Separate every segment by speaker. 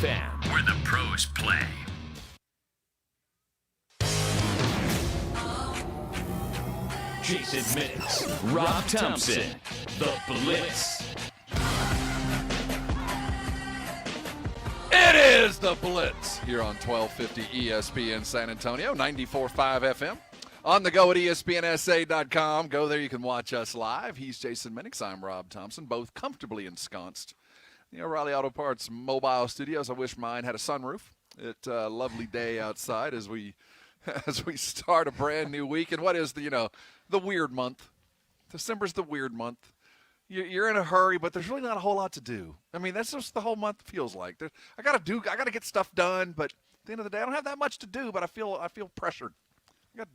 Speaker 1: FM, where the pros play. Jason Minix, Rob Thompson, The Blitz.
Speaker 2: It is The Blitz here on 1250 ESPN San Antonio, 94.5 FM. On the go at ESPNSA.com. Go there, you can watch us live. He's Jason Minix. I'm Rob Thompson, both comfortably ensconced in the O'Reilly Auto Parts mobile studios. I wish mine had a sunroof. It's a lovely day outside as we start a brand new week. And what is the weird month? December's the weird month. You're in a hurry, but there's really not a whole lot to do. I mean, that's just the whole month feels like. I got to get stuff done, but at the end of the day, I don't have that much to do, but I feel pressured.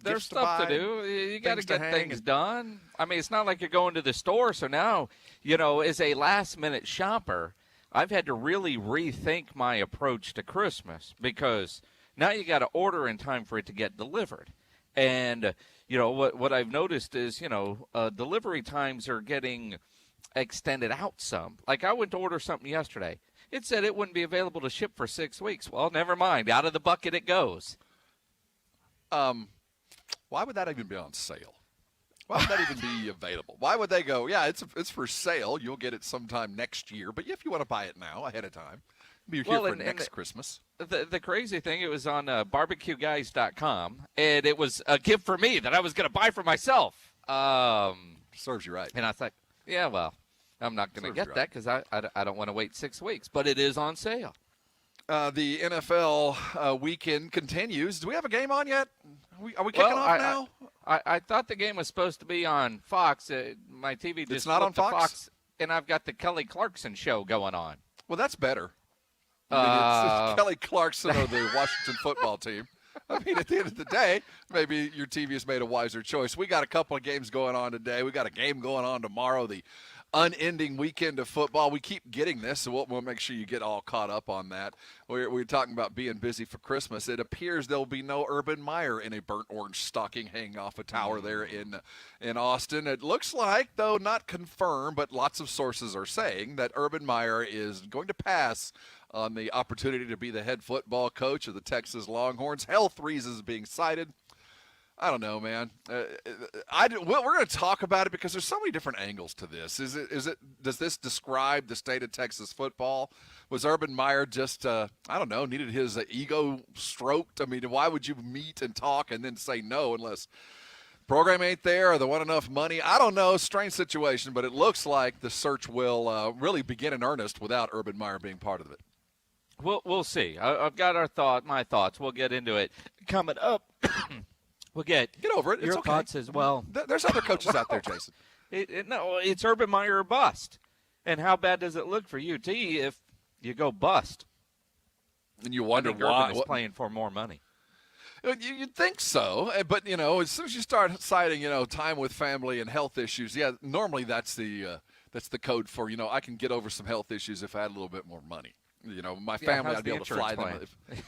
Speaker 3: There's stuff to do. You got to get things done. I mean, it's not like you're going to the store. So now, as a last-minute shopper, I've had to really rethink my approach to Christmas because now you got to order in time for it to get delivered. And, what I've noticed is, delivery times are getting extended out some. Like I went to order something yesterday. It said it wouldn't be available to ship for 6 weeks. Well, never mind. Out of the bucket it goes.
Speaker 2: Why would that even be on sale? Why would that even be available? Why would they go, yeah, it's for sale. You'll get it sometime next year. But if you want to buy it now ahead of time, be here for next Christmas.
Speaker 3: The crazy thing, it was on barbecueguys.com, and it was a gift for me that I was going to buy for myself.
Speaker 2: Serves you right.
Speaker 3: And I thought, yeah, well, I'm not going to get that because I don't want to wait 6 weeks. But it is on sale.
Speaker 2: The NFL weekend continues. Do we have a game on yet? Are we kicking off now?
Speaker 3: I thought the game was supposed to be on Fox. My TV just
Speaker 2: it's not on
Speaker 3: Fox, and I've got the Kelly Clarkson show going on.
Speaker 2: Well, that's better. It's Kelly Clarkson of the Washington football team. I mean, at the end of the day, maybe your TV has made a wiser choice. We got a couple of games going on today. We got a game going on tomorrow, the unending weekend of football. We keep getting this, so we'll make sure you get all caught up on that. We're talking about being busy for Christmas. It appears there'll be no Urban Meyer in a burnt orange stocking hanging off a tower there in Austin. It looks like, though not confirmed, but lots of sources are saying that Urban Meyer is going to pass on the opportunity to be the head football coach of the Texas Longhorns. Health reasons being cited. I don't know, man. We're going to talk about it because there's so many different angles to this. Does this describe the state of Texas football? Was Urban Meyer just, needed his ego stroked? I mean, why would you meet and talk and then say no unless program ain't there or they want enough money? I don't know. Strange situation, but it looks like the search will really begin in earnest without Urban Meyer being part of it.
Speaker 3: We'll see. I've got my thoughts. We'll get into it coming up. We'll get
Speaker 2: over it.
Speaker 3: Your
Speaker 2: it's okay.
Speaker 3: thoughts as well.
Speaker 2: There's other coaches out there, Jason.
Speaker 3: It's Urban Meyer or bust. And how bad does it look for UT if you go bust?
Speaker 2: And you wonder
Speaker 3: why Urban is playing for more money.
Speaker 2: You'd think so, but as soon as you start citing time with family and health issues, yeah, normally that's the code for I can get over some health issues if I had a little bit more money. My family, I'd be able to fly them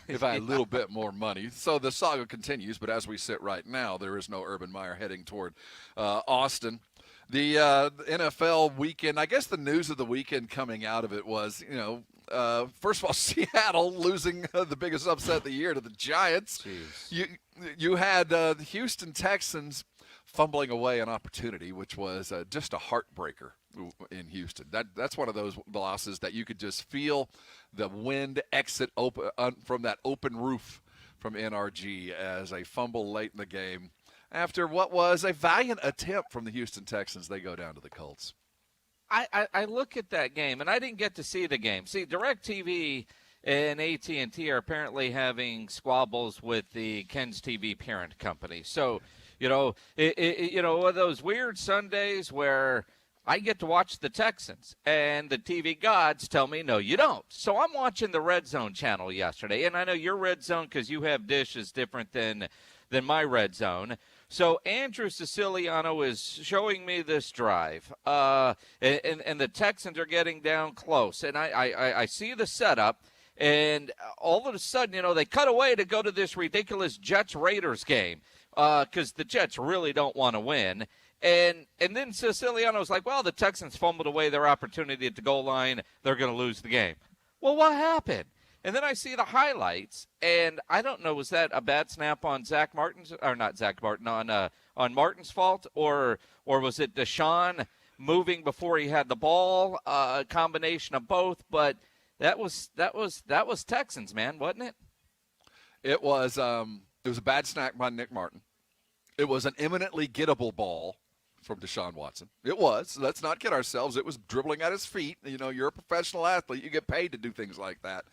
Speaker 2: if I had a little bit more money. So the saga continues, but as we sit right now, there is no Urban Meyer heading toward Austin. The NFL weekend, I guess the news of the weekend coming out of it was, first of all, Seattle losing the biggest upset of the year to the Giants.
Speaker 3: Jeez.
Speaker 2: You had the Houston Texans fumbling away an opportunity, which was just a heartbreaker in Houston. That's one of those losses that you could just feel the wind exit from that open roof from NRG as a fumble late in the game. After what was a valiant attempt from the Houston Texans, they go down to the Colts.
Speaker 3: I look at that game, and I didn't get to see the game. See, DirecTV and AT&T are apparently having squabbles with the Ken's TV parent company. So, one of those weird Sundays where I get to watch the Texans, and the TV gods tell me, no, you don't. So I'm watching the Red Zone channel yesterday, and I know your Red Zone, because you have Dish, is different than my Red Zone. So Andrew Siciliano is showing me this drive, and the Texans are getting down close. And I see the setup, and all of a sudden, they cut away to go to this ridiculous Jets-Raiders game because the Jets really don't want to win. And then Siciliano's like, well, the Texans fumbled away their opportunity at the goal line. They're going to lose the game. Well, what happened? And then I see the highlights, and I don't know, was that a bad snap on Zach Martin's, or not Zach Martin, on Martin's fault, or was it Deshaun moving before he had the ball? A combination of both, but that was Texans, man, wasn't it?
Speaker 2: It was a bad snap by Nick Martin. It was an eminently gettable ball from Deshaun Watson. It was. Let's not kid ourselves. It was dribbling at his feet. You know, you're a professional athlete. You get paid to do things like that.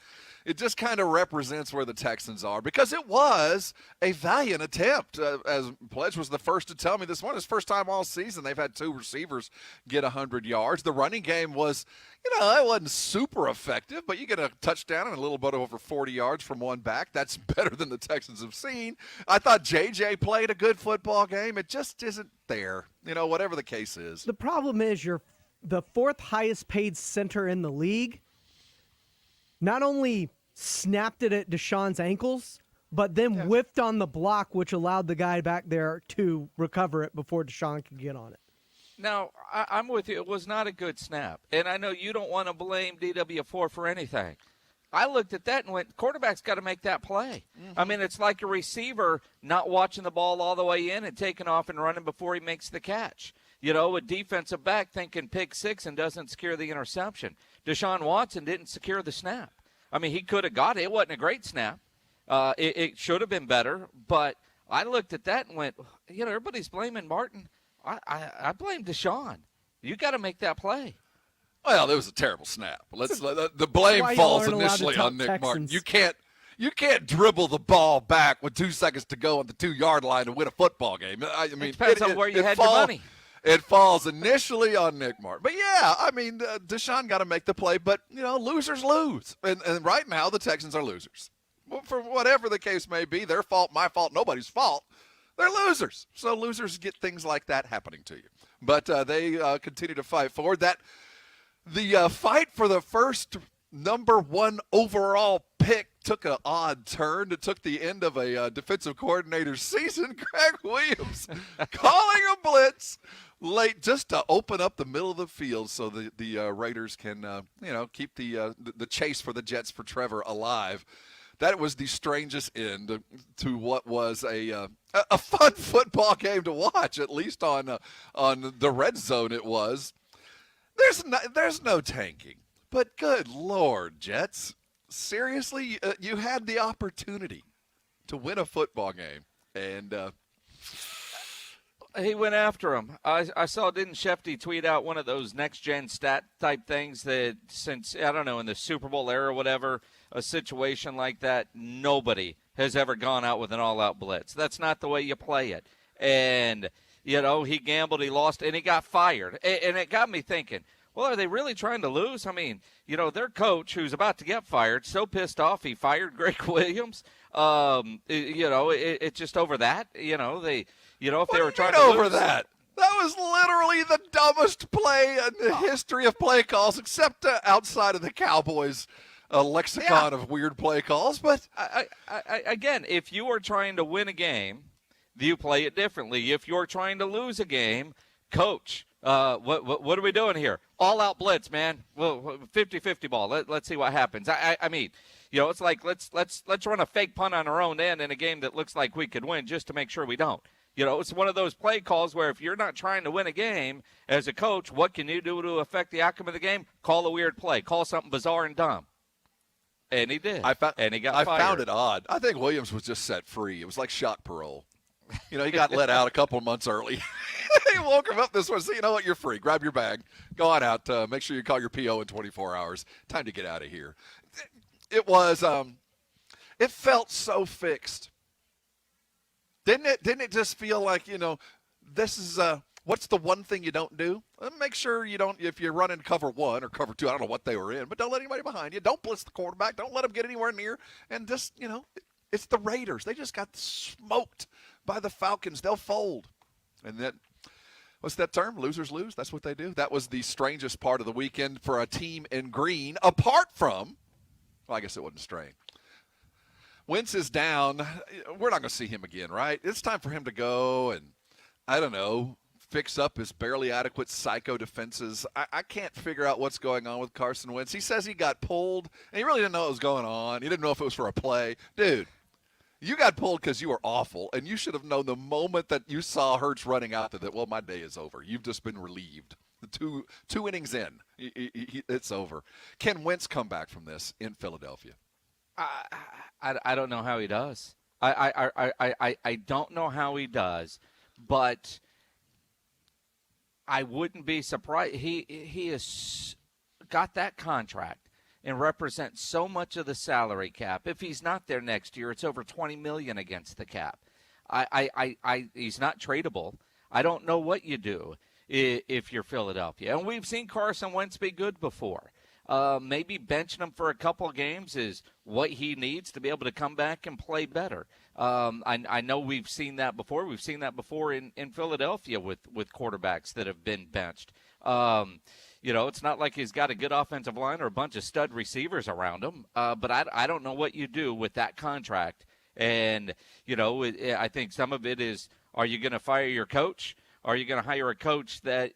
Speaker 2: It just kind of represents where the Texans are because it was a valiant attempt. As Pledge was the first to tell me this one, his first time all season they've had 2 receivers get 100 yards. The running game was, it wasn't super effective, but you get a touchdown and a little bit over 40 yards from one back. That's better than the Texans have seen. I thought J.J. played a good football game. It just isn't there, whatever the case is.
Speaker 4: The problem is you're the 4th highest paid center in the league. Not only snapped it at Deshaun's ankles, but then whiffed on the block, which allowed the guy back there to recover it before Deshaun could get on it.
Speaker 3: Now, I'm with you. It was not a good snap. And I know you don't want to blame DW4 for anything. I looked at that and went, quarterback's got to make that play. Mm-hmm. I mean, it's like a receiver not watching the ball all the way in and taking off and running before he makes the catch. A defensive back thinking pick 6 and doesn't secure the interception. Deshaun Watson didn't secure the snap. I mean, he could have got it. It wasn't a great snap. It should have been better. But I looked at that and went, everybody's blaming Martin. I blame Deshaun. You got to make that play.
Speaker 2: Well, it was a terrible snap. The blame falls initially on Nick Martin. You can't dribble the ball back with 2 seconds to go on the 2-yard line to win a football game. I mean,
Speaker 3: it depends on where you had your money.
Speaker 2: It falls initially on Nick Martin. But, yeah, I mean, Deshaun got to make the play. But, losers lose. And right now the Texans are losers. Well, for whatever the case may be, their fault, my fault, nobody's fault. They're losers. So losers get things like that happening to you. But they continue to fight forward. The fight for the first number 1 overall pick took an odd turn. It took the end of a defensive coordinator's season. Greg Williams calling a blitz late just to open up the middle of the field so the Raiders can keep the chase for the Jets for Trevor alive. That was the strangest end to what was a fun football game to watch, at least on the red zone it was. There's no tanking. But good Lord, Jets. Seriously, you had the opportunity to win a football game. And
Speaker 3: he went after him. I saw, didn't Shefty tweet out one of those next-gen stat type things that since, I don't know, in the Super Bowl era or whatever, a situation like that, nobody has ever gone out with an all-out blitz. That's not the way you play it. And, he gambled, he lost, and he got fired. And it got me thinking, well, are they really trying to lose? I mean, their coach, who's about to get fired, so pissed off he fired Greg Williams. It's just over that. If they were trying to
Speaker 2: over
Speaker 3: lose,
Speaker 2: that. That was literally the dumbest play in the history of play calls, except outside of the Cowboys' lexicon of weird play calls. But
Speaker 3: again, if you are trying to win a game, you play it differently. If you're trying to lose a game, coach. What are we doing here? All out blitz, man. Well, 50-50 ball. Let's see what happens. I mean, it's like let's run a fake punt on our own end in a game that looks like we could win just to make sure we don't. It's one of those play calls where if you're not trying to win a game as a coach, what can you do to affect the outcome of the game? Call a weird play. Call something bizarre and dumb. And he did. And he got fired.
Speaker 2: I found it odd. I think Williams was just set free. It was like shock parole. He got let out a couple of months early. He woke him up this one. So you know what? You're free. Grab your bag. Go on out. Make sure you call your PO in 24 hours. Time to get out of here. It was. It felt so fixed. Didn't it? Didn't it just feel like this is what's the one thing you don't do? Make sure you don't. If you're running cover 1 or cover 2, I don't know what they were in, but don't let anybody behind you. Don't blitz the quarterback. Don't let them get anywhere near. And just it's the Raiders. They just got smoked by the Falcons. They'll fold. And then, what's that term? Losers lose? That's what they do? That was the strangest part of the weekend for a team in green, apart from, well, I guess it wasn't strange. Wentz is down. We're not going to see him again, right? It's time for him to go and, I don't know, fix up his barely adequate psycho defenses. I can't figure out what's going on with Carson Wentz. He says he got pulled, and he really didn't know what was going on. He didn't know if it was for a play. Dude, you got pulled because you were awful, and you should have known the moment that you saw Hurts running out that, well, my day is over. You've just been relieved. The two innings in, it's over. Can Wentz come back from this in Philadelphia?
Speaker 3: I don't know how he does. I don't know how he does, but I wouldn't be surprised. He has got that contract and represents so much of the salary cap. If he's not there next year, it's over $20 million against the cap. He's not tradable. I don't know what you do if you're Philadelphia. And we've seen Carson Wentz be good before. Maybe benching him for a couple of games is what he needs to be able to come back and play better. I know we've seen that before. We've seen that before in Philadelphia with quarterbacks that have been benched. It's not like he's got a good offensive line or a bunch of stud receivers around him. But I don't know what you do with that contract. And, I think some of it is, are you going to fire your coach? Are you going to hire a coach that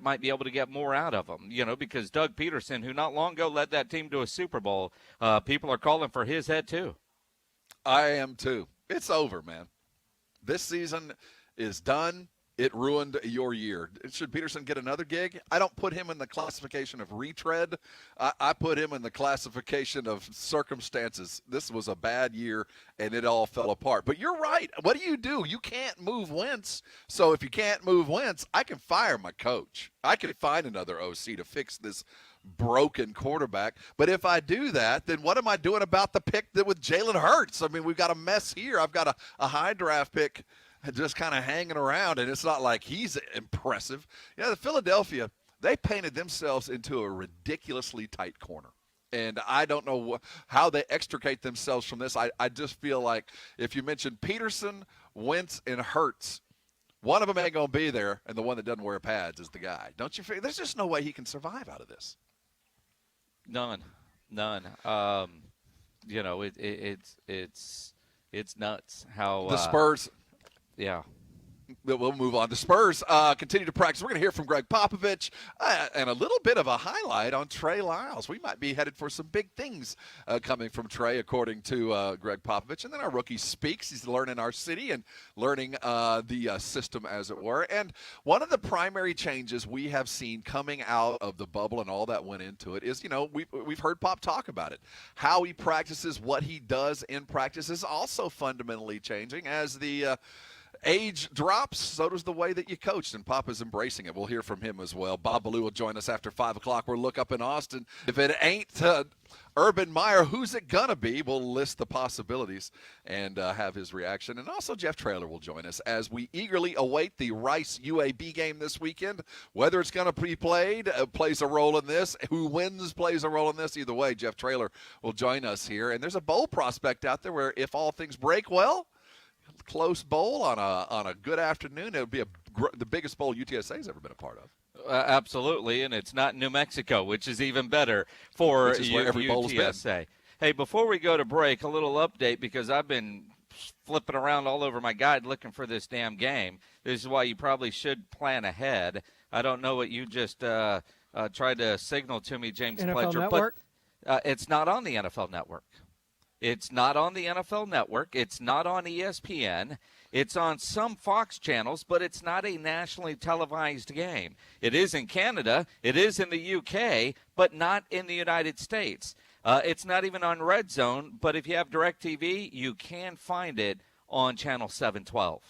Speaker 3: might be able to get more out of him? Because Doug Peterson, who not long ago led that team to a Super Bowl, people are calling for his head too.
Speaker 2: I am too. It's over, man. This season is done. It ruined your year. Should Peterson get another gig? I don't put him in the classification of retread. I put him in the classification of circumstances. This was a bad year, and it all fell apart. But you're right. What do? You can't move Wentz. So if you can't move Wentz, I can fire my coach. I can find another OC to fix this broken quarterback. But if I do that, then what am I doing about the pick with Jalen Hurts? I mean, we've got a mess here. I've got a high draft pick just kind of hanging around, and it's not like he's impressive. The Philadelphia, they painted themselves into a ridiculously tight corner. And I don't know how they extricate themselves from this. I just feel like if you mention Peterson, Wentz, and Hurts, one of them ain't going to be there, and the one that doesn't wear pads is the guy. Don't you feel? There's just no way he can survive out of this.
Speaker 3: None. It's nuts how
Speaker 2: the Spurs.
Speaker 3: Yeah.
Speaker 2: We'll move on. The Spurs continue to practice. We're going to hear from Greg Popovich and a little bit of a highlight on Trey Lyles. We might be headed for some big things coming from Trey, according to Greg Popovich. And then our rookie speaks. He's learning our city and learning the system, as it were. And one of the primary changes we have seen coming out of the bubble and all that went into it is, we've heard Pop talk about it. How he practices, what he does in practice is also fundamentally changing as the age drops, so does the way that you coached, and Pop is embracing it. We'll hear from him as well. Bob Ballou will join us after 5 o'clock. We'll look up in Austin. If it ain't Urban Meyer, who's it going to be? We'll list the possibilities and have his reaction. And also Jeff Traylor will join us as we eagerly await the Rice UAB game this weekend. Whether it's going to be played plays a role in this. Who wins plays a role in this. Either way, Jeff Traylor will join us here. And there's a bowl prospect out there where if all things break well, close bowl on a good afternoon, it would be the biggest bowl UTSA's ever been a part of.
Speaker 3: Absolutely, and it's not New Mexico, which is even better for UTSA. Hey, before we go to break, a little update because I've been flipping around all over my guide looking for this damn game. This is why you probably should plan ahead. I don't know what you just tried to signal to me, James
Speaker 4: NFL
Speaker 3: Pledger,
Speaker 4: Network?
Speaker 3: but it's not on the NFL Network. It's not on the NFL Network. It's not on ESPN. It's on some Fox channels, but it's not a nationally televised game. It is in Canada. It is in the UK, but not in the United States. It's not even on Red Zone, but if you have DirecTV, you can find it on Channel 712.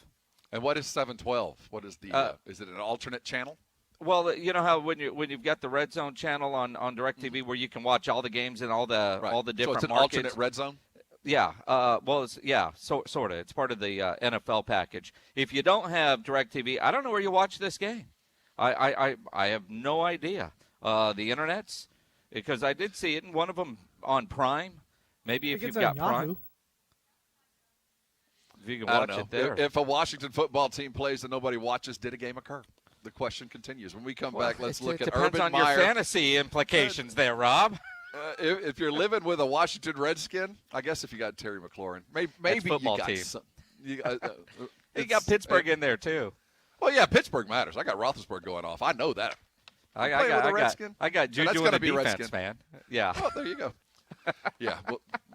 Speaker 2: And what is 712? What is the is it an alternate channel?
Speaker 3: Well, you know how when you've got the Red Zone channel on DirecTV where you can watch all the games and all the different
Speaker 2: so it's an
Speaker 3: markets.
Speaker 2: alternate Red Zone?
Speaker 3: Yeah, sort of. It's part of the NFL package. If you don't have DirecTV, I don't know where you watch this game. I have no idea. The internet's, because I did see it in one of them on Prime. Maybe if you've got Prime. If you can watch it there.
Speaker 2: If a Washington football team plays and nobody watches, did a game occur? The question continues. When we come back, let's look at Urban Meyer.
Speaker 3: It depends on your fantasy implications there, Rob.
Speaker 2: If you're living with a Washington Redskin, I guess if you got Terry McLaurin, maybe you got
Speaker 3: team.
Speaker 2: some.
Speaker 3: You got Pittsburgh in there, too.
Speaker 2: Well, yeah, Pittsburgh matters. I got Roethlisberger going off. I know that.
Speaker 3: I
Speaker 2: Playing with a Redskin?
Speaker 3: got
Speaker 2: Yeah, that's
Speaker 3: Juju
Speaker 2: gotta
Speaker 3: in the
Speaker 2: be
Speaker 3: defense,
Speaker 2: Redskin.
Speaker 3: man. Yeah.
Speaker 2: Oh, there you go. Yeah,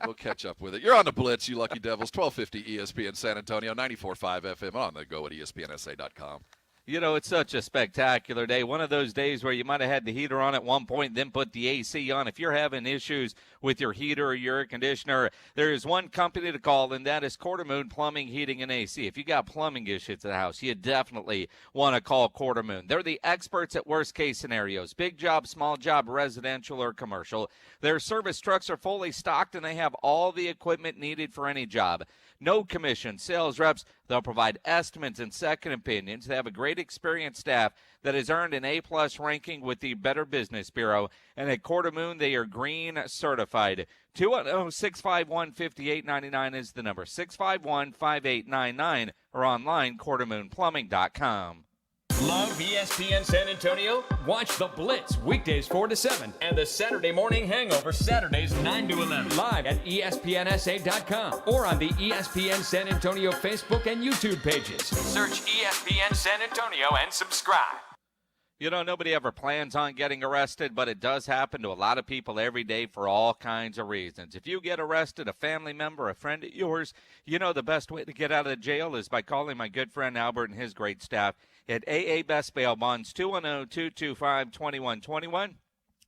Speaker 2: we'll catch up with it. You're on the Blitz, you lucky devils. 1250 ESPN San Antonio, 94.5 FM, on the go at ESPNSA.com.
Speaker 3: You know, it's such a spectacular day. One of those days where you might have had the heater on at one point, then put the AC on. If you're having issues with your heater or your air conditioner, there is one company to call, and that is Quartermoon Plumbing, Heating, and AC. If you got plumbing issues at the house, you definitely want to call Quartermoon. They're the experts at worst-case scenarios, big job, small job, residential or commercial. Their service trucks are fully stocked, and they have all the equipment needed for any job. No commission, sales reps. They'll provide estimates and second opinions. They have a great experienced staff that has earned an A-plus ranking with the Better Business Bureau. And at Quartermoon, they are green certified. 210-651-5899 is the number. 651-5899 or online, quartermoonplumbing.com.
Speaker 1: Love ESPN San Antonio? Watch The Blitz weekdays 4 to 7 and the Saturday Morning Hangover Saturdays 9 to 11 live at ESPNSA.com or on the ESPN San Antonio Facebook and YouTube pages. Search ESPN San Antonio and subscribe.
Speaker 3: You know, nobody ever plans on getting arrested, but it does happen to a lot of people every day for all kinds of reasons. If you get arrested, a family member, a friend of yours, you know the best way to get out of jail is by calling my good friend Albert and his great staff at AA Best Bail Bonds, 210-225-2121,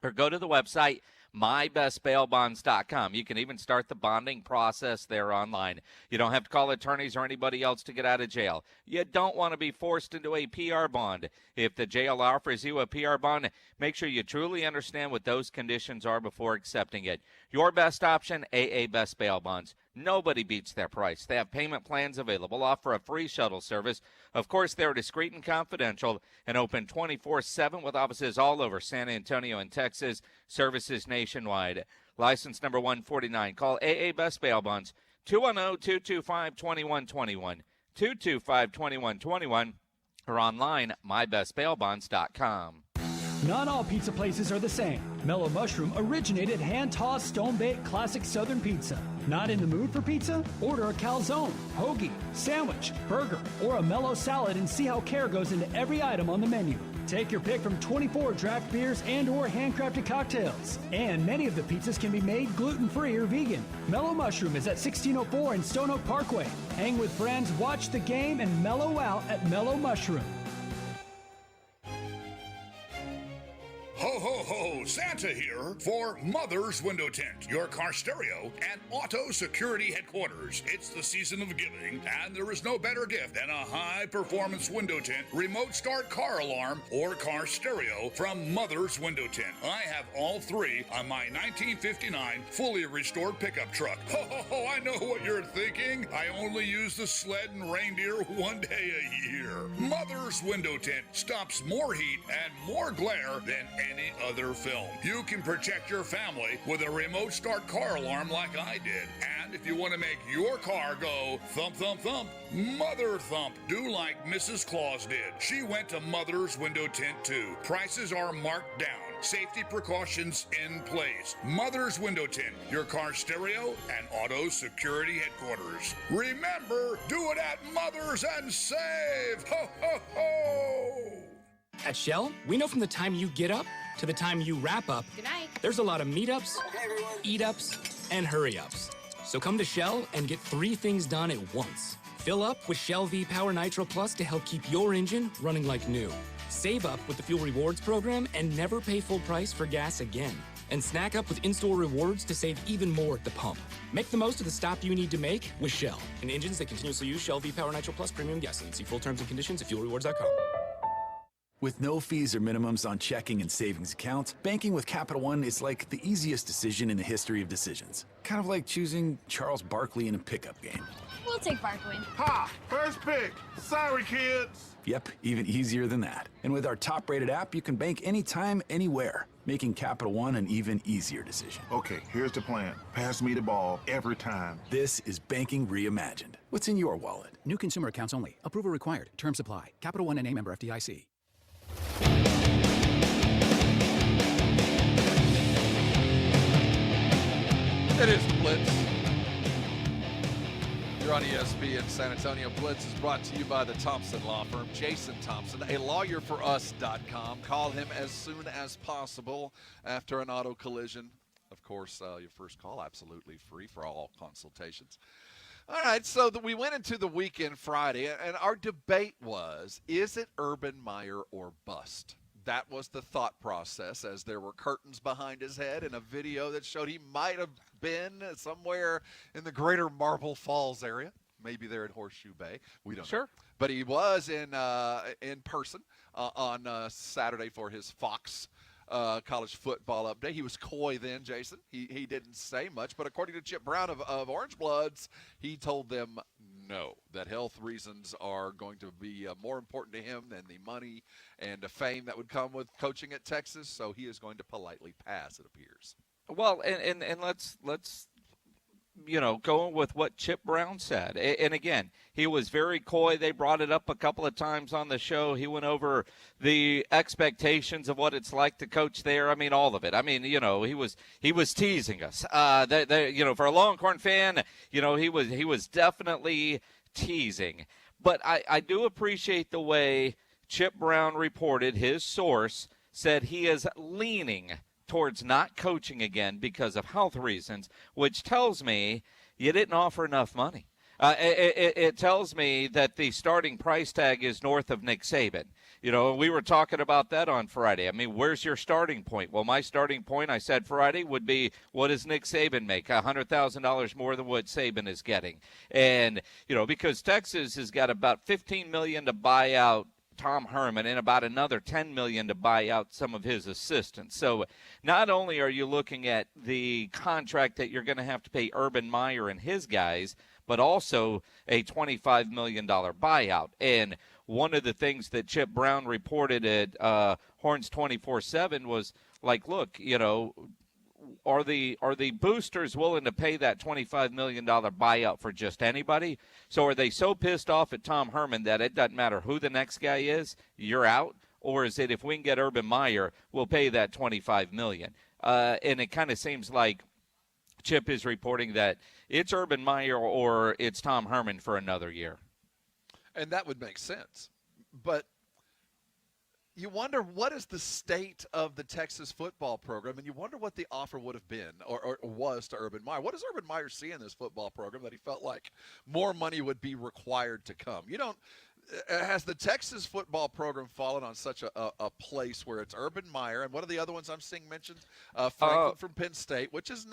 Speaker 3: or go to the website mybestbailbonds.com. You can even start the bonding process there online. You don't have to call attorneys or anybody else to get out of jail. You don't want to be forced into a PR bond. If the jail offers you a PR bond, make sure you truly understand what those conditions are before accepting it. Your best option, AA Best Bail Bonds. Nobody beats their price. They have payment plans available, offer a free shuttle service. Of course, they're discreet and confidential and open 24/7 with offices all over San Antonio and Texas, services nationwide. License number 149. Call AA Best Bail Bonds, 210-225-2121, 225-2121, or online, mybestbailbonds.com.
Speaker 5: Not all pizza places are the same. Mellow Mushroom originated hand-tossed, stone-baked classic Southern pizza. Not in the mood for pizza? Order a calzone, hoagie, sandwich, burger, or a mellow salad and see how care goes into every item on the menu. Take your pick from 24 draft beers and or handcrafted cocktails. And many of the pizzas can be made gluten-free or vegan. Mellow Mushroom is at 1604 in Stone Oak Parkway. Hang with friends, watch the game, and mellow out at Mellow Mushroom.
Speaker 6: Ho, ho, ho, Santa here for Mother's Window Tint, your car stereo and auto security headquarters. It's the season of giving, and there is no better gift than a high-performance window tint, remote start car alarm, or car stereo from Mother's Window Tint. I have all three on my 1959 fully restored pickup truck. Ho, ho, ho, I know what you're thinking. I only use the sled and reindeer one day a year. Mother's Window Tint stops more heat and more glare than any other film. You can protect your family with a remote start car alarm like I did. And if you want to make your car go thump, thump, thump, Mother Thump, do like Mrs. Claus did. She went to Mother's Window Tint too. Prices are marked down. Safety precautions in place. Mother's Window Tint, your car stereo and auto security headquarters. Remember, do it at Mother's and save. Ho, ho, ho!
Speaker 7: At Shell, we know from the time you get up to the time you wrap up,
Speaker 8: Good night.
Speaker 7: there's a lot of meetups, eat-ups, and hurry-ups. So come to Shell and get 3 things done at once. Fill up with Shell V-Power Nitro Plus to help keep your engine running like new. Save up with the Fuel Rewards program and never pay full price for gas again. And snack up with in-store rewards to save even more at the pump. Make the most of the stop you need to make with Shell. And engines that continuously use Shell V-Power Nitro Plus premium gasoline. See full terms and conditions at fuelrewards.com.
Speaker 9: With no fees or minimums on checking and savings accounts, banking with Capital One is like the easiest decision in the history of decisions. Kind of like choosing Charles Barkley in a pickup game.
Speaker 8: We'll take Barkley.
Speaker 10: Ha! First pick. Sorry, kids.
Speaker 9: Yep, even easier than that. And with our top-rated app, you can bank anytime, anywhere, making Capital One an even easier decision.
Speaker 10: Okay, here's the plan. Pass me the ball every time.
Speaker 9: This is banking reimagined. What's in your wallet?
Speaker 11: New consumer accounts only. Approval required. Terms apply. Capital One N.A. member FDIC.
Speaker 2: It is the Blitz. You're here on ESPN San Antonio. Blitz is brought to you by the Thompson Law Firm. Jason Thompson, a lawyerforus.com. Call him as soon as possible after an auto collision. Of course, your first call absolutely free for all consultations. All right, so we went into the weekend Friday, and our debate was, is it Urban Meyer or bust? That was the thought process as there were curtains behind his head and a video that showed he might have been somewhere in the greater Marble Falls area, maybe there at Horseshoe Bay. We don't know. But he was in person on Saturday for his Fox college football update. He was coy then, Jason. He didn't say much, but according to Chip Brown of Orange Bloods, he told them no, that health reasons are going to be more important to him than the money and the fame that would come with coaching at Texas, so he is going to politely pass, it appears.
Speaker 3: Well, and let's go with what Chip Brown said. And again, he was very coy. They brought it up a couple of times on the show. He went over the expectations of what it's like to coach there. I mean, all of it. I mean, he was teasing us. For a Longhorn fan, he was definitely teasing. But I do appreciate the way Chip Brown reported. His source said he is leaning towards not coaching again because of health reasons, which tells me you didn't offer enough money. It tells me that the starting price tag is north of Nick Saban. We were talking about that on Friday. I mean, where's your starting point? Well, my starting point, I said Friday, would be, what does Nick Saban make? $100,000 more than what Saban is getting. And, because Texas has got about $15 million to buy out Tom Herman and about another $10 million to buy out some of his assistants. So not only are you looking at the contract that you're going to have to pay Urban Meyer and his guys, but also a $25 million buyout. And one of the things that Chip Brown reported at Horns 24/7 was like, look, are the boosters willing to pay that $25 million buyout for just anybody? So are they so pissed off at Tom Herman that it doesn't matter who the next guy is, you're out? Or is it, if we can get Urban Meyer, we'll pay that $25 million? And it kind of seems like Chip is reporting that it's Urban Meyer or it's Tom Herman for another year.
Speaker 2: And that would make sense. But you wonder what is the state of the Texas football program, and you wonder what the offer would have been or was to Urban Meyer. What does Urban Meyer see in this football program that he felt like more money would be required to come? Has the Texas football program fallen on such a place where it's Urban Meyer, and what are the other ones I'm seeing mentioned? Franklin from Penn State, which is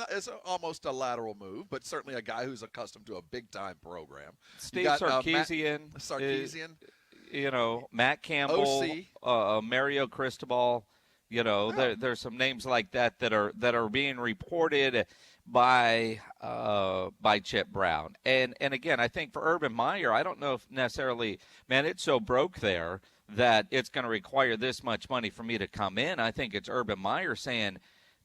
Speaker 2: almost a lateral move, but certainly a guy who's accustomed to a big-time program.
Speaker 3: Steve Sarkisian.
Speaker 2: Sarkisian.
Speaker 3: Matt Campbell, Mario Cristobal. There's some names like that are being reported by Chip Brown. And again, I think for Urban Meyer, I don't know if necessarily, it's so broke there that it's going to require this much money for me to come in. I think it's Urban Meyer saying,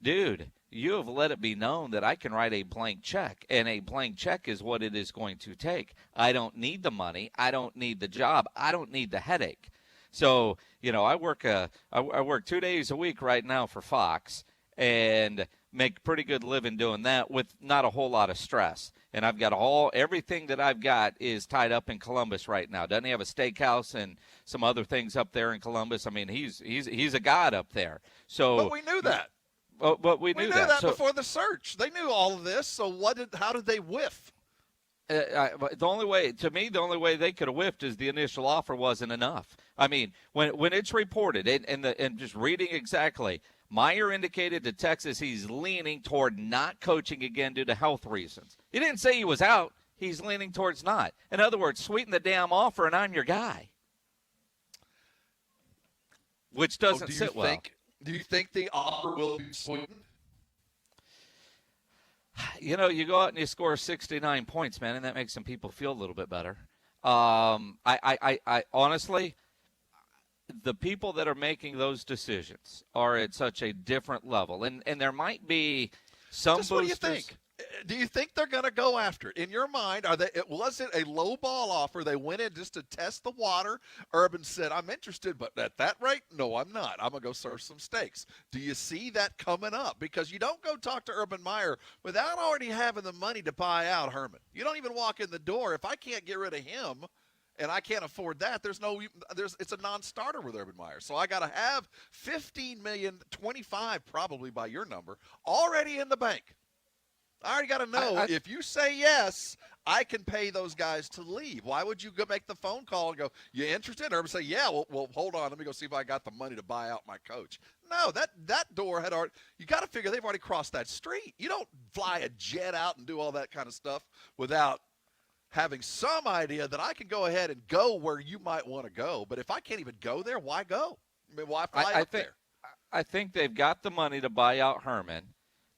Speaker 3: dude, you have let it be known that I can write a blank check, and a blank check is what it is going to take. I don't need the money. I don't need the job. I don't need the headache. So, I work 2 days a week right now for Fox and make pretty good living doing that with not a whole lot of stress. And I've got everything that I've got is tied up in Columbus right now. Doesn't he have a steakhouse and some other things up there in Columbus? I mean, he's a god up there. So,
Speaker 2: but we knew that.
Speaker 3: But we knew that
Speaker 2: before the search. They knew all of this. So how did they whiff?
Speaker 3: The only way they could have whiffed is the initial offer wasn't enough. I mean, when it's reported and just reading exactly, Meyer indicated to Texas he's leaning toward not coaching again due to health reasons. He didn't say he was out. He's leaning towards not. In other words, sweeten the damn offer and I'm your guy. Which doesn't sit well.
Speaker 2: Do you think the offer will be sweetened?
Speaker 3: You go out and you score 69 points, man, and that makes some people feel a little bit better. I honestly, the people that are making those decisions are at such a different level, and there might be some boosters.
Speaker 2: What do you think? Do you think they're going to go after it? In your mind, was it a low ball offer? They went in just to test the water. Urban said, I'm interested, but at that rate, no, I'm not. I'm going to go serve some steaks. Do you see that coming up? Because you don't go talk to Urban Meyer without already having the money to buy out Herman. You don't even walk in the door. If I can't get rid of him and I can't afford that, it's a non-starter with Urban Meyer. So I got to have $15 million, $25 probably by your number, already in the bank. I already got to know, if you say yes, I can pay those guys to leave. Why would you go make the phone call and go, you interested? Urban say, yeah, well, hold on. Let me go see if I got the money to buy out my coach. No, that door had already – you got to figure they've already crossed that street. You don't fly a jet out and do all that kind of stuff without having some idea that I can go ahead and go where you might want to go. But if I can't even go there, why go? I mean, why fly up there?
Speaker 3: I think they've got the money to buy out Herman.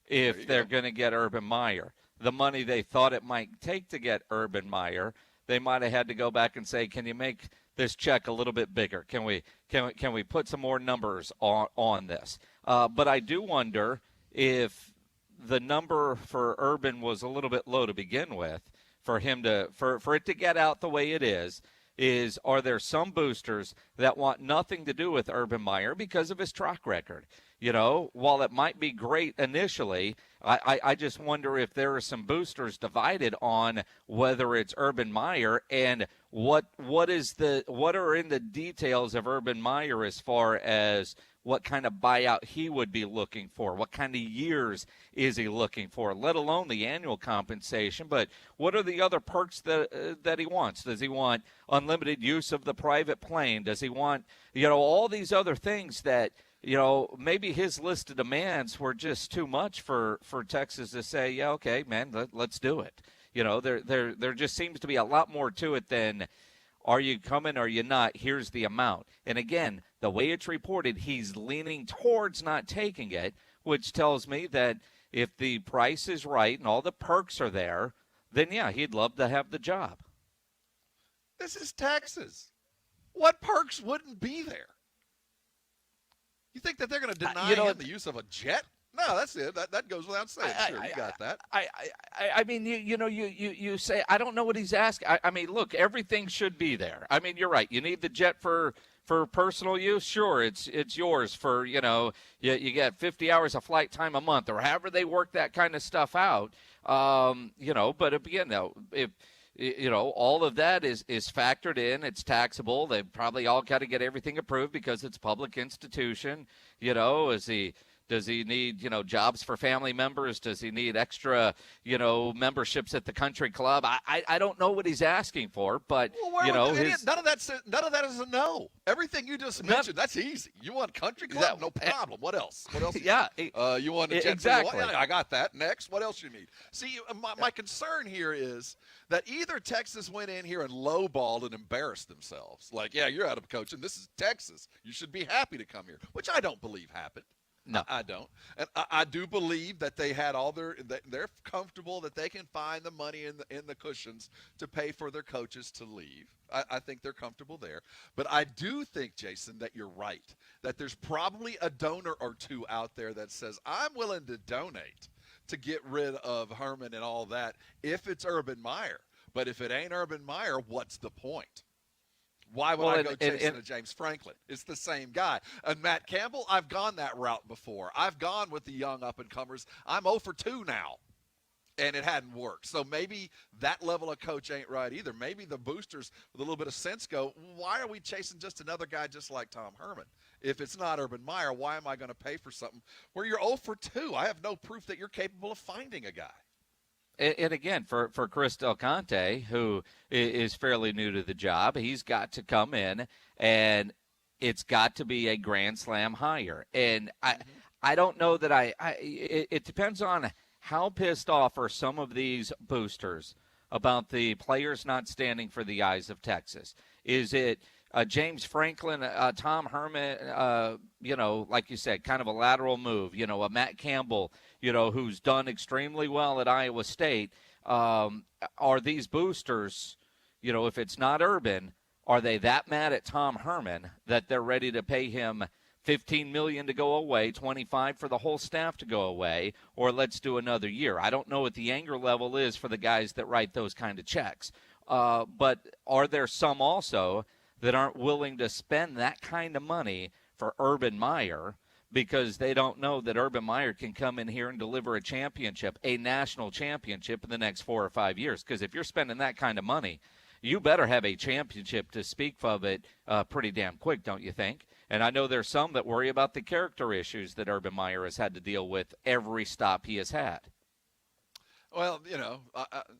Speaker 3: If they're going to get Urban Meyer. The money they thought it might take to get Urban Meyer, they might have had to go back and say, can you make this check a little bit bigger? Can we put some more numbers on this? But I do wonder if the number for Urban was a little bit low to begin with, for him to for it to get out the way it is are there some boosters that want nothing to do with Urban Meyer because of his track record? You know, while it might be great initially, I just wonder if there are some boosters divided on whether it's Urban Meyer and what are in the details of Urban Meyer as far as what kind of buyout he would be looking for, what kind of years is he looking for, let alone the annual compensation. But what are the other perks that he wants? Does he want unlimited use of the private plane? Does he want, all these other things that, maybe his list of demands were just too much for Texas to say, yeah, okay, man, let's do it. There just seems to be a lot more to it than, are you coming or are you not? Here's the amount. And again, the way it's reported, he's leaning towards not taking it, which tells me that if the price is right and all the perks are there, then yeah, he'd love to have the job.
Speaker 2: This is Texas. What perks wouldn't be there? You think that they're going to deny him the use of a jet? No, that's it. That goes without saying. Sure, you got that.
Speaker 3: I mean, you say, I don't know what he's asking. I mean, look, everything should be there. I mean, you're right. You need the jet for personal use. Sure, it's yours for, you get 50 hours of flight time a month or however they work that kind of stuff out. But again, though, if all of that is factored in. It's taxable. They've probably all got to get everything approved because it's public institution. Does he need, jobs for family members? Does he need extra, memberships at the country club? I don't know what he's asking for, but,
Speaker 2: none of that is a no. Everything you just mentioned, that's easy. You want country club? No problem. What else?
Speaker 3: Yeah.
Speaker 2: You want a jet?
Speaker 3: Exactly.
Speaker 2: I got that. Next. What else you need? See, my concern here is that either Texas went in here and lowballed and embarrassed themselves. Like, yeah, you're out of coaching. This is Texas. You should be happy to come here, which I don't believe happened.
Speaker 3: No,
Speaker 2: I don't. And I do believe that they had they're comfortable that they can find the money in the cushions to pay for their coaches to leave. I think they're comfortable there. But I do think, Jason, that you're right, that there's probably a donor or two out there that says, I'm willing to donate to get rid of Herman and all that if it's Urban Meyer. But if it ain't Urban Meyer, what's the point? Why would I go chasing a James Franklin? It's the same guy. And Matt Campbell, I've gone that route before. I've gone with the young up-and-comers. I'm 0 for 2 now, and it hadn't worked. So maybe that level of coach ain't right either. Maybe the boosters with a little bit of sense go, why are we chasing just another guy just like Tom Herman? If it's not Urban Meyer, why am I going to pay for something where you're 0 for 2? I have no proof that you're capable of finding a guy.
Speaker 3: And again, for Chris Del Conte, who is fairly new to the job, he's got to come in, and it's got to be a grand slam hire. And I don't know that it depends on how pissed off are some of these boosters about the players not standing for the eyes of Texas. Is it James Franklin, Tom Herman, like you said, kind of a lateral move, a Matt Campbell, who's done extremely well at Iowa State. Are these boosters, if it's not Urban, are they that mad at Tom Herman that they're ready to pay him $15 million to go away, $25 for the whole staff to go away, or let's do another year. I don't know what the anger level is for the guys that write those kind of checks. But are there some also that aren't willing to spend that kind of money for Urban Meyer because they don't know that Urban Meyer can come in here and deliver a championship, a national championship in the next 4 or 5 years? Because if you're spending that kind of money, you better have a championship to speak of it pretty damn quick, don't you think? And I know there's some that worry about the character issues that Urban Meyer has had to deal with every stop he has had.
Speaker 2: Well,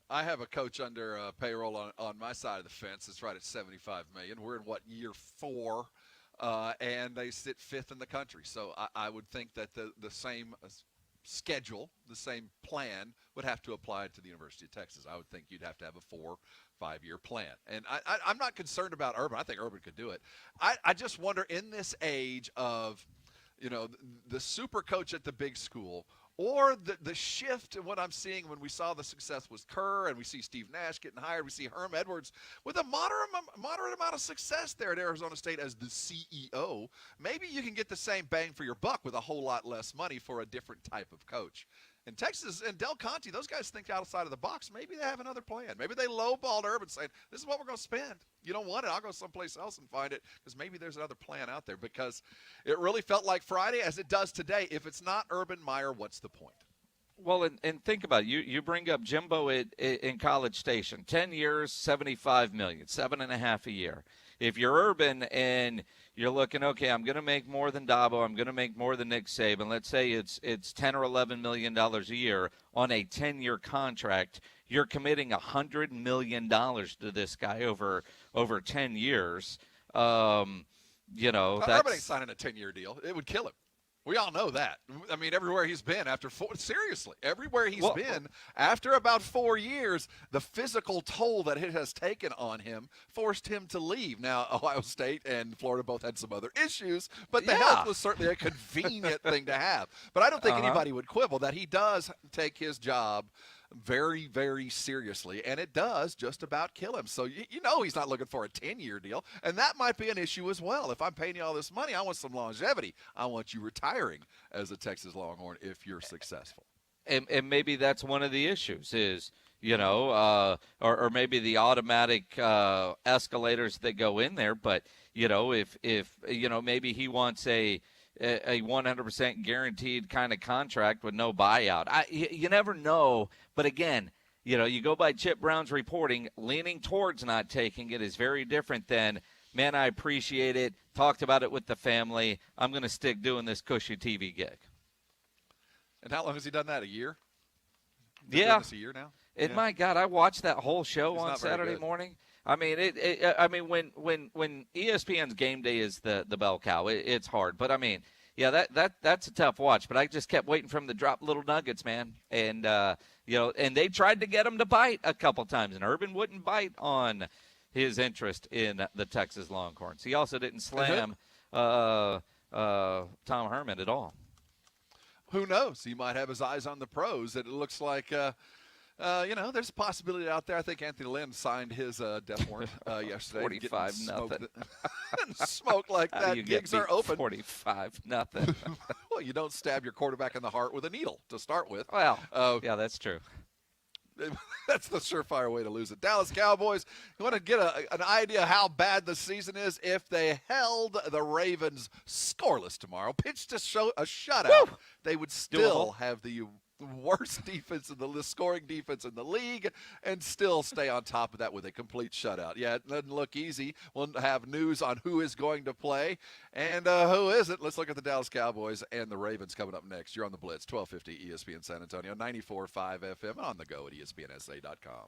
Speaker 2: I have a coach under payroll on my side of the fence. It's right at $75 million. We're in year 4, and they sit 5th in the country. So I would think that the same schedule, the same plan would have to apply to the University of Texas. I would think you'd have to have a 4-5-year plan. And I'm not concerned about Urban. I think Urban could do it. I just wonder, in this age of, the super coach at the big school, or the shift in what I'm seeing when we saw the success with Kerr and we see Steve Nash getting hired, we see Herm Edwards with a moderate amount of success there at Arizona State as the CEO. Maybe you can get the same bang for your buck with a whole lot less money for a different type of coach. In Texas and Del Conte, those guys think outside of the box. Maybe they have another plan. Maybe they lowballed Urban saying, this is what we're going to spend. You don't want it, I'll go someplace else and find it, because maybe there's another plan out there. Because it really felt like Friday, as it does today. If it's not Urban Meyer, what's the point?
Speaker 3: Well, and think about it. You bring up Jimbo in College Station. 10 years, $75 million, $7.5 a year. If you're Urban and you're looking, okay, I'm going to make more than Dabo, I'm going to make more than Nick Saban. Let's say it's $10 or $11 million a year on a 10-year contract. You're committing $100 million to this guy over 10 years.
Speaker 2: Urban ain't signing a 10-year deal. It would kill him. We all know that. I mean, everywhere he's been after everywhere he's been after about 4 years, the physical toll that it has taken on him forced him to leave. Now, Ohio State and Florida both had some other issues, but the health was certainly a convenient thing to have. But I don't think anybody would quibble that he does take his job very, very seriously, and it does just about kill him. So he's not looking for a 10-year deal, and that might be an issue as well. If I'm paying you all this money, I want some longevity. I want you retiring as a Texas Longhorn if you're successful.
Speaker 3: And maybe that's one of the issues is, or maybe the automatic escalators that go in there. But, if maybe he wants a 100% guaranteed kind of contract with no buyout. You never know. But again, you go by Chip Brown's reporting, leaning towards not taking it is very different than, man, I appreciate it, talked about it with the family, I'm going to stick doing this cushy TV gig.
Speaker 2: And how long has he done that, a year?
Speaker 3: Yeah.
Speaker 2: Doing this a year now?
Speaker 3: And my God, I watched that whole show on Saturday morning. I mean, when ESPN's game day is the bell cow, it's hard. But I mean, yeah, that's a tough watch. But I just kept waiting for him to drop little nuggets, man. And and they tried to get him to bite a couple times, and Urban wouldn't bite on his interest in the Texas Longhorns. He also didn't slam Tom Herman at all.
Speaker 2: Who knows? He might have his eyes on the pros. It looks like. There's a possibility out there. I think Anthony Lynn signed his death warrant yesterday.
Speaker 3: 45-0.
Speaker 2: Smoke like that. Gigs are open.
Speaker 3: 45-0.
Speaker 2: Well, you don't stab your quarterback in the heart with a needle to start with.
Speaker 3: Well, yeah, that's true.
Speaker 2: That's the surefire way to lose it. Dallas Cowboys, you want to get an idea how bad the season is? If they held the Ravens scoreless tomorrow, pitched a shutout, they would still have the worst defense in the scoring defense in the league and still stay on top of that with a complete shutout. Yeah, it doesn't look easy. We'll have news on who is going to play and who isn't. Let's look at the Dallas Cowboys and the Ravens coming up next. You're on the Blitz, 1250 ESPN San Antonio, 94.5 FM, on the go at ESPNSA.com.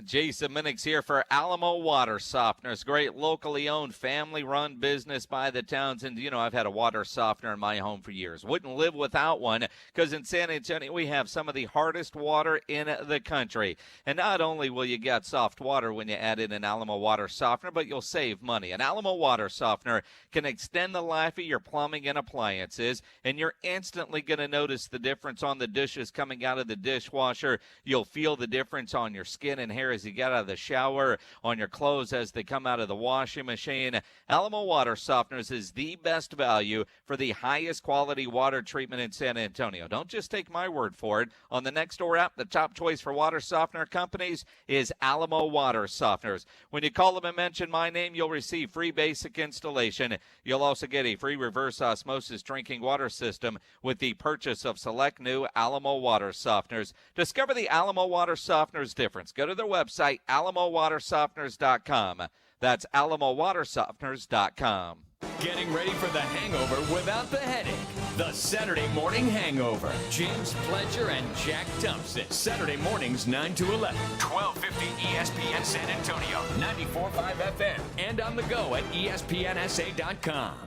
Speaker 3: Jason Minix here for Alamo Water Softeners. Great locally owned, family-run business by the Townsend. I've had a water softener in my home for years. Wouldn't live without one because in San Antonio we have some of the hardest water in the country. And not only will you get soft water when you add in an Alamo Water Softener, but you'll save money. An Alamo Water Softener can extend the life of your plumbing and appliances, and you're instantly going to notice the difference on the dishes coming out of the dishwasher. You'll feel the difference on your skin and hair hair as you get out of the shower, on your clothes as they come out of the washing machine. Alamo Water Softeners is the best value for the highest quality water treatment in San Antonio. Don't just take my word for it. On the Nextdoor app, the top choice for water softener companies is Alamo Water Softeners. When you call them and mention my name, you'll receive free basic installation. You'll also get a free reverse osmosis drinking water system with the purchase of select new Alamo Water Softeners. Discover the Alamo Water Softeners difference. Go to their website, alamowatersofteners.com. That's alamowatersofteners.com.
Speaker 1: Getting ready for the hangover without the headache. The Saturday Morning Hangover. James Pledger and Jack Thompson. Saturday mornings 9 to 11. 1250 ESPN San Antonio. 94.5 FM. And on the go at ESPNSA.com.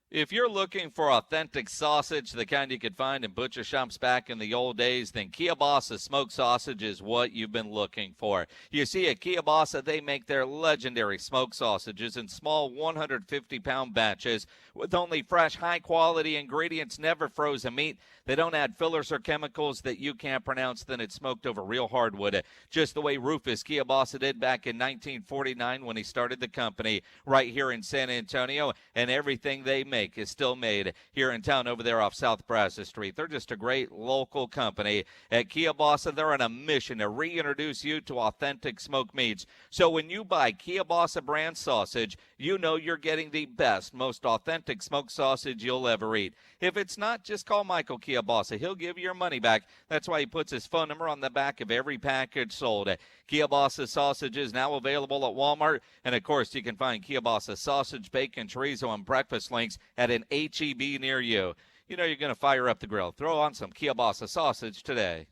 Speaker 3: If you're looking for authentic sausage, the kind you could find in butcher shops back in the old days, then Kielbasa smoked sausage is what you've been looking for. You see, at Kielbasa, they make their legendary smoked sausages in small 150-pound batches with only fresh, high-quality ingredients, never frozen meat. They don't add fillers or chemicals that you can't pronounce, then it's smoked over real hardwood, just the way Rufus Kielbasa did back in 1949 when he started the company right here in San Antonio, and everything they make is still made here in town over there off South Brazos Street. They're just a great local company. At Kielbasa, they're on a mission to reintroduce you to authentic smoked meats. So when you buy Kielbasa brand sausage, you know you're getting the best, most authentic smoked sausage you'll ever eat. If it's not, just call Michael Kielbasa. He'll give you your money back. That's why he puts his phone number on the back of every package sold. Kielbasa sausage is now available at Walmart. And, of course, you can find Kielbasa sausage, bacon, chorizo, and breakfast links at an H-E-B near you. You know you're going to fire up the grill. Throw on some Kielbasa sausage today.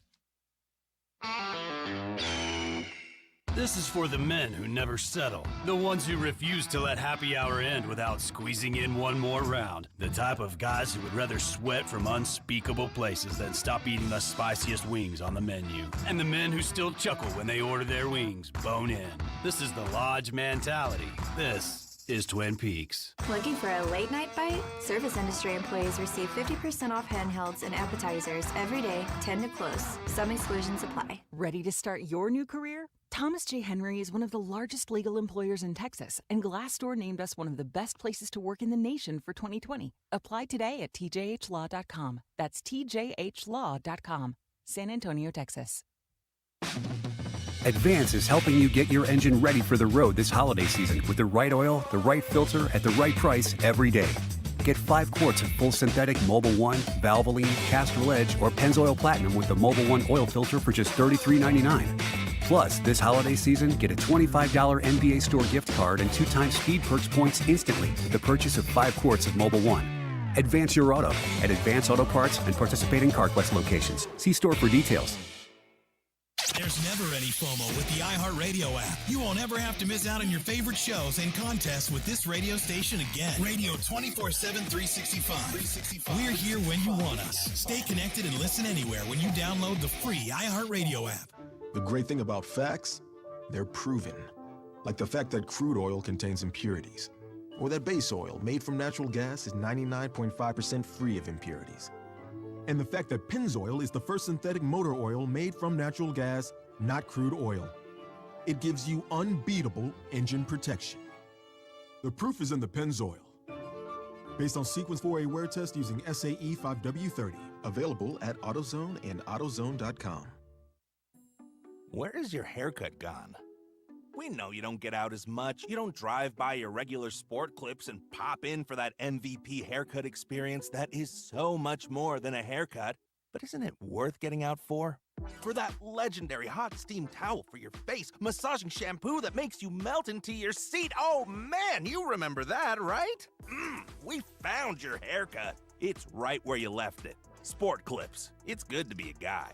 Speaker 8: This is for the men who never settle. The ones who refuse to let happy hour end without squeezing in one more round. The type of guys who would rather sweat from unspeakable places than stop eating the spiciest wings on the menu. And the men who still chuckle when they order their wings bone in. This is the Lodge mentality. This is Twin Peaks.
Speaker 12: Looking for a late night bite? Service industry employees receive 50% off handhelds and appetizers every day, 10 to close. Some exclusions apply.
Speaker 13: Ready to start your new career? Thomas J. Henry is one of the largest legal employers in Texas, and Glassdoor named us one of the best places to work in the nation for 2020. Apply today at tjhlaw.com. That's tjhlaw.com. San Antonio, Texas.
Speaker 14: Advance is helping you get your engine ready for the road this holiday season with the right oil, the right filter, at the right price every day. Get 5 quarts of full synthetic Mobil 1, Valvoline, Castrol Edge, or Pennzoil Platinum with the Mobil 1 oil filter for just $33.99. Plus, this holiday season, get a $25 NBA store gift card and 2 times Speed Perks points instantly with the purchase of 5 quarts of Mobil 1. Advance your auto at Advance Auto Parts and participating CarQuest locations. See store for details.
Speaker 15: There's never any FOMO with the iHeartRadio app. You won't ever have to miss out on your favorite shows and contests with this radio station again. Radio 24/7, 365. We're here when you want us. Stay connected and listen anywhere when you download the free iHeartRadio app.
Speaker 16: The great thing about facts, they're proven. Like the fact that crude oil contains impurities. Or that base oil made from natural gas is 99.5% free of impurities. And the fact that Pennzoil is the first synthetic motor oil made from natural gas, not crude oil. It gives you unbeatable engine protection. The proof is in the Pennzoil. Based on Sequence 4A wear test using SAE 5W30. Available at Autozone and Autozone.com.
Speaker 17: Where is your haircut gone? We know you don't get out as much. You don't drive by your regular sport clips and pop in for that MVP haircut experience that is so much more than a haircut. But isn't it worth getting out for? For that legendary hot steam towel for your face, massaging shampoo that makes you melt into your seat. Oh man, you remember that, right? We found your haircut. It's right where you left it. Sport clips. It's good to be a guy.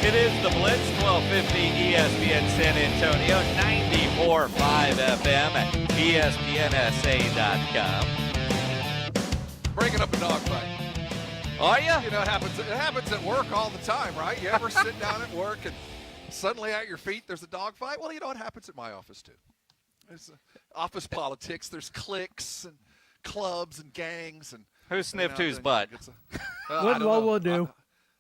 Speaker 3: It is the Blitz, 1250 ESPN San Antonio, 94.5 FM at ESPNSA.com.
Speaker 2: Breaking up a dogfight.
Speaker 3: Are you?
Speaker 2: You know, it happens at work all the time, right? You ever sit down at work and suddenly at your feet there's a dog fight? Well, you know, it happens at my office, too. There's office politics. There's cliques and clubs and gangs. And
Speaker 3: who sniffed whose butt?
Speaker 4: What we'll do.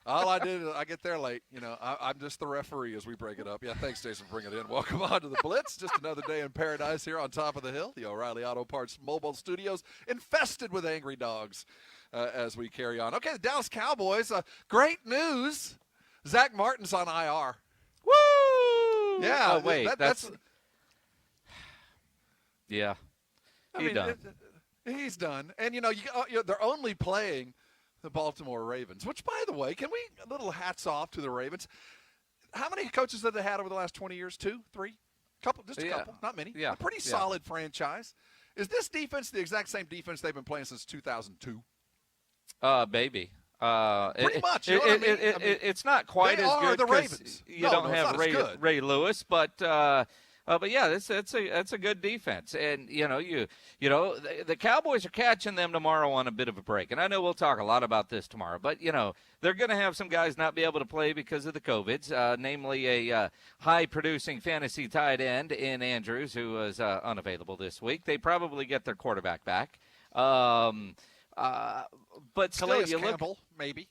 Speaker 2: All I did is I get there late. You know, I'm just the referee as we break it up. Yeah, thanks, Jason, for bringing it in. Welcome on to the Blitz. Just another day in paradise here on top of the hill. The O'Reilly Auto Parts mobile studios infested with angry dogs as we carry on. Okay, the Dallas Cowboys. Great news. Zach Martin's on IR.
Speaker 3: Woo!
Speaker 2: Yeah.
Speaker 3: Oh, wait.
Speaker 2: That's
Speaker 3: yeah.
Speaker 2: He's done. And, you know, they're only playing the Baltimore Ravens, which, by the way, a little hats off to the Ravens. How many coaches have they had over the last 20 years? 2, 3? Couple, just a couple, not many.
Speaker 3: Yeah.
Speaker 2: A pretty solid franchise. Is this defense the exact same defense they've been playing since 2002?
Speaker 3: Maybe.
Speaker 2: Pretty much. You know what I mean?
Speaker 3: It's not quite as good.
Speaker 2: The Ravens.
Speaker 3: You don't have Ray Lewis, but yeah, that's a good defense, and the Cowboys are catching them tomorrow on a bit of a break, and I know we'll talk a lot about this tomorrow, but they're going to have some guys not be able to play because of the COVIDs, namely a high-producing fantasy tight end in Andrews, who was unavailable this week. They probably get their quarterback back, but still,
Speaker 2: Calais
Speaker 3: you
Speaker 2: Campbell,
Speaker 3: look
Speaker 2: maybe.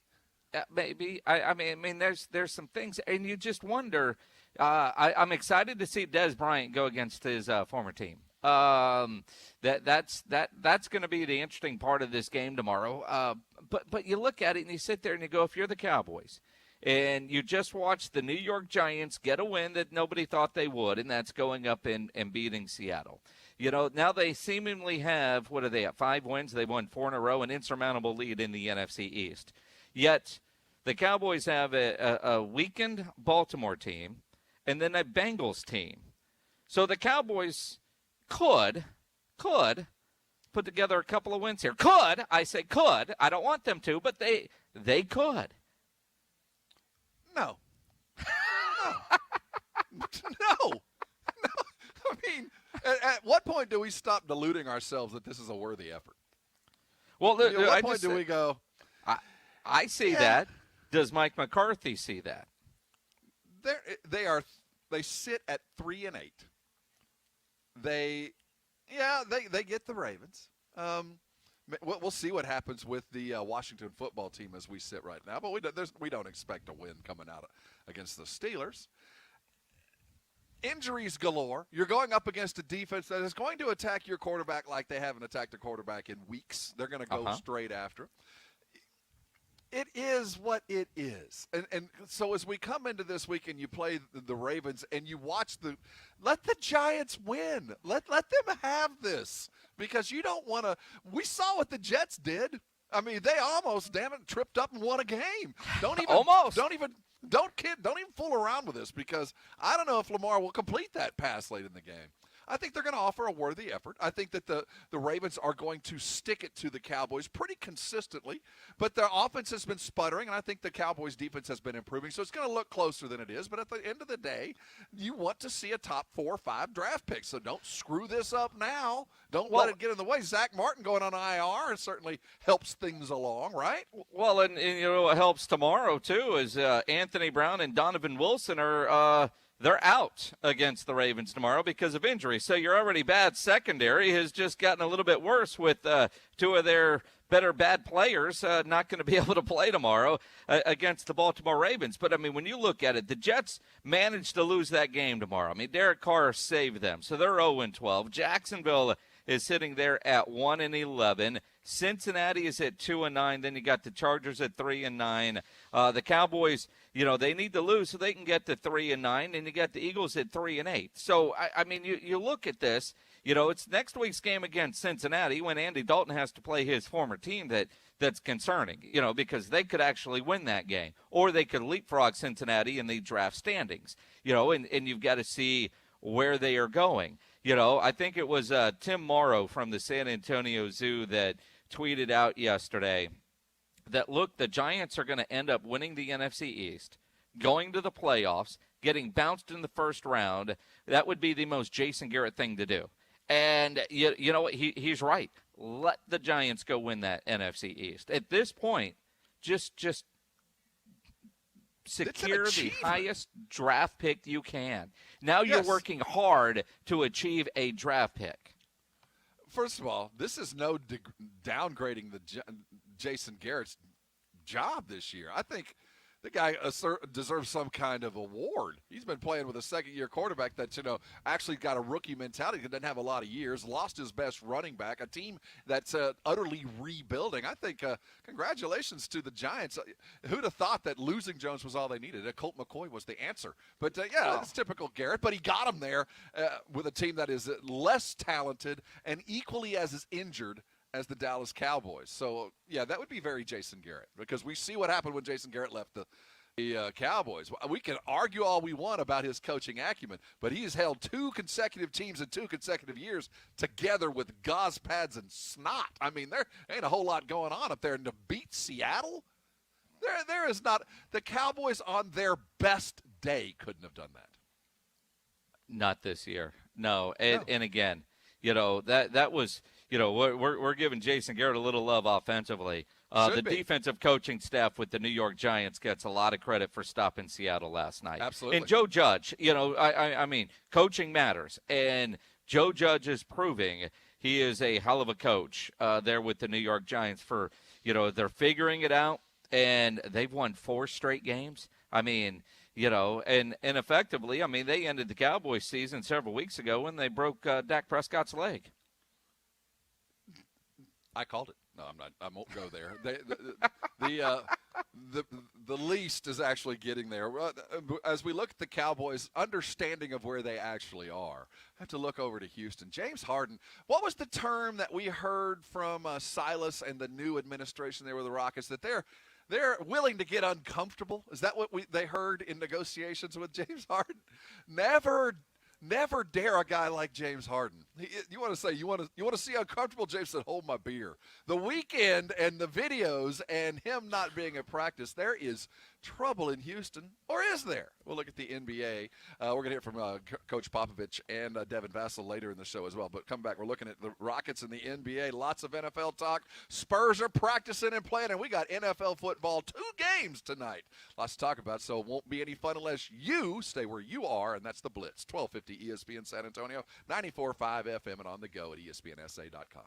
Speaker 3: Maybe. I mean, there's some things, and you just wonder. I'm excited to see Dez Bryant go against his former team. That's going to be the interesting part of this game tomorrow. But you look at it and you sit there and you go, if you're the Cowboys, and you just watched the New York Giants get a win that nobody thought they would, and that's going up and beating Seattle. Now they seemingly have, what are they at, 5 wins? They won 4 in a row, an insurmountable lead in the NFC East. Yet the Cowboys have a weakened Baltimore team and then a Bengals team. So the Cowboys could put together a couple of wins here. Could. I say could. I don't want them to, but they could.
Speaker 2: No. No. I mean, at what point do we stop deluding ourselves that this is a worthy effort?
Speaker 3: Well,
Speaker 2: at what point do we go?
Speaker 3: I see that. Does Mike McCarthy see that?
Speaker 2: They sit at 3-8. They get the Ravens. We'll see what happens with the Washington football team as we sit right now, but we don't expect a win coming out against the Steelers. Injuries galore. You're going up against a defense that is going to attack your quarterback like they haven't attacked a quarterback in weeks. They're going to go straight after. It is what it is. And so as we come into this week and you play the Ravens and you watch let the Giants win. Let them have this, because you don't want to – we saw what the Jets did. I mean, they almost, damn it, tripped up and won a game.
Speaker 3: Almost.
Speaker 2: Don't even fool around with this, because I don't know if Lamar will complete that pass late in the game. I think they're going to offer a worthy effort. I think that the Ravens are going to stick it to the Cowboys pretty consistently, but their offense has been sputtering, and I think the Cowboys' defense has been improving, so it's going to look closer than it is. But at the end of the day, you want to see a top 4 or 5 draft pick, so don't screw this up now. Don't let it get in the way. Zach Martin going on IR certainly helps things along, right?
Speaker 3: Well, and what helps tomorrow, too, is Anthony Brown and Donovan Wilson are they're out against the Ravens tomorrow because of injury. So your already bad secondary has just gotten a little bit worse with 2 of their better bad players not going to be able to play tomorrow against the Baltimore Ravens. But, I mean, when you look at it, the Jets managed to lose that game tomorrow. I memean, Derek Carr saved them. So they're 0-12. Jacksonville is sitting there at 1-11. Cincinnati is at 2-9. Then you got the Chargers at 3-9. The Cowboys, they need to lose so they can get to 3-9. And you got the Eagles at 3-8. So I mean, you look at this. It's next week's game against Cincinnati when Andy Dalton has to play his former team that's concerning. Because they could actually win that game, or they could leapfrog Cincinnati in the draft standings. And you've got to see where they are going. I think it was Tim Morrow from the San Antonio Zoo that tweeted out yesterday that, look, the Giants are going to end up winning the NFC East, going to the playoffs, getting bounced in the first round. That would be the most Jason Garrett thing to do. And you know what? He's right. Let the Giants go win that NFC East. At this point, just secure the highest draft pick you can. Now you're working hard to achieve a draft pick.
Speaker 2: First of all, this is no downgrading Jason Garrett's job this year. I think the guy deserves some kind of award. He's been playing with a second-year quarterback that, actually got a rookie mentality, that doesn't have a lot of years, lost his best running back, a team that's utterly rebuilding. I think congratulations to the Giants. Who'd have thought that losing Jones was all they needed? Colt McCoy was the answer. But, it's typical Garrett. But he got him there with a team that is less talented and equally as injured as the Dallas Cowboys. So, that would be very Jason Garrett, because we see what happened when Jason Garrett left the Cowboys. We can argue all we want about his coaching acumen, but he has held 2 consecutive teams in 2 consecutive years together with gauze pads and snot. I mean, there ain't a whole lot going on up there. And to beat Seattle, there is not – the Cowboys on their best day couldn't have done that.
Speaker 3: Not this year. No. And again, that was – we're giving Jason Garrett a little love offensively. The defensive coaching staff with the New York Giants gets a lot of credit for stopping Seattle last night.
Speaker 2: Absolutely.
Speaker 3: And Joe Judge, I mean, coaching matters. And Joe Judge is proving he is a hell of a coach there with the New York Giants for, they're figuring it out, and they've won 4 straight games. I mean, and effectively, I mean, they ended the Cowboys season several weeks ago when they broke Dak Prescott's leg.
Speaker 2: I called it. No, I'm not. I won't go there. The least is actually getting there. As we look at the Cowboys' understanding of where they actually are, I have to look over to Houston. James Harden. What was the term that we heard from Silas and the new administration there with the Rockets, that they're willing to get uncomfortable? Is that what they heard in negotiations with James Harden? Never dare a guy like James Harden. You want to see how comfortable? James said, "Hold my beer." The weekend and the videos and him not being at practice, there is trouble in Houston, or is there? We'll look at the NBA. We're going to hear from Coach Popovich and Devin Vassell later in the show as well. But come back, we're looking at the Rockets and the NBA. Lots of NFL talk. Spurs are practicing and playing, and we got NFL football 2 games tonight. Lots to talk about, so it won't be any fun unless you stay where you are, and that's the Blitz. 1250 ESPN San Antonio, 94.5 FM, and on the go at ESPNSA.com.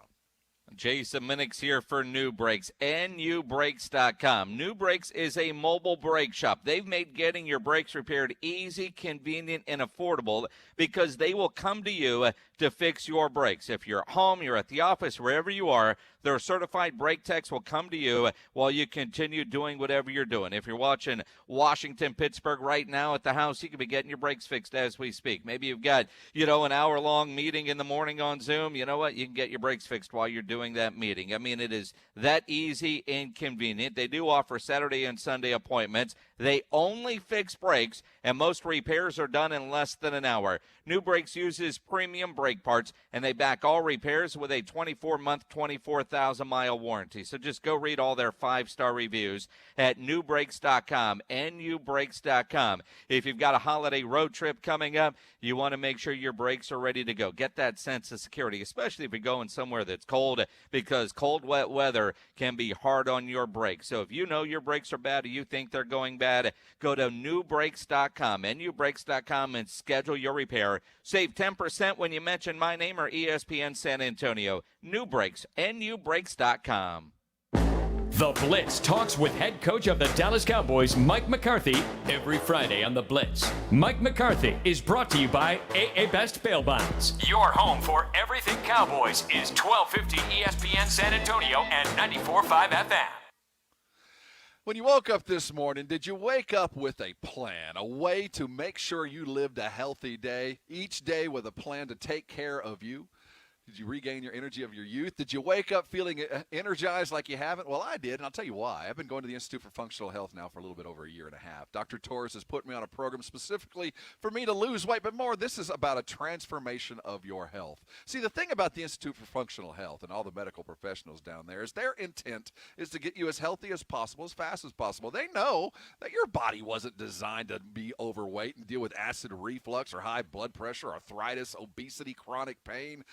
Speaker 3: Jason Minix here for New Brakes, nubrakes.com. New Brakes is a mobile brake shop. They've made getting your brakes repaired easy, convenient, and affordable because they will come to you to fix your brakes. If you're at home, you're at the office, wherever you are, their certified brake techs will come to you while you continue doing whatever you're doing. If you're watching Washington, Pittsburgh right now at the house, you could be getting your brakes fixed as we speak. Maybe you've got, an hour-long meeting in the morning on Zoom. You know what? You can get your brakes fixed while you're doing that meeting. I mean, it is that easy and convenient. They do offer Saturday and Sunday appointments. They only fix brakes, and most repairs are done in less than an hour. New Brakes uses premium brake parts, and they back all repairs with a 24-month, 24,000-mile warranty. So just go read all their 5-star reviews at nubrakes.com, nubrakes.com. If you've got a holiday road trip coming up, you want to make sure your brakes are ready to go. Get that sense of security, especially if you're going somewhere that's cold, because cold, wet weather can be hard on your brakes. So if you know your brakes are bad or you think they're going bad, go to nubrakes.com, nubrakes.com, and schedule your repair. Save 10% when you mention my name or ESPN San Antonio. New Brakes, nubrakes.com.
Speaker 1: The Blitz talks with head coach of the Dallas Cowboys, Mike McCarthy, every Friday on The Blitz. Mike McCarthy is brought to you by AA Best Bail Bonds. Your home for everything Cowboys is 1250 ESPN San Antonio and 94.5 FM.
Speaker 2: When you woke up this morning, did you wake up with a plan, a way to make sure you lived a healthy day, each day with a plan to take care of you? Did you regain your energy of your youth? Did you wake up feeling energized like you haven't? Well, I did, and I'll tell you why. I've been going to the Institute for Functional Health now for a little bit over a year and a half. Dr. Torres has put me on a program specifically for me to lose weight, but more, this is about a transformation of your health. See, the thing about the Institute for Functional Health and all the medical professionals down there is their intent is to get you as healthy as possible, as fast as possible. They know that your body wasn't designed to be overweight and deal with acid reflux or high blood pressure, arthritis, obesity, chronic pain,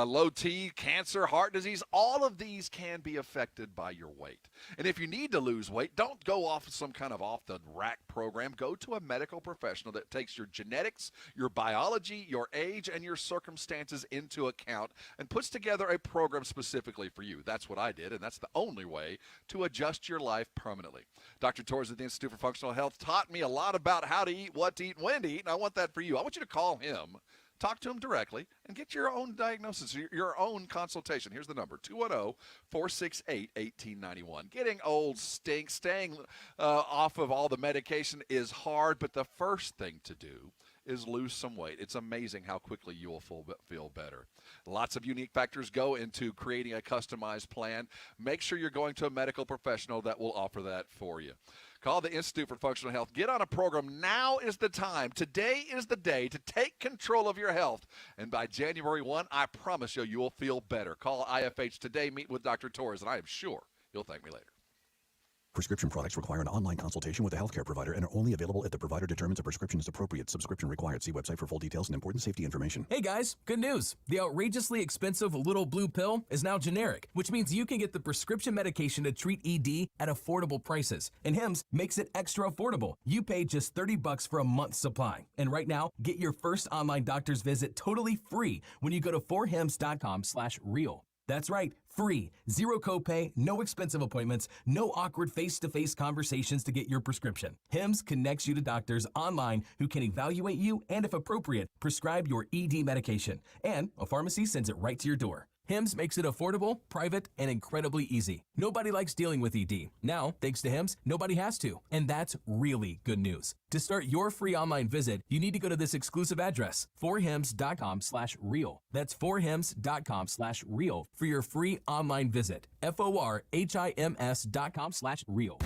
Speaker 2: low T, cancer, heart disease, all of these can be affected by your weight. And if you need to lose weight, don't go off some kind of off-the-rack program. Go to a medical professional that takes your genetics, your biology, your age, and your circumstances into account and puts together a program specifically for you. That's what I did, and that's the only way to adjust your life permanently. Dr. Torres at the Institute for Functional Health taught me a lot about how to eat, what to eat, when to eat, and I want that for you. I want you to call him, talk to him directly, and get your own diagnosis, your own consultation. Here's the number, 210-468-1891. Getting old stinks. Staying off of all the medication is hard, but the first thing to do is lose some weight. It's amazing how quickly you will feel better. Lots of unique factors go into creating a customized plan. Make sure you're going to a medical professional that will offer that for you. Call the Institute for Functional Health. Get on a program. Now is the time. Today is the day to take control of your health. And by January 1, I promise you will feel better. Call IFH today. Meet with Dr. Torres, and I am sure you'll thank me later.
Speaker 18: Prescription products require an online consultation with a healthcare provider and are only available if the provider determines a prescription is appropriate. Subscription required. See website for full details and important safety information.
Speaker 19: Hey guys, good news. The outrageously expensive little blue pill is now generic, which means you can get the prescription medication to treat ED at affordable prices. And Hims makes it extra affordable. You pay just $30 for a month's supply. And right now, get your first online doctor's visit totally free when you go to forhims.com/real. That's right, free, zero copay, no expensive appointments, no awkward face-to-face conversations to get your prescription. Hims connects you to doctors online who can evaluate you and, if appropriate, prescribe your ED medication. And a pharmacy sends it right to your door. Hims makes it affordable, private, and incredibly easy. Nobody likes dealing with ED. Now, thanks to Hims, nobody has to. And that's really good news. To start your free online visit, you need to go to this exclusive address, forhims.com/real. That's forhims.com/real for your free online visit. forhims.com/real.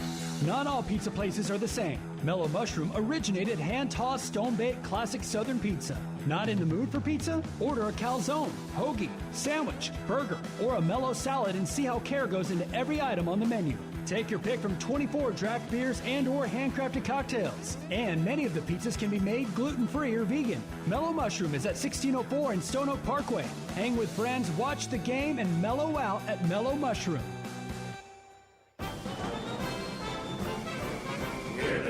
Speaker 5: Not all pizza places are the same. Mellow Mushroom originated hand-tossed stone-baked classic Southern pizza. Not in the mood for pizza? Order a calzone, hoagie, sandwich, burger, or a mellow salad and see how care goes into every item on the menu. Take your pick from 24 draft beers and or handcrafted cocktails. And many of the pizzas can be made gluten-free or vegan. Mellow Mushroom is at 1604 in Stone Oak Parkway. Hang with friends, watch the game, and mellow out at Mellow Mushroom.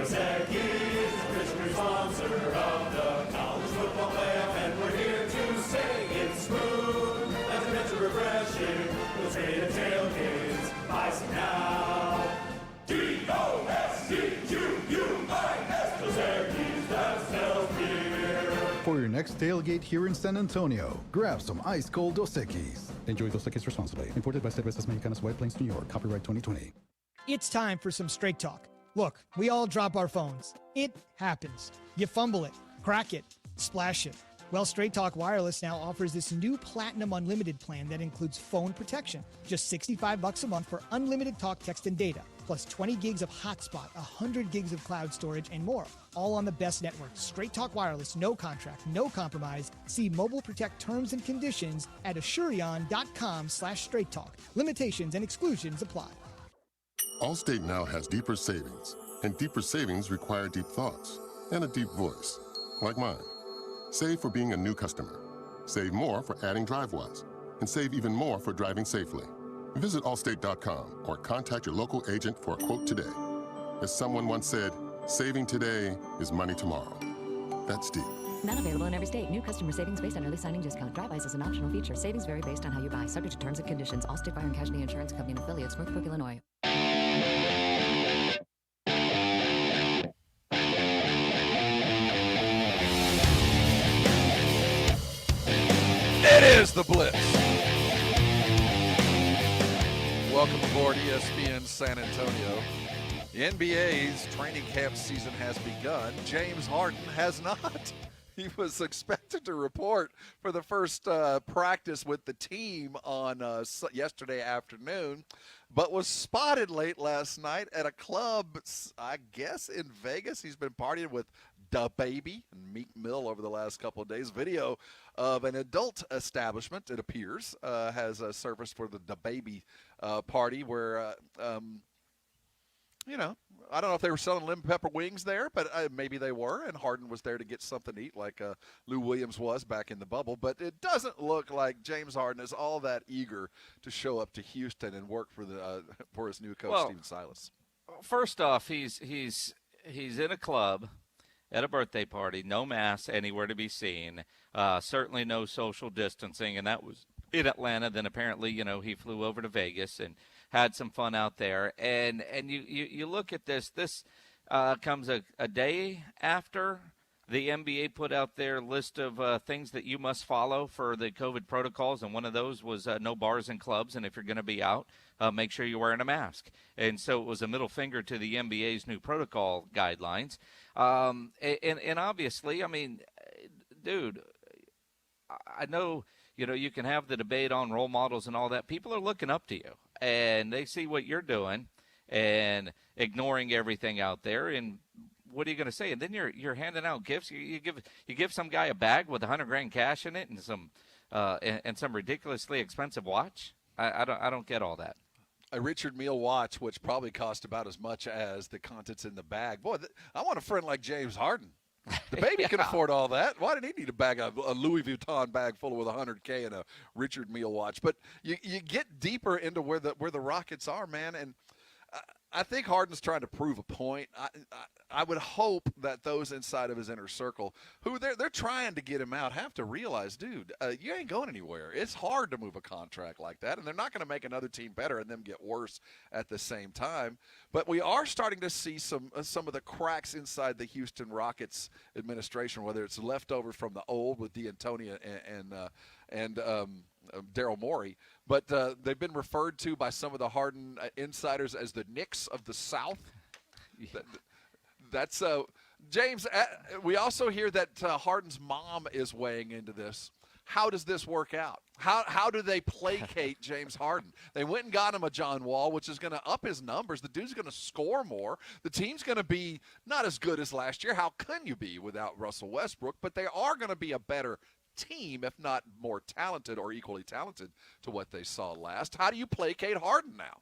Speaker 20: Tech is the official sponsor of the college football playoff, and we're here to say it's smooth, like a mental refreshing, those great tailgates, icy now. D-O-S-C-Q-U-I-S, Dos Equis, that sells beer.
Speaker 21: For your next tailgate here in San Antonio, grab some ice-cold Dos Equis. Enjoy Dos Equis responsibly. Imported by Cervezas Mexicanas White Plains, New York. Copyright 2020.
Speaker 22: It's time for some straight talk. Look, we all drop our phones. It happens. You fumble it, crack it, splash it. Well, Straight Talk Wireless now offers this new Platinum Unlimited plan that includes phone protection. Just $65 a month for unlimited talk, text, and data, plus 20 gigs of hotspot, 100 gigs of cloud storage, and more. All on the best network. Straight Talk Wireless, no contract, no compromise. See Mobile Protect terms and conditions at Asurion.com/Straight Talk. Limitations and exclusions apply.
Speaker 23: Allstate now has deeper savings, and deeper savings require deep thoughts and a deep voice, like mine. Save for being a new customer. Save more for adding DriveWise, and save even more for driving safely. Visit Allstate.com or contact your local agent for a quote today. As someone once said, saving today is money tomorrow. That's deep.
Speaker 24: Not available in every state. New customer savings based on early signing discount. DriveWise is an optional feature. Savings vary based on how you buy. Subject to terms and conditions. Allstate Fire and Casualty Insurance Company and affiliates. Northbrook, Illinois.
Speaker 2: It is the Blitz. Welcome aboard ESPN San Antonio. The NBA's training camp season has begun. James Harden has not. He was expected to report for the first practice with the team on yesterday afternoon, but was spotted late last night at a club, I guess, in Vegas. He's been partying with DaBaby and Meek Mill over the last couple of days. Video of an adult establishment, it appears, has surfaced for the DaBaby party where I don't know if they were selling lemon pepper wings there, but maybe they were, and Harden was there to get something to eat like Lou Williams was back in the bubble. But it doesn't look like James Harden is all that eager to show up to Houston and work for his new coach, Stephen Silas.
Speaker 3: First off, he's in a club at a birthday party, no mask anywhere to be seen, certainly no social distancing, and that was in Atlanta. Then apparently, he flew over to Vegas and had some fun out there. And you look at this comes a day after the NBA put out their list of things that you must follow for the COVID protocols, and one of those was no bars and clubs, and if you're going to be out, make sure you're wearing a mask. And so it was a middle finger to the NBA's new protocol guidelines. And obviously, I mean, dude, I know, you can have the debate on role models and all that. People are looking up to you, and they see what you're doing and ignoring everything out there. And what are you going to say? And then you're handing out gifts. You give some guy a bag with $100,000 cash in it and some ridiculously expensive watch. I don't get all that.
Speaker 2: A Richard Mille watch, which probably cost about as much as the contents in the bag. Boy, I want a friend like James Harden. The baby can afford all that. Why did he need a Louis Vuitton bag full with $100,000 and a Richard Mille watch? But you get deeper into where the Rockets are, man, and I think Harden's trying to prove a point. I would hope that those inside of his inner circle, who they're trying to get him out, have to realize, dude, you ain't going anywhere. It's hard to move a contract like that, and they're not going to make another team better and them get worse at the same time. But we are starting to see some of the cracks inside the Houston Rockets administration, whether it's leftover from the old with D'Antoni and Daryl Morey, but they've been referred to by some of the Harden insiders as the Knicks of the South. Yeah. That's James. We also hear that Harden's mom is weighing into this. How does this work out? How do they placate James Harden? They went and got him a John Wall, which is going to up his numbers. The dude's going to score more. The team's going to be not as good as last year. How can you be without Russell Westbrook? But they are going to be a better team, if not more talented or equally talented to what they saw last. How do you placate Harden now?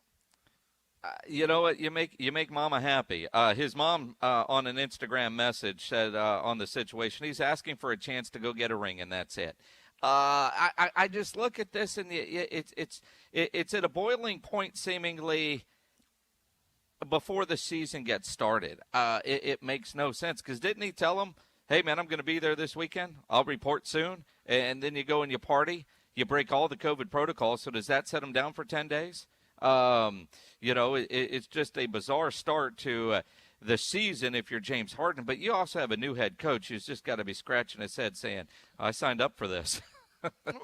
Speaker 3: You know what? You make Mama happy. His mom on an Instagram message said on the situation, he's asking for a chance to go get a ring, and that's it. I just look at this, and it's at a boiling point seemingly before the season gets started. It makes no sense, because didn't he tell him, hey, man, I'm going to be there this weekend. I'll report soon. And then you go and you party. You break all the COVID protocols. So does that set him down for 10 days? It's just a bizarre start to the season if you're James Harden. But you also have a new head coach who's just got to be scratching his head saying, I signed up for this.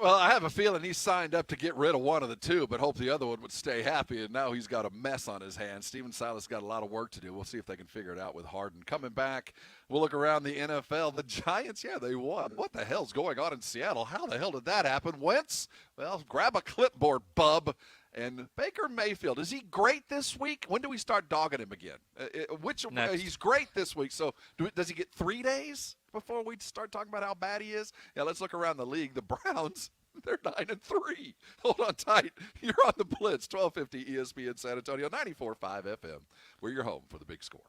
Speaker 2: Well, I have a feeling he signed up to get rid of one of the two, but hope the other one would stay happy, and now he's got a mess on his hands. Stephen Silas got a lot of work to do. We'll see if they can figure it out with Harden. Coming back, we'll look around the NFL. The Giants, they won. What the hell's going on in Seattle? How the hell did that happen? Wentz, well, grab a clipboard, bub. And Baker Mayfield, is he great this week? When do we start dogging him again? He's great this week, so does he get 3 days before we start talking about how bad he is? Yeah, let's look around the league. The Browns, they're 9-3. Hold on tight. You're on the Blitz, 1250 ESPN San Antonio, 94.5 FM. We're your home for the big score.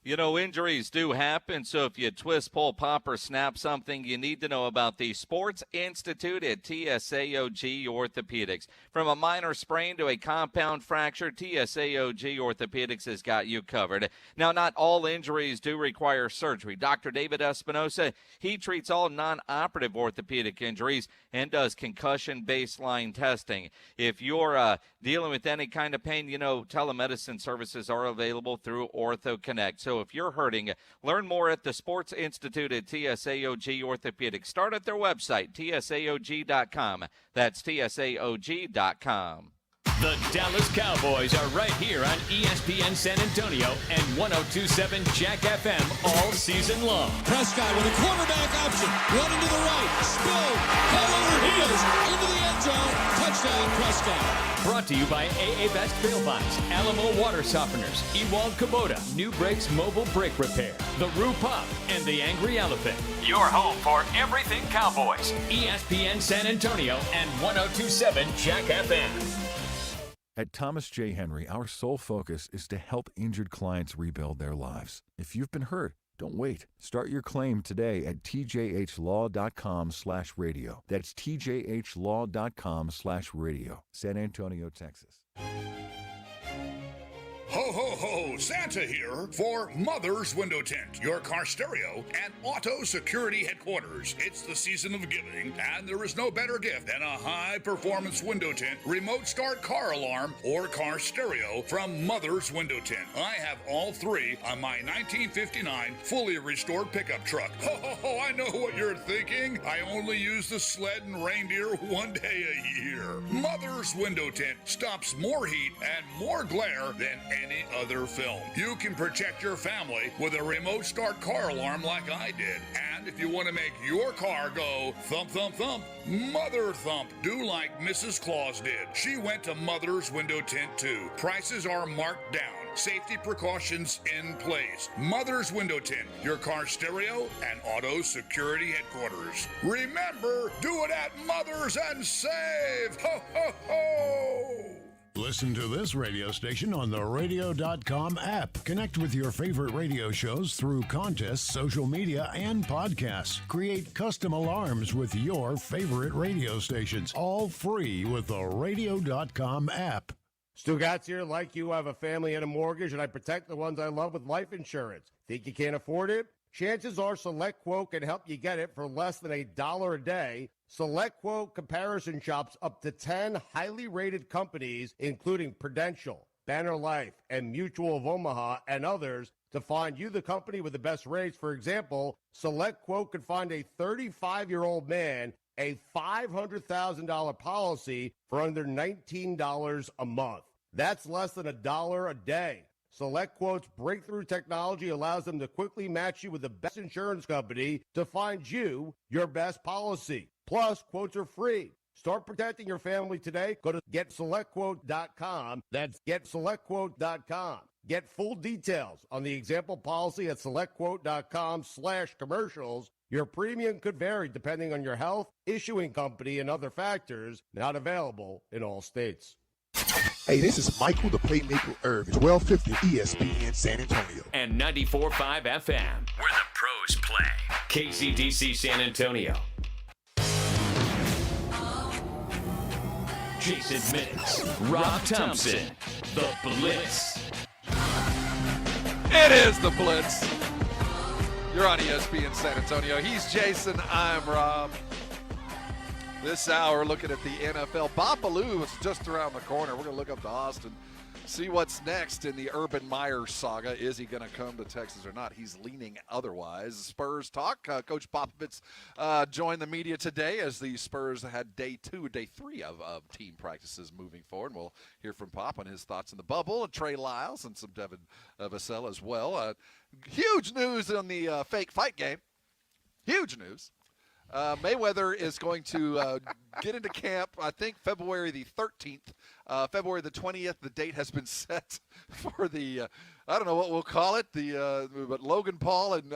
Speaker 3: Injuries do happen, so if you twist, pull, pop, or snap something, you need to know about the Sports Institute at TSAOG Orthopedics. From a minor sprain to a compound fracture, TSAOG Orthopedics has got you covered. Now, not all injuries do require surgery. Dr. David Espinosa, he treats all non-operative orthopedic injuries and does concussion baseline testing. If you're dealing with any kind of pain, telemedicine services are available through OrthoConnect. So if you're hurting, learn more at the Sports Institute at TSAOG Orthopedics. Start at their website, tsaog.com. That's tsaog.com.
Speaker 1: The Dallas Cowboys are right here on ESPN San Antonio and 102.7 Jack FM all season long.
Speaker 6: Prescott with a quarterback option, running to the right, spin, head over heels, into the end zone, touchdown Prescott.
Speaker 1: Brought to you by AA Best Bail Bonds, Alamo Water Softeners, Ewald Kubota, New Brakes Mobile Brake Repair, The Roo Pub, and The Angry Elephant. Your home for everything Cowboys. ESPN San Antonio and 102.7 Jack FM.
Speaker 7: At Thomas J. Henry, our sole focus is to help injured clients rebuild their lives. If you've been hurt, don't wait. Start your claim today at tjhlaw.com/radio. That's tjhlaw.com/radio. San Antonio, Texas.
Speaker 9: Ho, ho, ho! Santa here for Mother's Window Tint, your car stereo and auto security headquarters. It's the season of giving, and there is no better gift than a high-performance window tint, remote start car alarm, or car stereo from Mother's Window Tint. I have all three on my 1959 fully restored pickup truck. Ho, ho, ho! I know what you're thinking. I only use the sled and reindeer one day a year. Mother's Window Tint stops more heat and more glare than any other film. You can protect your family with a remote start car alarm like I did. And if you want to make your car go thump, thump, thump, Mother Thump, do like Mrs. Claus did. She went to Mother's Window Tint too. Prices are marked down. Safety precautions in place. Mother's Window Tint, your car stereo and auto security headquarters. Remember, do it at Mother's and save. Ho, ho, ho!
Speaker 10: Listen to this radio station on the radio.com app. Connect with your favorite radio shows through contests, social media, and podcasts. Create custom alarms with your favorite radio stations, all free with the radio.com app.
Speaker 11: Stugatz here. Like you, I have a family and a mortgage, and I protect the ones I love with life insurance. Think you can't afford it? Chances are Select Quote can help you get it for less than $1 a day. Select Quote comparison shops up to 10 highly rated companies, including Prudential, Banner Life, and Mutual of Omaha, and others, to find you the company with the best rates. For example, Select Quote could find a 35-year-old man a $500,000 policy for under $19 a month. That's less than $1 a day. Select Quote's breakthrough technology allows them to quickly match you with the best insurance company to find you your best policy. Plus, quotes are free. Start protecting your family today. Go to getselectquote.com. That's getselectquote.com. Get full details on the example policy at selectquote.com/commercials. Your premium could vary depending on your health, issuing company, and other factors. Not available in all states.
Speaker 25: Hey, this is Michael, the Playmaker Irvin, 1250 ESPN San Antonio.
Speaker 1: And 94.5 FM, where the pros play. KCDC San Antonio. Jason Minix, Rob Thompson, the Blitz.
Speaker 2: It is the Blitz. You're on ESPN San Antonio. He's Jason. I'm Rob. This hour, looking at the NFL. Bopaloo is just around the corner. We're going to look up to Austin, see what's next in the Urban Meyer saga. Is he going to come to Texas or not? He's leaning otherwise. Spurs talk. Coach Popovich joined the media today as the Spurs had day 3 of team practices moving forward. We'll hear from Pop on his thoughts in the bubble, and Trey Lyles and some Devin Vassell as well. Huge news on the fake fight game. Huge news. Mayweather is going to get into camp, I think, February the 13th. February the 20th, the date has been set for the, I don't know what we'll call it, but Logan Paul and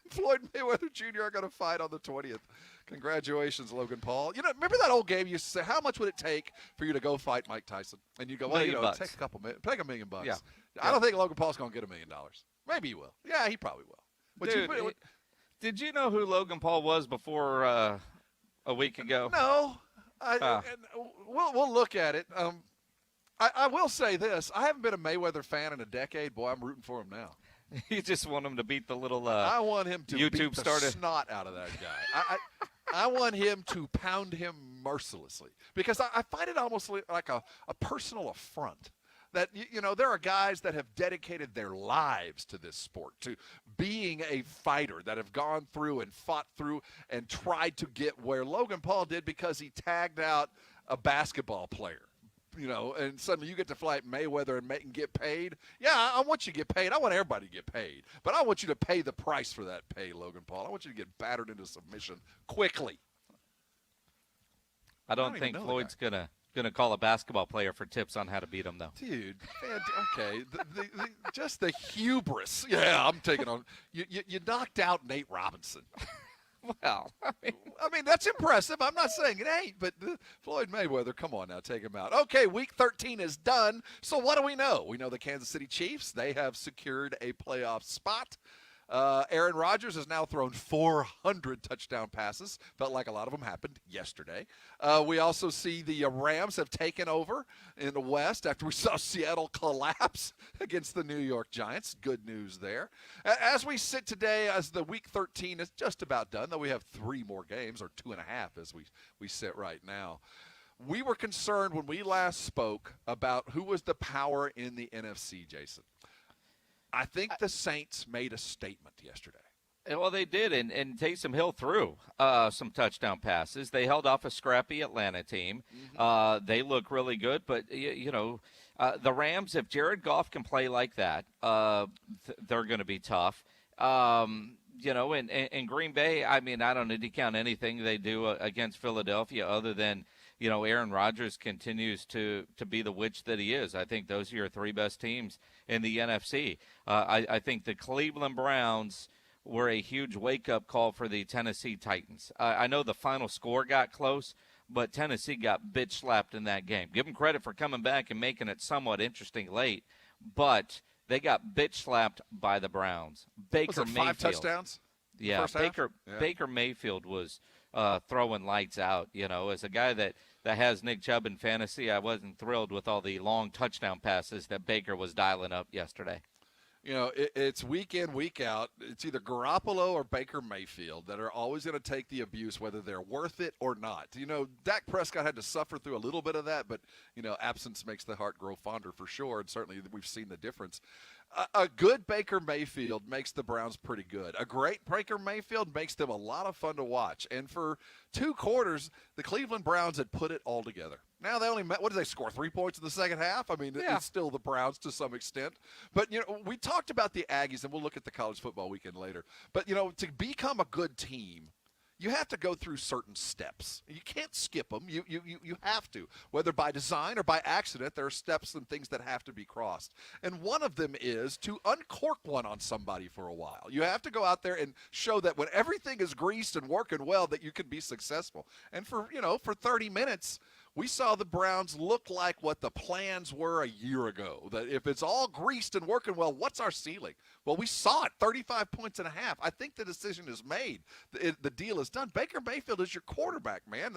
Speaker 2: Floyd Mayweather Jr. are going to fight on the 20th. Congratulations, Logan Paul. You know, remember that old game you used to say, how much would it take for you to go fight Mike Tyson? And you go, well, take $1 million. Yeah. I don't think Logan Paul's going to get $1 million. Maybe he will. Yeah, he probably will. But
Speaker 3: Dude, did you know who Logan Paul was before a week ago?
Speaker 2: No. We'll look at it. I will say this. I haven't been a Mayweather fan in a decade. Boy, I'm rooting for him now.
Speaker 3: You just want him to beat the little
Speaker 2: I want him to
Speaker 3: YouTube
Speaker 2: beat the
Speaker 3: starter.
Speaker 2: Snot out of that guy. I want him to pound him mercilessly because I find it almost like a personal affront. That, you know, there are guys that have dedicated their lives to this sport, to being a fighter, that have gone through and fought through and tried to get where Logan Paul did because he tagged out a basketball player, you know, and suddenly you get to fight Mayweather and get paid. Yeah, I want you to get paid. I want everybody to get paid. But I want you to pay the price for that pay, Logan Paul. I want you to get battered into submission quickly.
Speaker 3: I don't think Floyd's going to call a basketball player for tips on how to beat him, though.
Speaker 2: Dude, man, okay, just the hubris. Yeah, I'm taking on. You knocked out Nate Robinson.
Speaker 3: Well,
Speaker 2: I mean, that's impressive. I'm not saying it ain't, but Floyd Mayweather, come on now, take him out. Okay, Week 13 is done. So what do we know? We know the Kansas City Chiefs, they have secured a playoff spot. Aaron Rodgers has now thrown 400 touchdown passes. Felt like a lot of them happened yesterday. We also see the Rams have taken over in the West after we saw Seattle collapse against the New York Giants. Good news there. As we sit today, as the Week 13 is just about done, though we have 3 more games, or 2.5 as we sit right now. We were concerned when we last spoke about who was the power in the NFC, Jason. I think the Saints made a statement yesterday.
Speaker 3: Well, they did, and Taysom Hill threw some touchdown passes. They held off a scrappy Atlanta team. They look really good, but, the Rams, if Jared Goff can play like that, they're going to be tough. In Green Bay, I mean, I don't need to count anything they do against Philadelphia other than, Aaron Rodgers continues to be the witch that he is. I think those are your 3 best teams in the NFC. I think the Cleveland Browns were a huge wake-up call for the Tennessee Titans. I know the final score got close, but Tennessee got bitch-slapped in that game. Give them credit for coming back and making it somewhat interesting late, but they got bitch-slapped by the Browns. Baker Mayfield.
Speaker 2: 5 touchdowns?
Speaker 3: Yeah, Baker Mayfield was throwing lights out. As a guy that has Nick Chubb in fantasy, I wasn't thrilled with all the long touchdown passes that Baker was dialing up yesterday.
Speaker 2: It's week in, week out. It's either Garoppolo or Baker Mayfield that are always going to take the abuse, whether they're worth it or not. Dak Prescott had to suffer through a little bit of that, but, absence makes the heart grow fonder for sure, and certainly we've seen the difference. A good Baker Mayfield makes the Browns pretty good. A great Baker Mayfield makes them a lot of fun to watch. And for 2 quarters, the Cleveland Browns had put it all together. Now they only met, what did they score, 3 points in the second half? I mean, It's still the Browns to some extent. But, we talked about the Aggies, and we'll look at the college football weekend later. But, to become a good team, you have to go through certain steps. You can't skip them. You have to. Whether by design or by accident, there are steps and things that have to be crossed. And one of them is to uncork one on somebody for a while. You have to go out there and show that when everything is greased and working well, that you can be successful. And for 30 minutes, we saw the Browns look like what the plans were a year ago. That if it's all greased and working well, what's our ceiling? Well, we saw it, 35 points and a half. I think the decision is made. The deal is done. Baker Mayfield is your quarterback, man.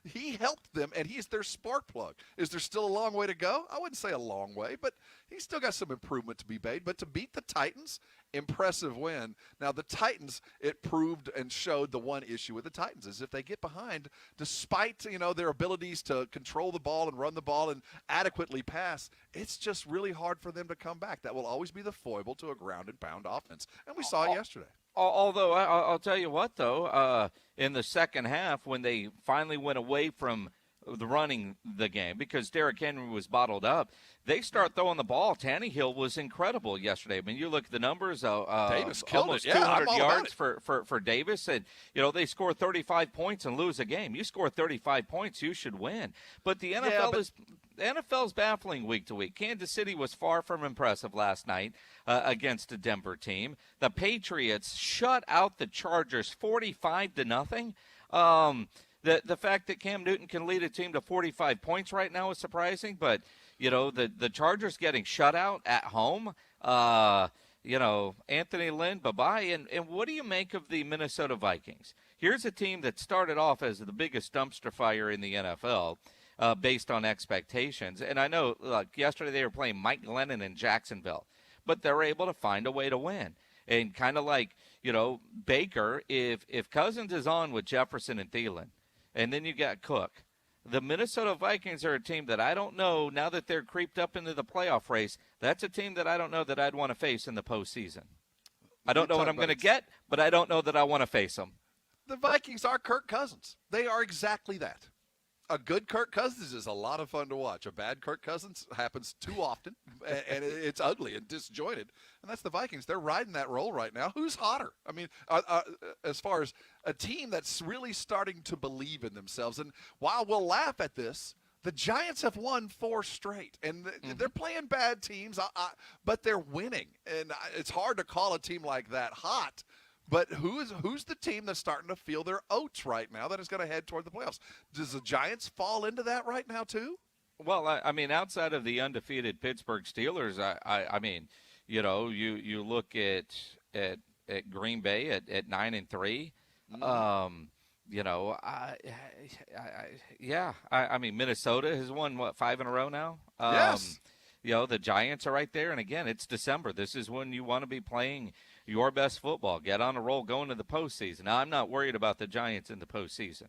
Speaker 2: He helped them, and he's their spark plug. Is there still a long way to go? I wouldn't say a long way, but he's still got some improvement to be made. But to beat the Titans, impressive win. Now, the Titans, it proved and showed the one issue with the Titans is if they get behind, despite, their abilities to control the ball and run the ball and adequately pass, it's just really hard for them to come back. That will always be the foible to a ground and pound offense. And we saw it yesterday.
Speaker 3: Although, I'll tell you what, though, in the second half, when they finally went away from the running the game because Derrick Henry was bottled up, they start throwing the ball. Tannehill was incredible yesterday. I mean, you look at the numbers,
Speaker 2: Davis killed
Speaker 3: almost
Speaker 2: it. Yeah,
Speaker 3: 200 yards for Davis, and, they score 35 points and lose a game. You score 35 points, you should win. But the NFL the NFL's baffling week to week. Kansas City was far from impressive last night against a Denver team. The Patriots shut out the Chargers 45-0. The fact that Cam Newton can lead a team to 45 points right now is surprising, but, the Chargers getting shut out at home, Anthony Lynn, bye-bye. And what do you make of the Minnesota Vikings? Here's a team that started off as the biggest dumpster fire in the NFL. Based on expectations. And I know, look, yesterday they were playing Mike Glennon in Jacksonville, but they're able to find a way to win. And kind of like, Baker, if Cousins is on with Jefferson and Thielen, and then you got Cook, the Minnesota Vikings are a team that I don't know, now that they're creeped up into the playoff race, that's a team that I don't know that I'd want to face in the postseason. I don't know what I'm going to get, but I don't know that I want to face them.
Speaker 2: The Vikings are Kirk Cousins. They are exactly that. A good Kirk Cousins is a lot of fun to watch. A bad Kirk Cousins happens too often, and it's ugly and disjointed. And that's the Vikings. They're riding that role right now. Who's hotter? I mean, as far as a team that's really starting to believe in themselves. And while we'll laugh at this, the Giants have won 4 straight. And they're playing bad teams, but they're winning. And it's hard to call a team like that hot But who's the team that's starting to feel their oats right now that is going to head toward the playoffs? Does the Giants fall into that right now too?
Speaker 3: Well, I mean, outside of the undefeated Pittsburgh Steelers, I mean, you know, you look at Green Bay at 9-3. You know, I mean, Minnesota has won, 5 in a row now?
Speaker 2: Yes.
Speaker 3: You know, the Giants are right there. And, again, it's December. This is when you want to be playing your best football. Get on a roll, go into the postseason. Now, I'm not worried about the Giants in the postseason.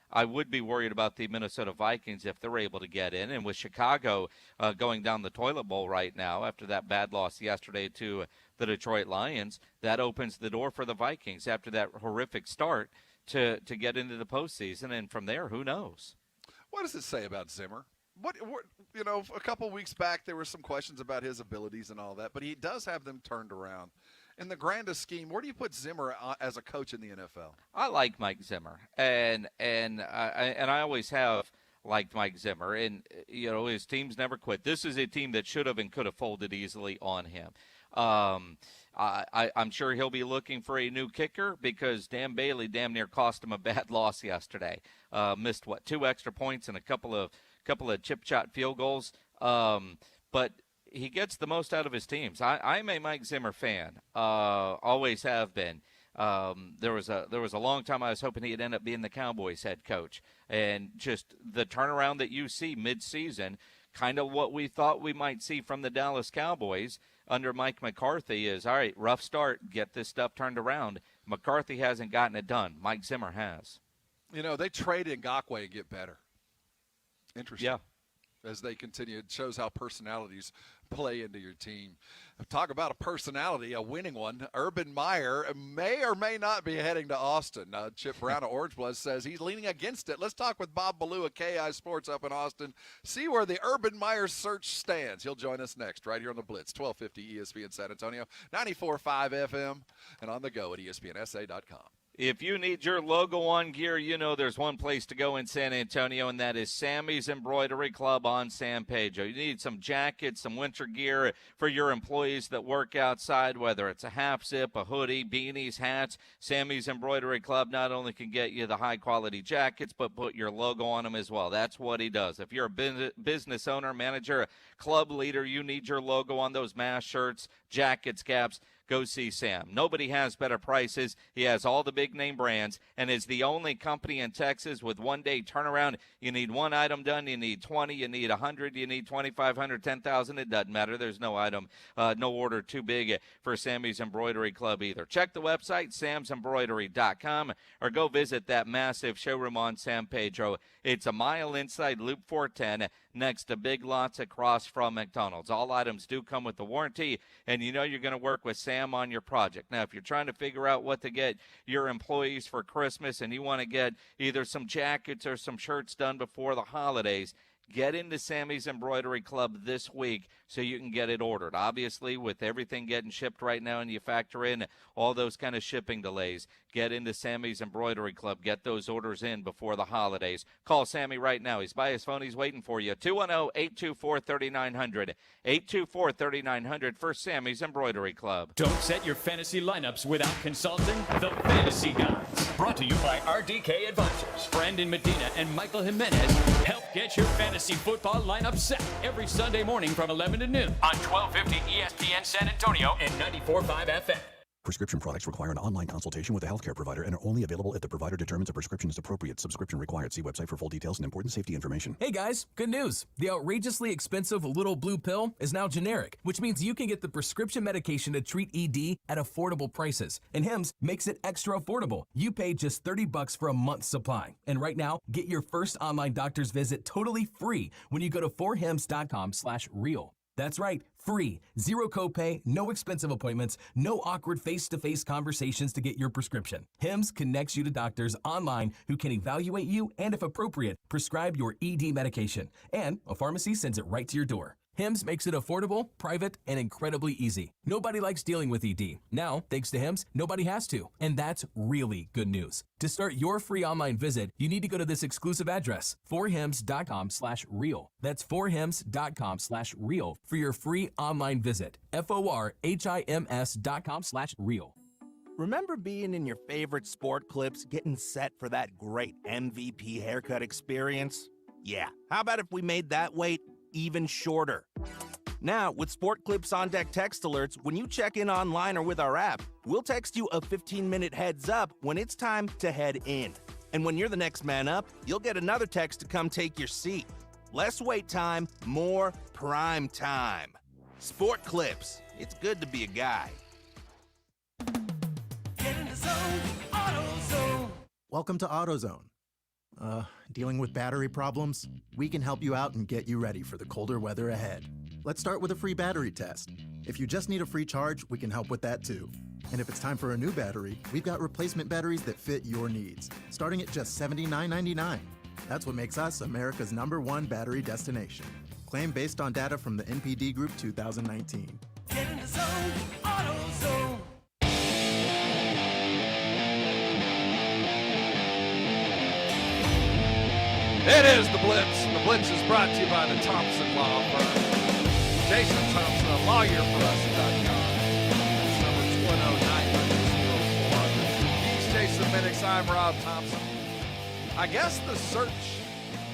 Speaker 3: I would be worried about the Minnesota Vikings if they're able to get in. And with Chicago going down the toilet bowl right now after that bad loss yesterday to the Detroit Lions, that opens the door for the Vikings after that horrific start to get into the postseason. And from there, who knows?
Speaker 2: What does it say about Zimmer? What you know, a couple weeks back there were some questions about his abilities and all that, but he does have them turned around. In the grandest scheme, where do you put Zimmer as a coach in the NFL?
Speaker 3: I like Mike Zimmer, and I always have liked Mike Zimmer, and you know his teams never quit. This is a team that should have and could have folded easily on him. I'm sure he'll be looking for a new kicker because Dan Bailey damn near cost him a bad loss yesterday. Missed 2 extra points and a couple of chip shot field goals. But he gets the most out of his teams. I'm a Mike Zimmer fan. Always have been. There was a long time I was hoping he'd end up being the Cowboys head coach, and just the turnaround that you see mid-season, kind of what we thought we might see from the Dallas Cowboys under Mike McCarthy is, all right, rough start, get this stuff turned around. McCarthy hasn't gotten it done. Mike Zimmer has.
Speaker 2: You know, they trade Ngakoue and get better. Interesting.
Speaker 3: Yeah.
Speaker 2: As they continue, it shows how personalities play into your team. Talk about a personality, a winning one. Urban Meyer may or may not be heading to Austin. Chip Brown of Orange Blood says he's leaning against it. Let's talk with Bob Ballou of KI Sports up in Austin. See where the Urban Meyer search stands. He'll join us next right here on the Blitz, 1250 ESPN San Antonio, 94.5 FM, and on the go at ESPNSA.com.
Speaker 3: If you need your logo on gear, you know there's one place to go in San Antonio, and that is Sammy's Embroidery Club on San Pedro. You need some jackets, some winter gear for your employees that work outside, whether it's a half zip, a hoodie, beanies, hats. Sammy's Embroidery Club not only can get you the high-quality jackets, but put your logo on them as well. That's what he does. If you're a business owner, manager, club leader, you need your logo on those mask shirts, jackets, caps. Go see Sam. Nobody has better prices. He has all the big name brands and is the only company in Texas with one-day turnaround. You need one item done, you need 20, you need 100, you need 2,500, 10,000. It doesn't matter. There's no item, no order too big for Sammy's Embroidery Club either. Check the website, samsembroidery.com, or go visit that massive showroom on San Pedro. It's a mile inside Loop 410 next to Big Lots across from McDonald's. All items do come with the warranty, and you know you're going to work with Sam on your project. Now, if you're trying to figure out what to get your employees for Christmas and you want to get either some jackets or some shirts done before the holidays, get into Sammy's Embroidery Club this week so you can get it ordered. Obviously, with everything getting shipped right now and you factor in all those kind of shipping delays, get into Sammy's Embroidery Club. Get those orders in before the holidays. Call Sammy right now. He's by his phone. He's waiting for you. 210-824-3900. 824-3900 for Sammy's Embroidery Club.
Speaker 1: Don't set your fantasy lineups without consulting the Fantasy Gods. Brought to you by RDK Advisors. Brandon Medina and Michael Jimenez help get your fantasy football lineup set every Sunday morning from 11 to noon on 1250 ESPN San Antonio and 94.5 FM.
Speaker 18: Prescription products require an online consultation with a healthcare provider and are only available if the provider determines a prescription is appropriate. Subscription required. See website for full details and important safety information.
Speaker 19: Hey guys, good news. The outrageously expensive little blue pill is now generic, which means you can get the prescription medication to treat ED at affordable prices. And Hims makes it extra affordable. You pay just $30 for a month's supply. And right now, get your first online doctor's visit totally free when you go to forhims.com/real. That's right, free. Zero copay, no expensive appointments, no awkward face-to-face conversations to get your prescription. Hims connects you to doctors online who can evaluate you and, if appropriate, prescribe your ED medication. And a pharmacy sends it right to your door. Hims makes it affordable, private, and incredibly easy. Nobody likes dealing with ED. Now, thanks to Hims, nobody has to. And that's really good news. To start your free online visit, you need to go to this exclusive address, forhims.com/real. That's forhims.com/real for your free online visit. FORHIMS.com/real.
Speaker 17: Remember being in your favorite sport clips, getting set for that great MVP haircut experience? Yeah, how about if we made that wait even shorter? Now, with Sport Clips On Deck text alerts, when you check in online or with our app, we'll text you a 15-minute heads up when it's time to head in. And when you're the next man up, you'll get another text to come take your seat. Less wait time, more prime time. Sport Clips. It's good to be a guy.
Speaker 8: Get in the zone, AutoZone.
Speaker 12: Welcome to AutoZone. Dealing with battery problems? We can help you out and get you ready for the colder weather ahead. Let's start with a free battery test. If you just need a free charge, we can help with that too. And if it's time for a new battery, we've got replacement batteries that fit your needs, starting at just $79.99. That's what makes us America's #1 battery destination. Claim based on data from the NPD Group 2019.
Speaker 8: Get in the zone, AutoZone.
Speaker 2: It is the Blitz. The Blitz is brought to you by the Thompson Law Firm. Jason Thompson, a lawyer for us.com. That's number 209-0400. He's Jason Minix. I'm Rob Thompson. I guess the search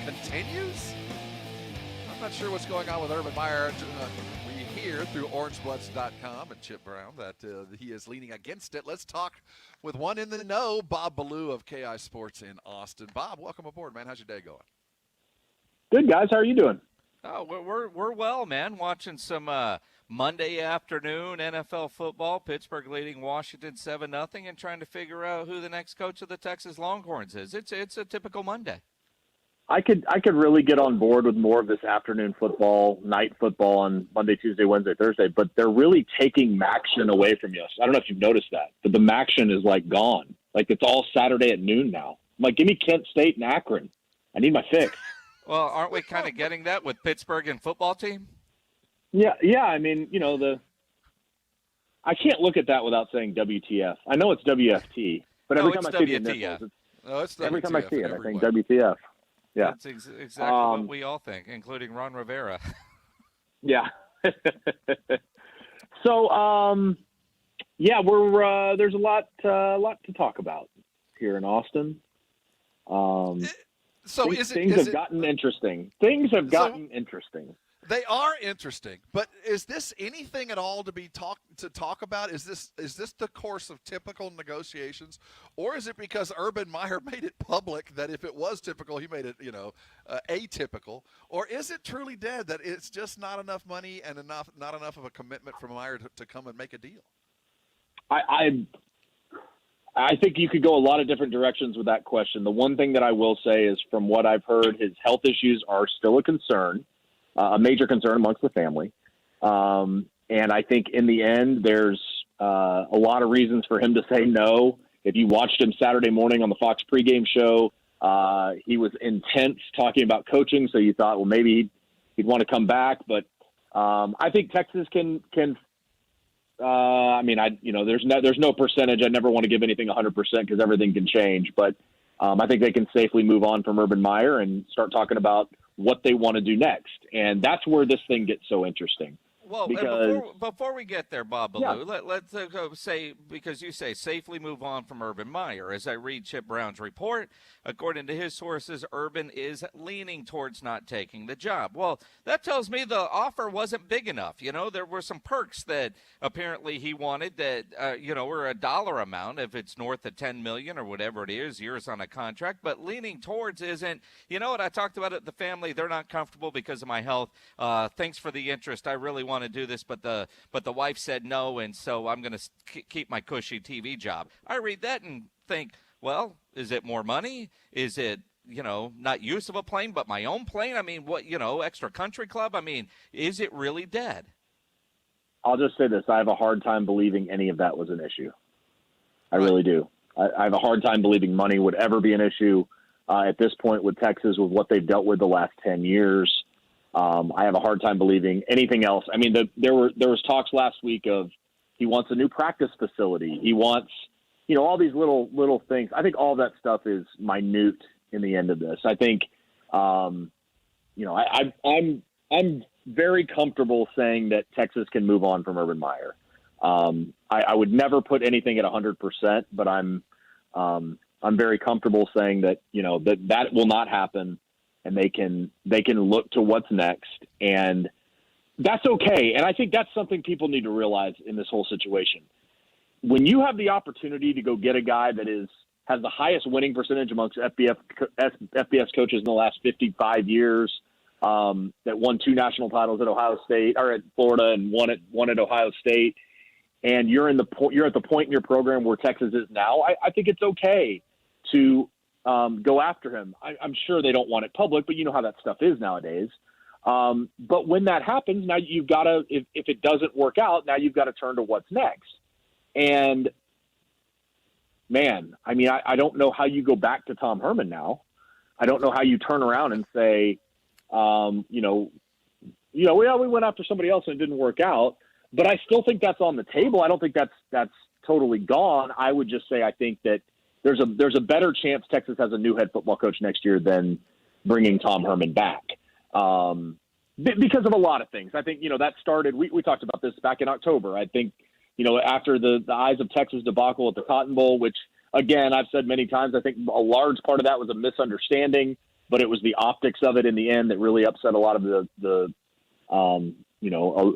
Speaker 2: continues. I'm not sure what's going on with Urban Meyer. We hear through orangebloods.com and Chip Brown that he is leaning against it. Let's talk with one in the know, Bob Ballou of KI Sports in Austin. Bob, welcome aboard, man. How's your day going?
Speaker 13: Good, guys. How are you doing?
Speaker 3: Oh, we're well, man. Watching some Monday afternoon NFL football. Pittsburgh leading Washington 7-0, and trying to figure out who the next coach of the Texas Longhorns is. It's a typical Monday.
Speaker 13: I could really get on board with more of this afternoon football, night football on Monday, Tuesday, Wednesday, Thursday, but they're really taking Maction away from us. I don't know if you've noticed that, but the Maction is like gone. Like it's all Saturday at noon now. I'm like, give me Kent State and Akron. I need my fix.
Speaker 3: Well, aren't we kind of getting that with Pittsburgh and football team?
Speaker 13: Yeah. I mean, I can't look at that without saying WTF. I know it's WFT, but every time I see the initials, every time I see it, I think WTF. Yeah,
Speaker 3: that's exactly what we all think, including Ron Rivera.
Speaker 13: Yeah. So, we're there's a lot to talk about here in Austin. Things have gotten interesting. Things have gotten interesting.
Speaker 2: They are interesting, but is this anything at all to talk about? Is this the course of typical negotiations, or is it because Urban Meyer made it public that if it was typical, he made it atypical, or is it truly dead that it's just not enough money and not enough of a commitment from Meyer to come and make a deal?
Speaker 13: I think you could go a lot of different directions with that question. The one thing that I will say is, from what I've heard, his health issues are still a concern. A major concern amongst the family. And I think in the end, there's a lot of reasons for him to say no. If you watched him Saturday morning on the Fox pregame show, he was intense talking about coaching. So you thought, well, maybe he'd want to come back. But I think Texas can there's no percentage. I never want to give anything 100% because everything can change. But I think they can safely move on from Urban Meyer and start talking about what they want to do next. And that's where this thing gets so interesting.
Speaker 3: Well, before we get there, Bob Ballou, let's go say, because you say safely move on from Urban Meyer. As I read Chip Brown's report, according to his sources, Urban is leaning towards not taking the job. Well, that tells me the offer wasn't big enough. There were some perks that apparently he wanted that, were a dollar amount if it's north of $10 million or whatever it is, years on a contract. But leaning towards isn't, what I talked about it, the family, they're not comfortable because of my health. Thanks for the interest. I really want to do this, but the wife said no, and so I'm going to keep my cushy TV job. I read that and think, well, is it more money? Is it, not use of a plane, but my own plane? I mean, what, extra country club? I mean, is it really dead?
Speaker 13: I'll just say this. I have a hard time believing any of that was an issue. I really do. I have a hard time believing money would ever be an issue at this point with Texas, with what they've dealt with the last 10 years. I have a hard time believing anything else. I mean, there was talks last week of he wants a new practice facility. He wants, all these little things. I think all that stuff is minute in the end of this. I think, I'm very comfortable saying that Texas can move on from Urban Meyer. I would never put anything at 100%, but I'm very comfortable saying that, that will not happen, and they can look to what's next, and that's okay. And I think that's something people need to realize in this whole situation. When you have the opportunity to go get a guy that has the highest winning percentage amongst FBS coaches in the last 55 years, that won 2 national titles at Ohio State or at Florida and one at Ohio State, and you're at the point in your program where Texas is now, I think it's okay to go after him. I'm sure they don't want it public, but you know how that stuff is nowadays. But when that happens, now you've got to, if it doesn't work out, now you've got to turn to what's next. And man, I mean, I don't know how you go back to Tom Herman now. I don't know how you turn around and say, we went after somebody else and it didn't work out, but I still think that's on the table. I don't think that's totally gone. I would just say, I think that there's a better chance Texas has a new head football coach next year than bringing Tom Herman back. Because of a lot of things. I think, that started, we talked about this back in October. I think, after the Eyes of Texas debacle at the Cotton Bowl, which, again, I've said many times, I think a large part of that was a misunderstanding, but it was the optics of it in the end that really upset a lot of the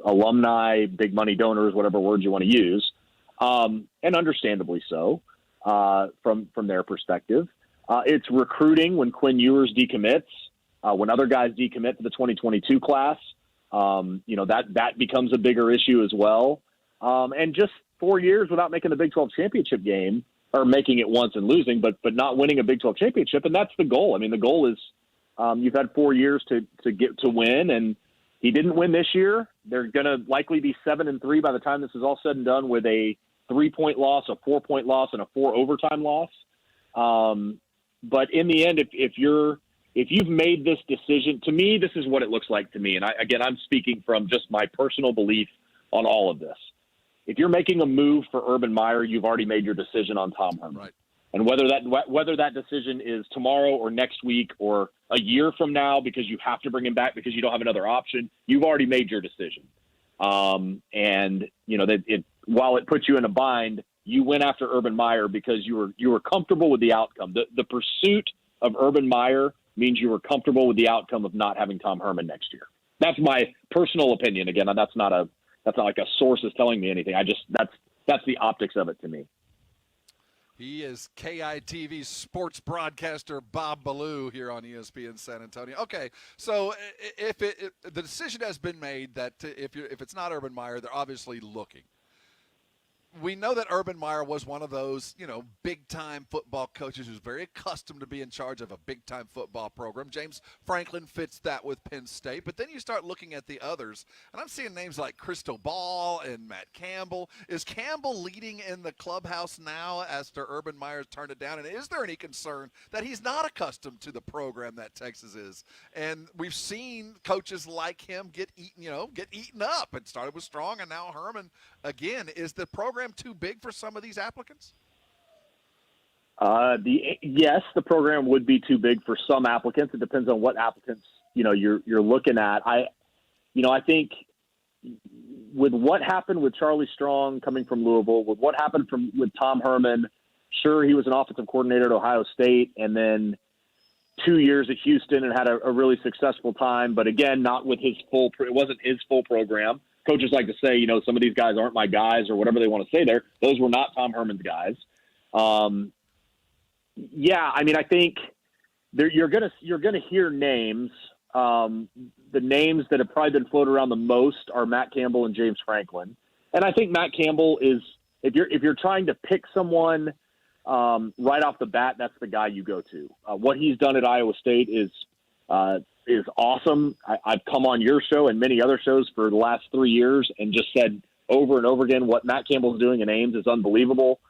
Speaker 13: alumni, big money donors, whatever words you want to use, and understandably so, from their perspective. It's recruiting when Quinn Ewers decommits, when other guys decommit to the 2022 class, that becomes a bigger issue as well. And just 4 years without making the Big 12 championship game, or making it once and losing, but not winning a Big 12 championship. And that's the goal. I mean, the goal is you've had 4 years to get to win, and he didn't win this year. They're going to likely be 7-3 by the time this is all said and done, with a 3-point loss, a 4-point loss, and a 4 overtime loss. But in the end, if you've made this decision, to me, this is what it looks like to me. And I'm speaking from just my personal belief on all of this. If you're making a move for Urban Meyer, you've already made your decision on Tom Herman. Right. And whether that decision is tomorrow or next week or a year from now, because you have to bring him back because you don't have another option, you've already made your decision. While it puts you in a bind, you went after Urban Meyer because you were comfortable with the outcome. The pursuit of Urban Meyer means you were comfortable with the outcome of not having Tom Herman next year. That's my personal opinion. Again, that's not like a source is telling me anything. That's the optics of it to me.
Speaker 2: He is KITV sports broadcaster Bob Ballou here on ESPN San Antonio. Okay, so if the decision has been made that if it's not Urban Meyer, they're obviously looking. We know that Urban Meyer was one of those, big-time football coaches who's very accustomed to be in charge of a big-time football program. James Franklin fits that with Penn State. But then you start looking at the others, and I'm seeing names like Cristobal and Matt Campbell. Is Campbell leading in the clubhouse now after Urban Meyer's turned it down? And is there any concern that he's not accustomed to the program that Texas is? And we've seen coaches like him get eaten up. It started with Strong, and now Herman again. Is the program too big for some of these applicants?
Speaker 13: Yes, the program would be too big for some applicants. It depends on what applicants you're looking at. I think with what happened with Charlie Strong coming from Louisville, with what happened with Tom Herman, sure, he was an offensive coordinator at Ohio State, and then 2 years at Houston and had a really successful time. But again, not with it wasn't his full program. Coaches like to say, some of these guys aren't my guys or whatever they want to say there. Those were not Tom Herman's guys. I think you're gonna hear names. The names that have probably been floated around the most are Matt Campbell and James Franklin. And I think Matt Campbell is, if you're trying to pick someone right off the bat, that's the guy you go to. What he's done at Iowa State is awesome. I've come on your show and many other shows for the last 3 years and just said over and over again what Matt Campbell's doing in Ames is unbelievable,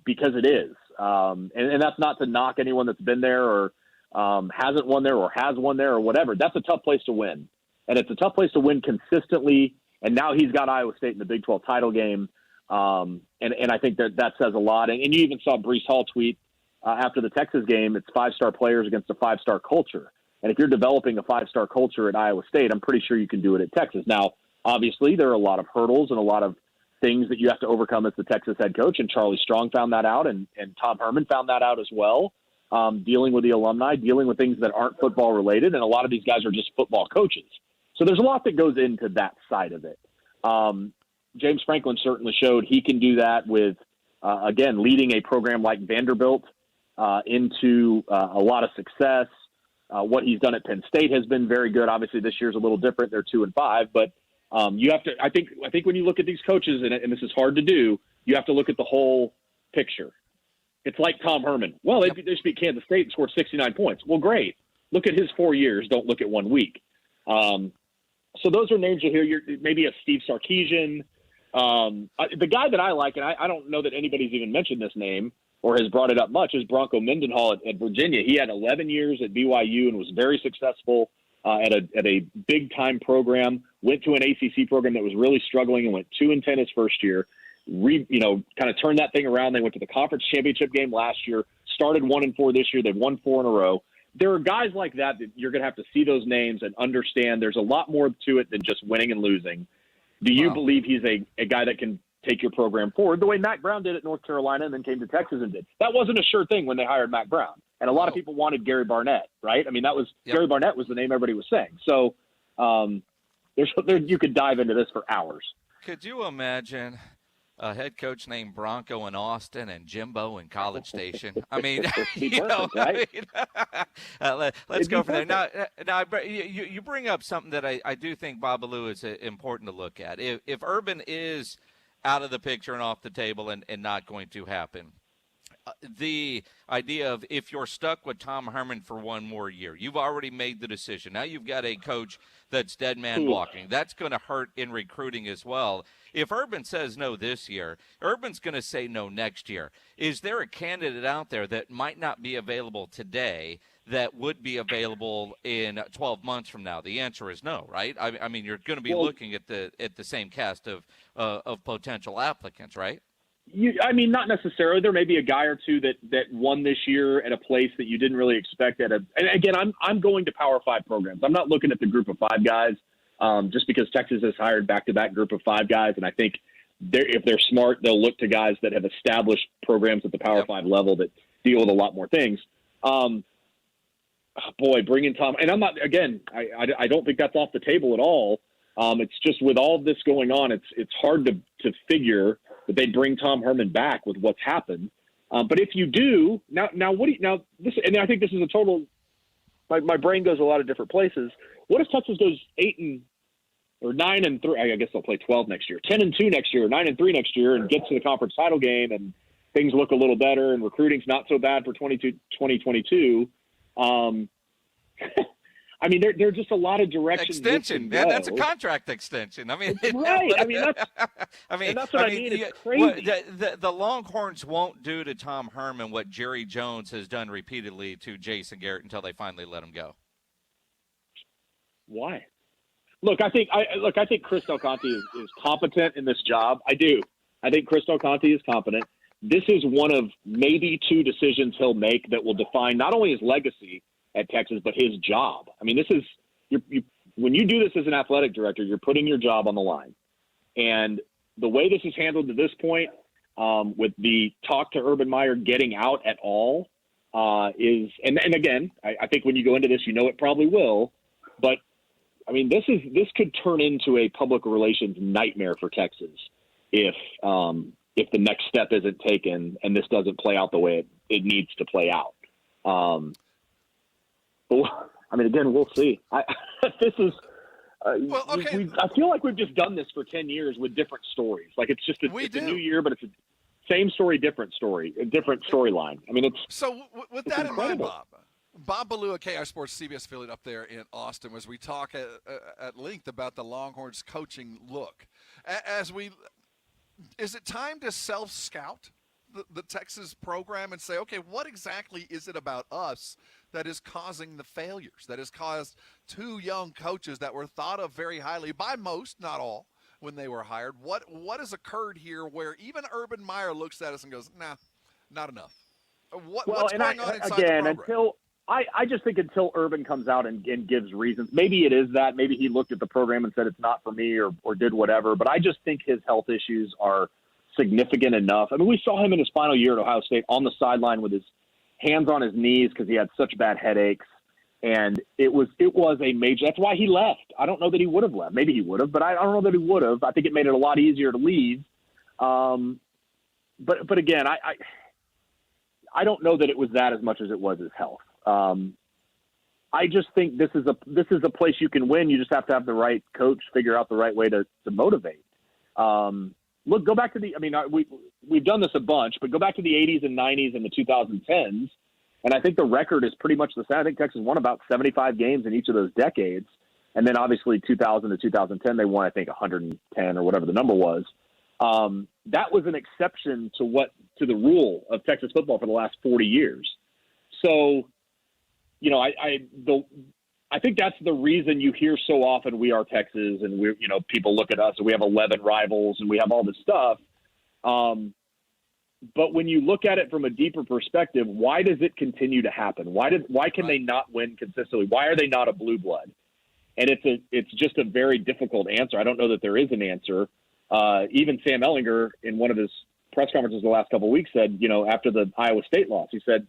Speaker 13: because it is. And that's not to knock anyone that's been there or hasn't won there or has won there or whatever. That's a tough place to win. And it's a tough place to win consistently. And now he's got Iowa State in the Big 12 title game. And I think that says a lot. And you even saw Breece Hall tweet after the Texas game, it's 5-star players against a 5-star culture. And if you're developing a 5-star culture at Iowa State, I'm pretty sure you can do it at Texas. Now, obviously, there are a lot of hurdles and a lot of things that you have to overcome as the Texas head coach, and Charlie Strong found that out, and Tom Herman found that out as well, dealing with the alumni, dealing with things that aren't football related, and a lot of these guys are just football coaches. So there's a lot that goes into that side of it. James Franklin certainly showed he can do that with, again, leading a program like Vanderbilt into a lot of success. What he's done at Penn State has been very good. Obviously, this year's a little different. They're 2-5, but you have to. I think when you look at these coaches, and this is hard to do, you have to look at the whole picture. It's like Tom Herman. Well, they just beat Kansas State and scored 69 points. Well, great. Look at his 4 years. Don't look at 1 week. So those are names you'll hear. Maybe a Steve Sarkisian. The guy that I like, and I don't know that anybody's even mentioned this name or has brought it up much, is Bronco Mendenhall at Virginia. He had 11 years at BYU and was very successful at a big-time program, went to an ACC program that was really struggling and went 2-10 his first year, kind of turned that thing around. They went to the conference championship game last year, started 1-4 this year. They've won 4 in a row. There are guys like that you're going to have to see those names and understand there's a lot more to it than just winning and losing. Do you believe he's a guy that can take your program forward the way Mack Brown did at North Carolina and then came to Texas and did? That wasn't a sure thing when they hired Mack Brown. And a lot of people wanted Gary Barnett, right? I mean, Gary Barnett was the name everybody was saying. So you could dive into this for hours.
Speaker 3: Could you imagine a head coach named Bronco in Austin and Jimbo in College Station? I mean, let's go for there. Now, you bring up something that I do think Babalu is important to look at. If Urban is out of the picture and off the table and not going to happen, the idea of if you're stuck with Tom Herman for 1 more year, you've already made the decision. Now you've got a coach that's dead man walking. That's going to hurt in recruiting as well. If Urban says no this year, Urban's going to say no next year. Is there a candidate out there that might not be available today that would be available in 12 months from now? The answer is no, right? I mean, you're going to be looking at the same cast of potential applicants, right?
Speaker 13: Not necessarily. There may be a guy or two that won this year at a place that you didn't really expect and again, I'm going to Power 5 programs. I'm not looking at the group of 5 guys just because Texas has hired back-to-back group of 5 guys. And I think if they're smart, they'll look to guys that have established programs at the Power 5 level that deal with a lot more things. Bringing Tom, and I'm not, again, I don't think that's off the table at all. It's just with all of this going on, it's hard to figure that they'd bring Tom Herman back with what's happened. But if you do, now this, and I think this is a total, my brain goes a lot of different places. What if Texas goes 9-3? I guess they'll play 12 next year, 10-2 next year, 9-3 next year, and gets to the conference title game, and things look a little better, and recruiting's not so bad for 2022. I mean, there are just a lot the directions.
Speaker 3: Extension, man. That's a contract extension. I mean,
Speaker 13: right. That's what I mean. It's crazy.
Speaker 3: The Longhorns won't do to Tom Herman what Jerry Jones has done repeatedly to Jason Garrett until they finally let him go.
Speaker 13: Why? Look, I think Chris Del Conte is competent in this job. I do. I think Chris Del Conte is competent. This is one of maybe 2 decisions he'll make that will define not only his legacy at Texas, but his job. I mean, this is when you do this as an athletic director, you're putting your job on the line. And the way this is handled to this point, with the talk to Urban Meyer getting out at all, is and again, I think when you go into this, it probably will. But I mean, this could turn into a public relations nightmare for Texas if the next step isn't taken and this doesn't play out the way it needs to play out. I mean, again, we'll see. This is I feel like we've just done this for 10 years with different stories. Like it's just it's a new year, but it's a same story, different story, a different storyline. I mean,
Speaker 2: with that in mind, Bob Ballou, KR Sports CBS affiliate up there in Austin, as we talk at length about the Longhorns coaching look. Is it time to self-scout the Texas program and say, okay, what exactly is it about us that is causing the failures, that has caused 2 young coaches that were thought of very highly by most, not all, when they were hired? What has occurred here where even Urban Meyer looks at us and goes, nah, not enough? What's going on inside the program?
Speaker 13: I just think until Urban comes out and gives reasons, maybe it is that. Maybe he looked at the program and said it's not for me or did whatever. But I just think his health issues are significant enough. I mean, we saw him in his final year at Ohio State on the sideline with his hands on his knees because he had such bad headaches. And it was a major – that's why he left. I don't know that he would have left. Maybe he would have, but I don't know that he would have. I think it made it a lot easier to leave. But again, I don't know that it was that as much as it was his health. I just think this is a place you can win. You just have to have the right coach, figure out the right way to motivate. Look, go back to we've done this a bunch, but go back to the 80s and 90s and the 2010s, and I think the record is pretty much the same. I think Texas won about 75 games in each of those decades, and then obviously 2000 to 2010 they won I think 110 or whatever the number was. That was an exception to the rule of Texas football for the last 40 years. So, I think that's the reason you hear so often we are Texas and people look at us and we have 11 rivals and we have all this stuff. But when you look at it from a deeper perspective, why does it continue to happen? Why can they not win consistently? Why are they not a blue blood? And it's just a very difficult answer. I don't know that there is an answer. Even Sam Ehlinger in one of his press conferences the last couple of weeks said, after the Iowa State loss, he said,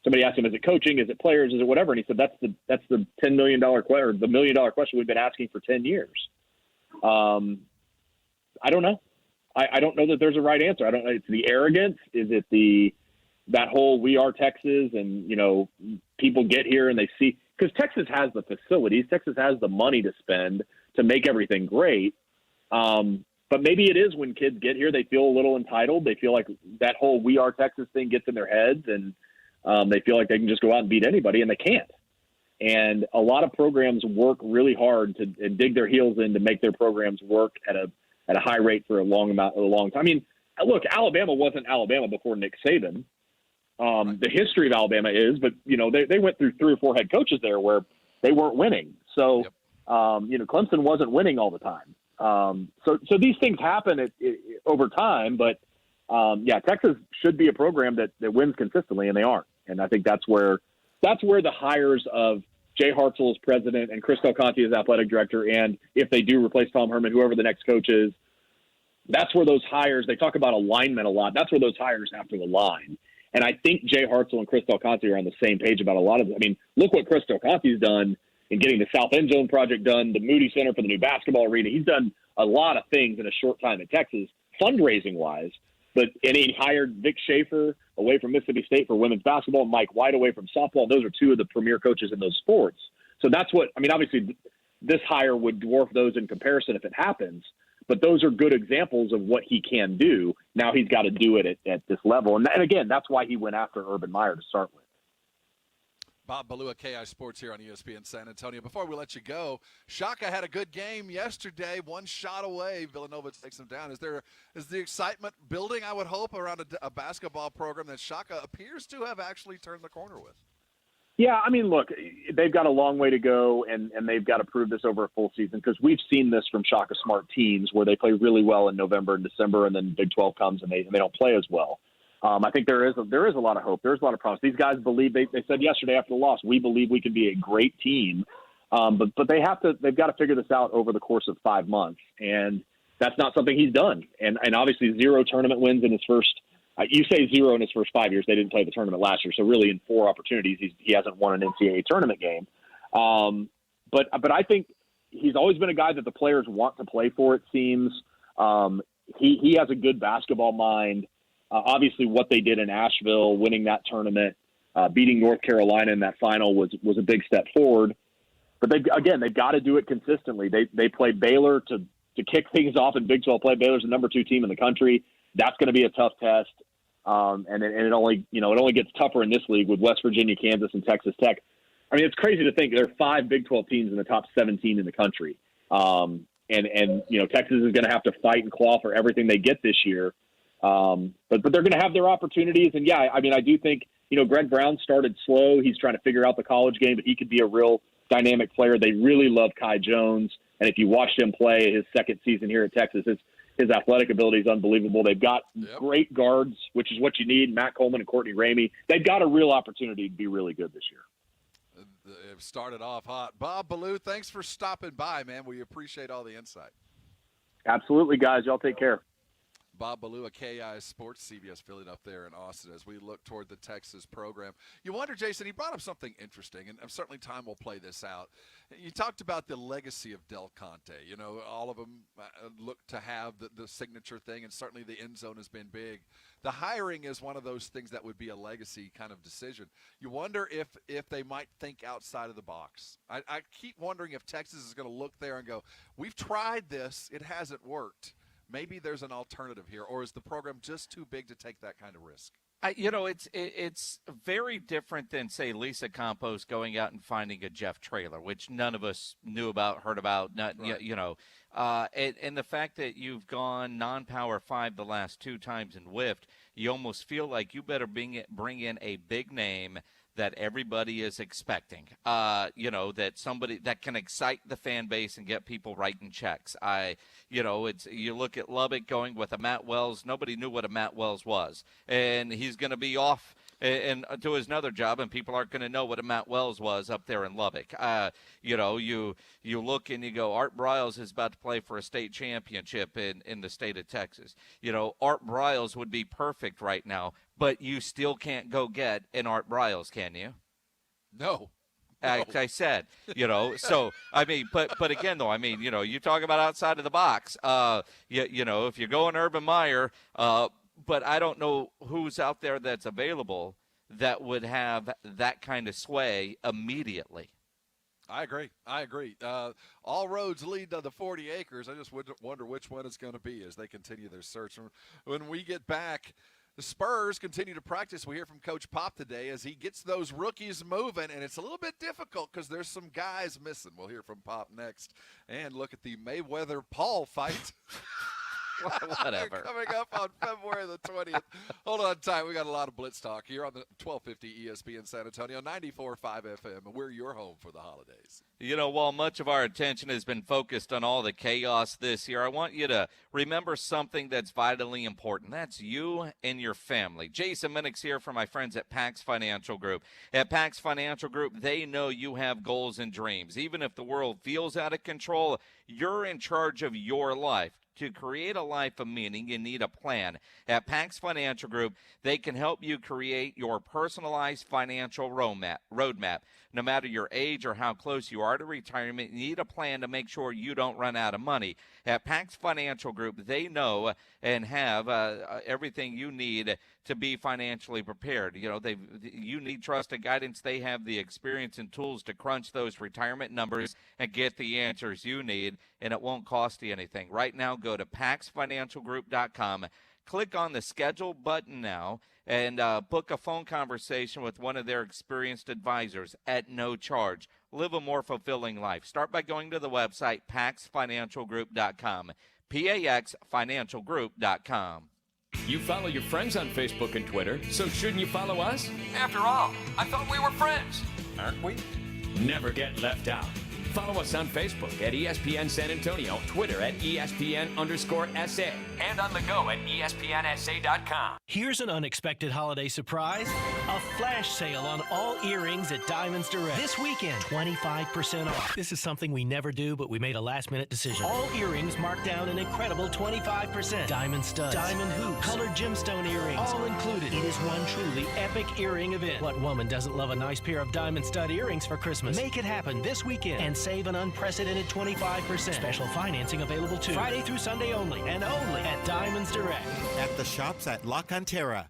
Speaker 13: somebody asked him, is it coaching? Is it players? Is it whatever? And he said, that's the $10 million question, or the $1 million question we've been asking for 10 years. I don't know. I don't know that there's a right answer. I don't know. It's the arrogance. Is it that whole we are Texas and, people get here and they see, because Texas has the facilities. Texas has the money to spend to make everything great. But maybe it is when kids get here, they feel a little entitled. They feel like that whole we are Texas thing gets in their heads and they feel like they can just go out and beat anybody, and they can't. And a lot of programs work really hard and dig their heels in to make their programs work at a high rate for a long time. I mean, look, Alabama wasn't Alabama before Nick Saban. The history of Alabama is, but they went through 3 or 4 head coaches there where they weren't winning. So Clemson wasn't winning all the time. So these things happen over time, but Texas should be a program that wins consistently, and they aren't. And I think that's where the hires of Jay Hartzell as president and Chris Del Conte as athletic director, and if they do replace Tom Herman, whoever the next coach is, that's where those hires, they talk about alignment a lot. That's where those hires have to align. And I think Jay Hartzell and Chris Del Conte are on the same page about a lot of it. I mean, look what Chris Del Conte's done in getting the South End Zone project done, the Moody Center for the new basketball arena. He's done a lot of things in a short time in Texas, fundraising-wise. And he hired Vic Schaefer away from Mississippi State for women's basketball, Mike White away from softball. Those are 2 of the premier coaches in those sports. So obviously this hire would dwarf those in comparison if it happens, but those are good examples of what he can do. Now he's got to do it at this level. And again, that's why he went after Urban Meyer to start with.
Speaker 2: Bob Ballou, KI Sports here on ESPN San Antonio. Before we let you go, Shaka had a good game yesterday, 1 shot away. Villanova takes them down. Is the excitement building, I would hope, around a basketball program that Shaka appears to have actually turned the corner with?
Speaker 13: Yeah, I mean, look, they've got a long way to go, and they've got to prove this over a full season, because we've seen this from Shaka Smart teams where they play really well in November and December, and then Big 12 comes and they don't play as well. I think there is a lot of hope. There's a lot of promise. These guys believe, they said yesterday after the loss, we believe we can be a great team. But they've got to figure this out over the course of 5 months. And that's not something he's done. And obviously 0 tournament wins in his first, you say 0 in his first 5 years. They didn't play the tournament last year. So really in 4 opportunities, he hasn't won an NCAA tournament game. But I think he's always been a guy that the players want to play for, it seems. He has a good basketball mind. Obviously, what they did in Asheville, winning that tournament, beating North Carolina in that final was a big step forward. But they've got to do it consistently. They play Baylor to kick things off in Big 12 play. Baylor's the number 2 team in the country. That's going to be a tough test. And it only gets tougher in this league with West Virginia, Kansas, and Texas Tech. I mean, it's crazy to think there are 5 Big 12 teams in the top 17 in the country. And Texas is going to have to fight and claw for everything they get this year. But they're going to have their opportunities. And I do think, Greg Brown started slow. He's trying to figure out the college game, but he could be a real dynamic player. They really love Kai Jones. And if you watched him play his second season here at Texas, his athletic ability is unbelievable. They've got great guards, which is what you need. Matt Coleman and Courtney Ramey. They've got a real opportunity to be really good this year.
Speaker 2: It started off hot. Bob Ballou, thanks for stopping by, man. We appreciate all the insight.
Speaker 13: Absolutely, guys. Y'all take care.
Speaker 2: Bob Ballou, a KI Sports CBS affiliate up there in Austin, as we look toward the Texas program. You wonder, Jason, he brought up something interesting, and certainly time will play this out. You talked about the legacy of Del Conte. You know, all of them look to have the signature thing, and certainly the end zone has been big. The hiring is one of those things that would be a legacy kind of decision. You wonder if they might think outside of the box. I keep wondering if Texas is going to look there and go, we've tried this, it hasn't worked. Maybe there's an alternative here, or is the program just too big to take that kind of risk?
Speaker 3: It's very different than, say, Lisa Campos going out and finding a Jeff Traylor, which none of us knew about, heard about, and the fact that you've gone non-Power 5 the last 2 times and whiffed, you almost feel like you better bring in a big name that everybody is expecting, that somebody that can excite the fan base and get people writing checks. You look at Lubbock going with a Matt Wells. Nobody knew what a Matt Wells was, and he's going to be off and to his another job, and people aren't going to know what a Matt Wells was up there in Lubbock. You look and you go, Art Briles is about to play for a state championship in the state of Texas. Art Briles would be perfect right now, but you still can't go get an Art Briles, can you?
Speaker 2: No.
Speaker 3: I said, so, I mean, but again, though, I mean, you talk about outside of the box, if you're going Urban Meyer, but I don't know who's out there that's available that would have that kind of sway immediately.
Speaker 2: I agree. All roads lead to the 40 acres. I just wonder which one it's going to be as they continue their search. When we get back, the Spurs continue to practice. We hear from Coach Pop today as he gets those rookies moving, and it's a little bit difficult because there's some guys missing. We'll hear from Pop next. And look at the Mayweather-Paul fight.
Speaker 3: Whatever.
Speaker 2: Coming up on February the 20th. Hold on tight. We got a lot of Blitz talk here on the 1250 ESPN San Antonio, 94.5 FM, and we're your home for the holidays.
Speaker 3: While much of our attention has been focused on all the chaos this year, I want you to remember something that's vitally important. That's you and your family. Jason Minnick's here for my friends at Pax Financial Group. At Pax Financial Group, they know you have goals and dreams. Even if the world feels out of control, you're in charge of your life. To create a life of meaning, you need a plan. At Pax Financial Group, they can help you create your personalized financial roadmap. No matter your age or how close you are to retirement, you need a plan to make sure you don't run out of money. At Pax Financial Group, they know and have everything you need to be financially prepared. You need trusted guidance. They have the experience and tools to crunch those retirement numbers and get the answers you need, and it won't cost you anything. Right now, go to PaxFinancialGroup.com. Click on the schedule button now and book a phone conversation with one of their experienced advisors at no charge. Live a more fulfilling life. Start by going to the website PaxFinancialGroup.com, PaxFinancialGroup.com.
Speaker 1: You follow your friends on Facebook and Twitter, so shouldn't you follow us? After all, I thought we were friends. Aren't we? Never get left out. Follow us on Facebook at ESPN San Antonio, Twitter at ESPN_SA, and on the go at ESPNSA.com.
Speaker 4: Here's an unexpected holiday surprise. A flash sale on all earrings at Diamonds Direct. This weekend, 25% off. This is something we never do, but we made a last-minute decision. All earrings marked down an incredible 25%. Diamond studs, diamond hoops, colored gemstone earrings, all included. It is one truly epic earring event. What woman doesn't love a nice pair of diamond stud earrings for Christmas? Make it happen this weekend and save an unprecedented 25%. Special financing available too. Friday through Sunday only, and only at Diamonds Direct.
Speaker 5: At the shops at La Cantera.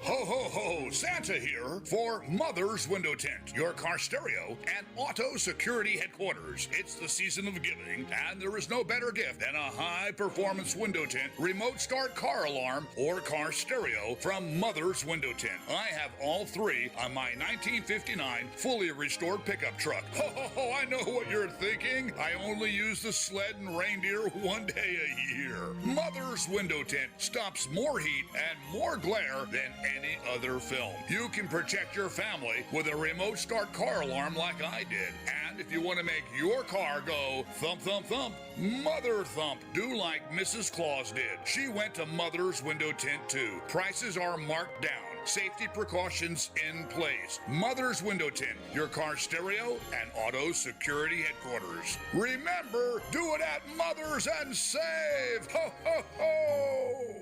Speaker 9: Ho, ho, ho, Santa here for Mother's Window Tint, your car stereo and auto security headquarters. It's the season of giving, and there is no better gift than a high-performance window tint, remote start car alarm, or car stereo from Mother's Window Tint. I have all three on my 1959 fully restored pickup truck. Ho, ho, ho, I know what you're thinking. I only use the sled and reindeer one day a year. Mother's Window Tint stops more heat and more glare than any other film. You can protect your family with a remote start car alarm like I did. And if you want to make your car go thump, thump, thump, Mother Thump, do like Mrs. Claus did. She went to Mother's Window Tint too. Prices are marked down. safety precautions in place. Mother's Window Tint, your car stereo and auto security headquarters. Remember, do it at Mother's and save. Ho, ho, ho!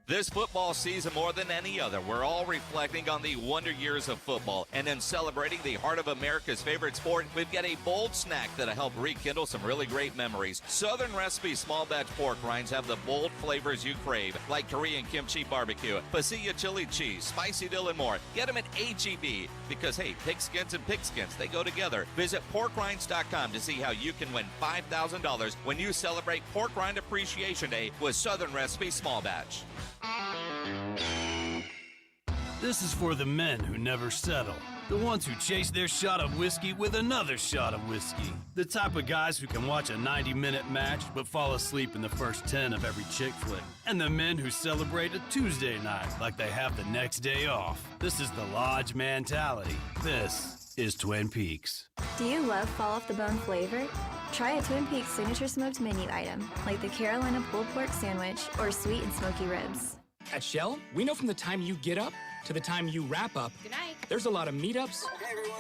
Speaker 14: This football season, more than any other, we're all reflecting on the wonder years of football. And in celebrating the heart of America's favorite sport, we've got a bold snack that'll help rekindle some really great memories. Southern Recipe small batch pork rinds have the bold flavors you crave, like Korean kimchi barbecue, pasilla chili cheese, spicy dill, and more. Get them at H-E-B, because, hey, pigskins and pigskins, they go together. Visit porkrinds.com to see how you can win $5,000 when you celebrate Pork Rind Appreciation Day with Southern Recipe small batch.
Speaker 15: This is for the men who never settle. The ones who chase their shot of whiskey with another shot of whiskey. The type of guys who can watch a 90-minute match but fall asleep in the first 10 of every chick flick. And the men who celebrate a Tuesday night like they have the next day off. This is the Lodge mentality. This is Twin Peaks.
Speaker 16: Do you love fall-off-the-bone flavor? Try a Twin Peaks signature smoked menu item, like the Carolina pulled pork sandwich or sweet and smoky ribs.
Speaker 20: At Shell, we know from the time you get up to the time you wrap up, there's a lot of meetups,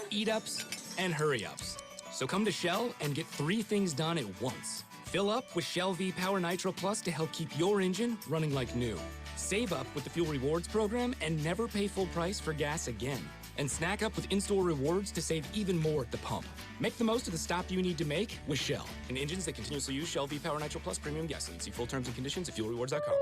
Speaker 20: eat-ups, and hurry-ups. So come to Shell and get 3 things done at once. Fill up with Shell V-Power Nitro Plus to help keep your engine running like new. Save up with the Fuel Rewards program and never pay full price for gas again. And snack up with in-store rewards to save even more at the pump. Make the most of the stop you need to make with Shell. And engines that continuously use Shell V-Power Nitro Plus Premium Gasoline. See full terms and conditions at fuelrewards.com.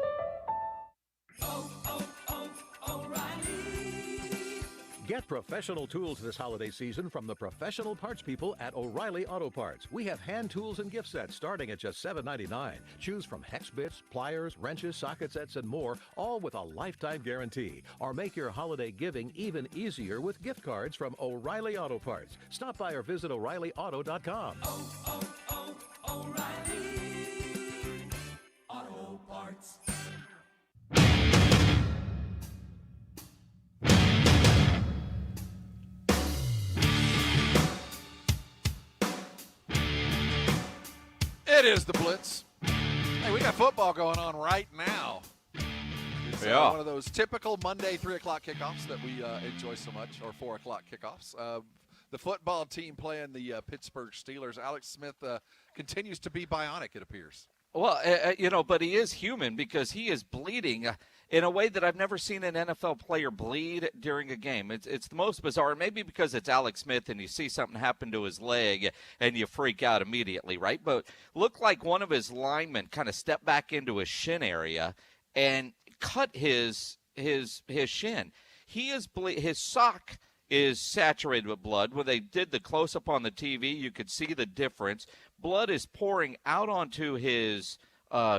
Speaker 21: Get professional tools this holiday season from the professional parts people at O'Reilly Auto Parts. We have hand tools and gift sets starting at just $7.99. Choose from hex bits, pliers, wrenches, socket sets, and more, all with a lifetime guarantee. Or make your holiday giving even easier with gift cards from O'Reilly Auto Parts. Stop by or visit O'ReillyAuto.com.
Speaker 8: O'Reilly Auto Parts.
Speaker 2: It is the Blitz. Hey, we got football going on right now. It's one of those typical Monday 3 o'clock kickoffs that we enjoy so much, or 4 o'clock kickoffs. The football team playing the Pittsburgh Steelers. Alex Smith continues to be bionic, it appears.
Speaker 3: Well, but he is human because he is bleeding in a way that I've never seen an NFL player bleed during a game. It's the most bizarre, maybe because it's Alex Smith and you see something happen to his leg and you freak out immediately, right? But looked like one of his linemen kind of stepped back into his shin area and cut his shin. His sock is saturated with blood. When they did the close-up on the TV, you could see the difference. Blood is pouring out onto his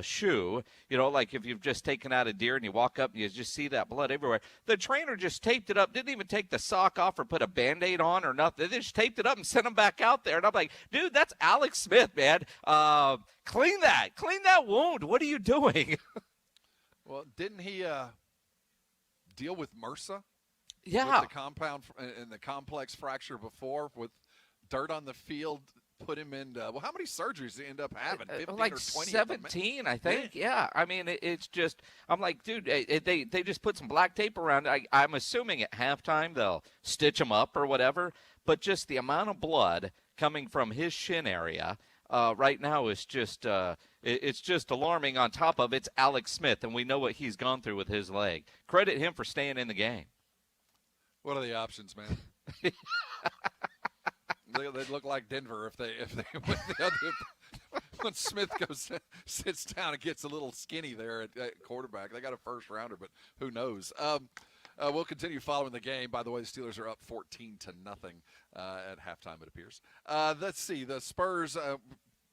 Speaker 3: shoe, like if you've just taken out a deer and you walk up and you just see that blood everywhere. The trainer just taped it up, didn't even take the sock off or put a Band-Aid on or nothing. They just taped it up and sent him back out there. And I'm like, dude, that's Alex Smith, man. Clean that wound. What are you doing?
Speaker 2: Well, didn't he deal with MRSA?
Speaker 3: Yeah.
Speaker 2: With the compound and the complex fracture before with dirt on the field, put him in. How many surgeries did he end up having? 15
Speaker 3: like
Speaker 2: or 20?
Speaker 3: 17, I think. Yeah. I mean, it's just, I'm like, dude, they just put some black tape around it. I'm assuming at halftime they'll stitch him up or whatever. But just the amount of blood coming from his shin area right now is just it's just alarming. On top of it's Alex Smith, and we know what he's gone through with his leg. Credit him for staying in the game.
Speaker 2: What are the options, man? They'd look like Denver if they went the other. When Smith sits down and gets a little skinny there at quarterback. They got a first rounder, but who knows? We'll continue following the game. By the way, the Steelers are up 14-0 at halftime, it appears. Let's see. The Spurs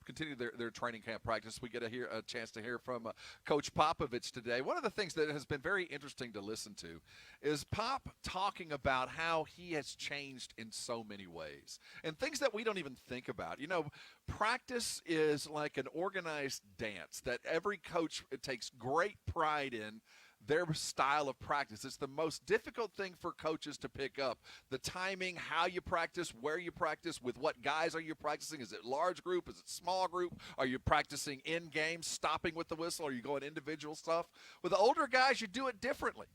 Speaker 2: continue their training camp practice. We get a chance to hear from Coach Popovich today. One of the things that has been very interesting to listen to is Pop talking about how he has changed in so many ways and things that we don't even think about. Practice is like an organized dance that every coach takes great pride in. Their style of practice. It's the most difficult thing for coaches to pick up. The timing, how you practice, where you practice, with what guys are you practicing? Is it large group? Is it small group? Are you practicing in game, stopping with the whistle? Are you going individual stuff? With the older guys, you do it differently.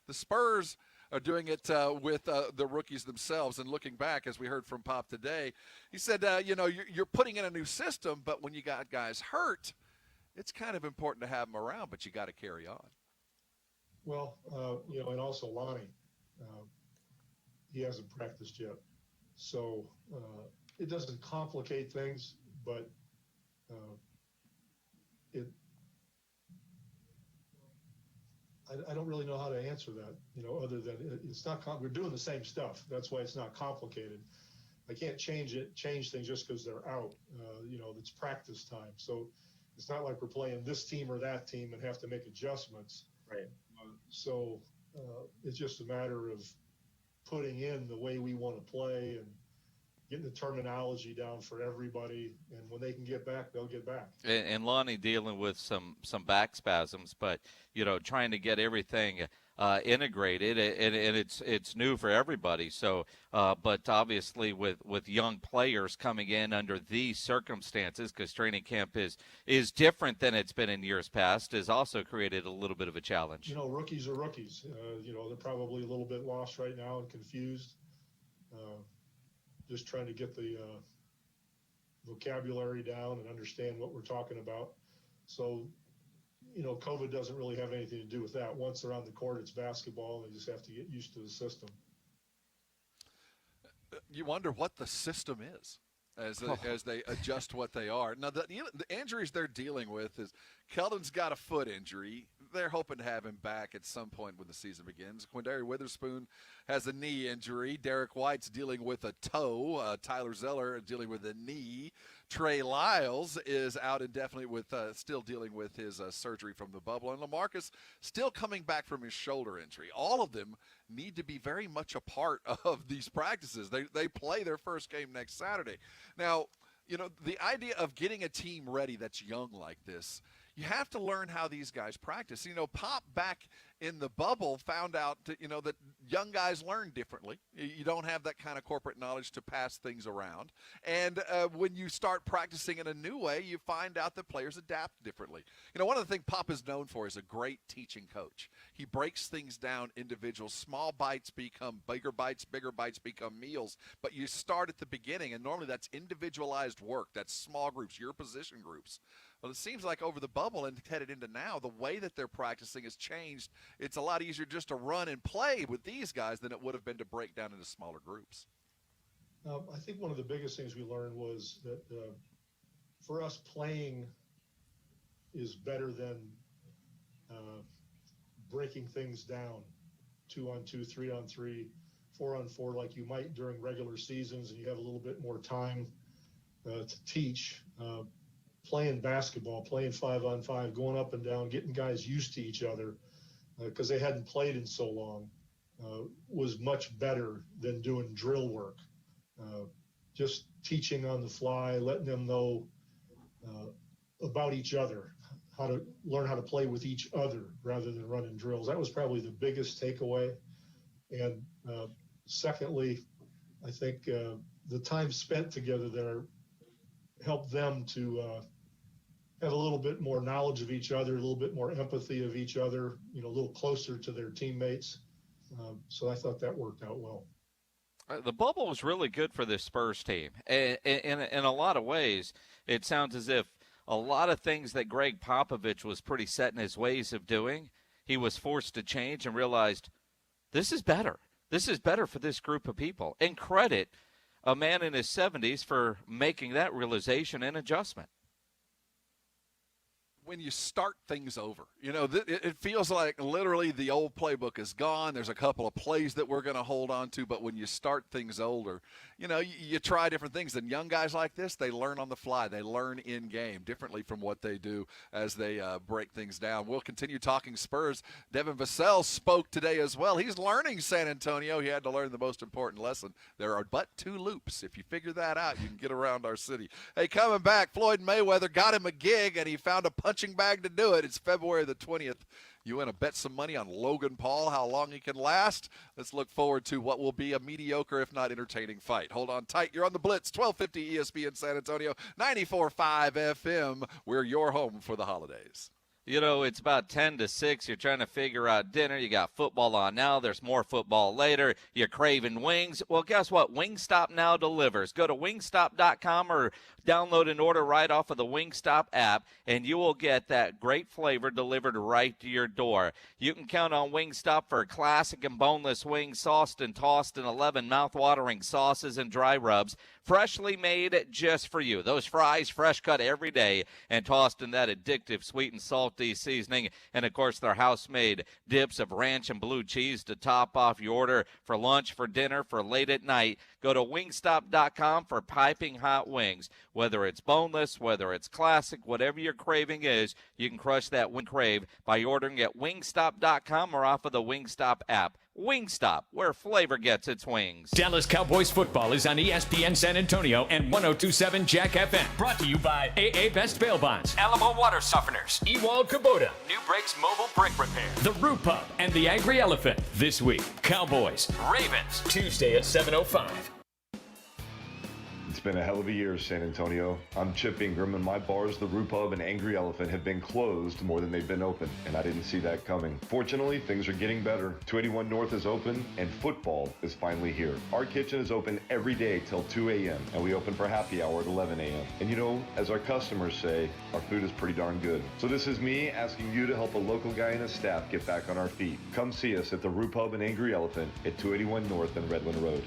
Speaker 2: The Spurs are doing it with the rookies themselves. And looking back, as we heard from Pop today, he said, you're putting in a new system, but when you got guys hurt, it's kind of important to have them around, but you got to carry on.
Speaker 6: Well, and also Lonnie, he hasn't practiced yet. So it doesn't complicate things, but I don't really know how to answer that, other than it's not, we're doing the same stuff. That's why it's not complicated. I can't change things just because they're out. It's practice time. So it's not like we're playing this team or that team and have to make adjustments.
Speaker 7: Right.
Speaker 6: So it's just a matter of putting in the way we want to play and getting the terminology down for everybody. And when they can get back, they'll get back.
Speaker 3: And Lonnie dealing with some back spasms, but trying to get everything integrated, and it's new for everybody. So, but obviously with young players coming in under these circumstances, because training camp is different than it's been in years past, has also created a little bit of a challenge.
Speaker 6: Rookies are rookies. They're probably a little bit lost right now and confused. Just trying to get the vocabulary down and understand what we're talking about. So, COVID doesn't really have anything to do with that. Once they're on the court, it's basketball. They just have to get used to the system.
Speaker 2: You wonder what the system is as they adjust what they are. Now, the injuries they're dealing with is Keldon's got a foot injury. They're hoping to have him back at some point when the season begins. Quindary Witherspoon has a knee injury. Derek White's dealing with a toe. Tyler Zeller dealing with a knee. Trey Lyles is out indefinitely with still dealing with his surgery from the bubble. And LaMarcus still coming back from his shoulder injury. All of them need to be very much a part of these practices. They play their first game next Saturday. Now, the idea of getting a team ready that's young like this, you have to learn how these guys practice. Pop back in the bubble found out that, that young guys learn differently. You don't have that kind of corporate knowledge to pass things around. And when you start practicing in a new way, you find out that players adapt differently. One of the things Pop is known for is a great teaching coach. He breaks things down individual. Small bites become bigger bites become meals. But you start at the beginning, and normally that's individualized work. That's small groups, your position groups. Well, it seems like over the bubble and headed into now, the way that they're practicing has changed. It's a lot easier just to run and play with these guys than it would have been to break down into smaller groups.
Speaker 6: I think one of the biggest things we learned was that for us, playing is better than breaking things down 2-on-2, 3-on-3, 4-on-4 like you might during regular seasons, and you have a little bit more time to teach. Playing basketball, playing 5-on-5, going up and down, getting guys used to each other because they hadn't played in so long was much better than doing drill work. Just teaching on the fly, letting them know about each other, how to learn how to play with each other rather than running drills. That was probably the biggest takeaway. And secondly, I think the time spent together there helped them to have a little bit more knowledge of each other, a little bit more empathy of each other, a little closer to their teammates. So I thought that worked out well.
Speaker 3: The bubble was really good for this Spurs team. In a lot of ways, it sounds as if a lot of things that Greg Popovich was pretty set in his ways of doing, he was forced to change and realized this is better. This is better for this group of people. And credit a man in his 70s for making that realization and adjustment.
Speaker 2: When you start things over, it feels like literally the old playbook is gone. There's a couple of plays that we're going to hold on to, but when you start things older, you try different things. And young guys like this, they learn on the fly. They learn in game differently from what they do as they break things down. We'll continue talking Spurs. Devin Vassell spoke today as well. He's learning San Antonio. He had to learn the most important lesson. There are but 2 loops. If you figure that out, you can get around our city. Hey, coming back, Floyd Mayweather got him a gig, and he found a punching bag to do it. It's February the 20th. You want to bet some money on Logan Paul, how long he can last? Let's look forward to what will be a mediocre, if not entertaining fight. Hold on tight. You're on the Blitz, 1250 ESPN San Antonio, 94.5 FM. We're your home for the holidays.
Speaker 3: It's about 10 to 6. You're trying to figure out dinner. You got football on now. There's more football later. You're craving wings. Well, guess what? Wingstop now delivers. Go to wingstop.com or download and order right off of the Wingstop app, and you will get that great flavor delivered right to your door. You can count on Wingstop for classic and boneless wings, sauced and tossed in 11 mouth-watering sauces and dry rubs, freshly made just for you. Those fries fresh cut every day and tossed in that addictive sweet and salty seasoning. And, of course, their house-made dips of ranch and blue cheese to top off your order for lunch, for dinner, for late at night. Go to wingstop.com for piping hot wings. Whether it's boneless, whether it's classic, whatever your craving is, you can crush that wing crave by ordering at wingstop.com or off of the Wingstop app. Wingstop, where flavor gets its wings.
Speaker 1: Dallas Cowboys football is on ESPN San Antonio and 102.7 Jack FM. Brought to you by AA Best Bail Bonds, Alamo Water Softeners, Ewald Kubota, New Breaks Mobile Brick Repair, The Root Pub, and The Angry Elephant. This week, Cowboys, Ravens, Tuesday at 7:05.
Speaker 7: It's been a hell of a year, San Antonio. I'm Chip Ingram, and my bars, the Root Pub and Angry Elephant, have been closed more than they've been open, and I didn't see that coming. Fortunately, things are getting better. 281 North is open, and football is finally here. Our kitchen is open every day till 2 a.m., and we open for happy hour at 11 a.m. And as our customers say, our food is pretty darn good. So this is me asking you to help a local guy and his staff get back on our feet. Come see us at the Root Pub and Angry Elephant at 281 North and Redland Road.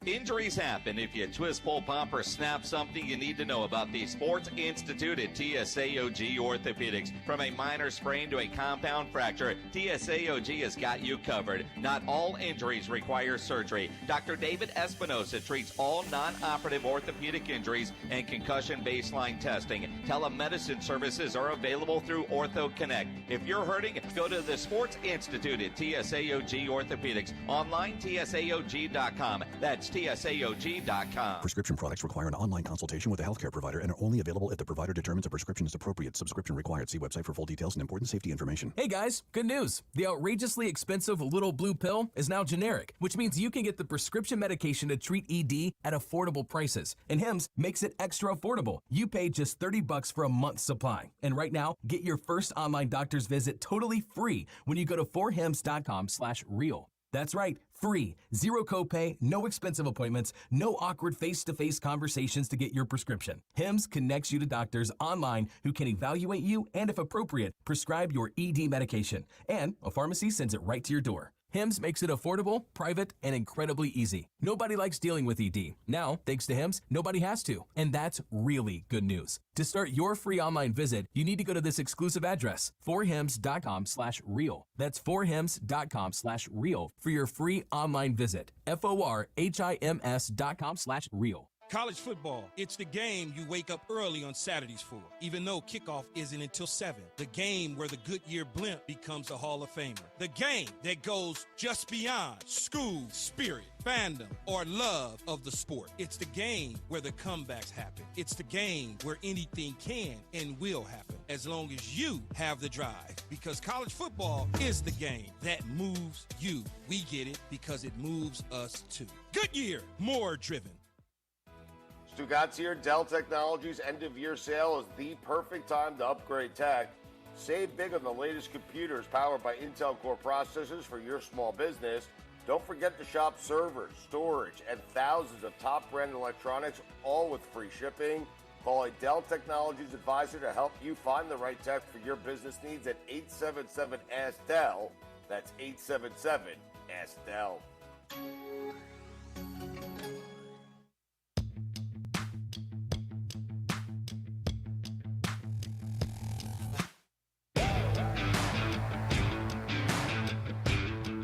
Speaker 14: Injuries happen. If you twist, pull, pop, or snap something, you need to know about the Sports Institute at TSAOG Orthopedics. From a minor sprain to a compound fracture, TSAOG has got you covered. Not all injuries require surgery. Dr. David Espinosa treats all non-operative orthopedic injuries and concussion baseline testing. Telemedicine services are available through Ortho Connect. If you're hurting, go to the Sports Institute at TSAOG Orthopedics. Online, TSAOG.com. That's TSAOG.com.
Speaker 18: Prescription products require an online consultation with a healthcare provider and are only available if the provider determines a prescription is appropriate. Subscription required. See website for full details and important safety information.
Speaker 19: Hey guys, good news. The outrageously expensive little blue pill is now generic, which means you can get the prescription medication to treat ED at affordable prices. And Hims makes it extra affordable. You pay just $30 for a month's supply. And right now, get your first online doctor's visit totally free when you go to forhims.com/real. That's right, free. Zero copay, no expensive appointments, no awkward face-to-face conversations to get your prescription. Hims connects you to doctors online who can evaluate you and, if appropriate, prescribe your ED medication. And a pharmacy sends it right to your door. Hims makes it affordable, private, and incredibly easy. Nobody likes dealing with ED. Now, thanks to Hims, nobody has to. And that's really good news. To start your free online visit, you need to go to this exclusive address, forhims.com/real. That's forhims.com/real for your free online visit. forhims.com/real.
Speaker 10: College football, it's the game you wake up early on Saturdays for, even though kickoff isn't until 7. The game where the Goodyear blimp becomes a Hall of Famer. The game that goes just beyond school spirit, fandom, or love of the sport. It's the game where the comebacks happen. It's the game where anything can and will happen, as long as you have the drive. Because college football is the game that moves you. We get it because it moves us too. Goodyear, more driven.
Speaker 11: Stugatz here. Dell Technologies end-of-year sale is the perfect time to upgrade tech. Save big on the latest computers powered by Intel Core processors for your small business. Don't forget to shop servers, storage, and thousands of top-brand electronics, all with free shipping. Call a Dell Technologies advisor to help you find the right tech for your business needs at 877-ASK-DELL. That's 877-ASK-DELL.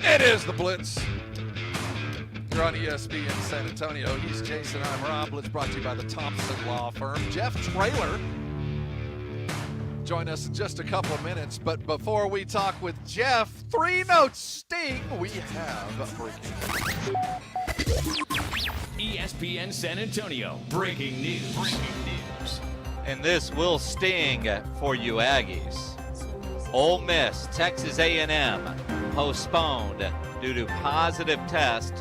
Speaker 2: It is the Blitz. You're on ESPN San Antonio. He's Jason. I'm Rob. Blitz brought to you by the Thompson Law Firm. Jeff Traylor. Join us in just a couple of minutes. But before we talk with Jeff, 3 notes sting. We have breaking news.
Speaker 1: ESPN San Antonio. Breaking news.
Speaker 3: And this will sting for you Aggies. Ole Miss, Texas A&M, postponed due to positive test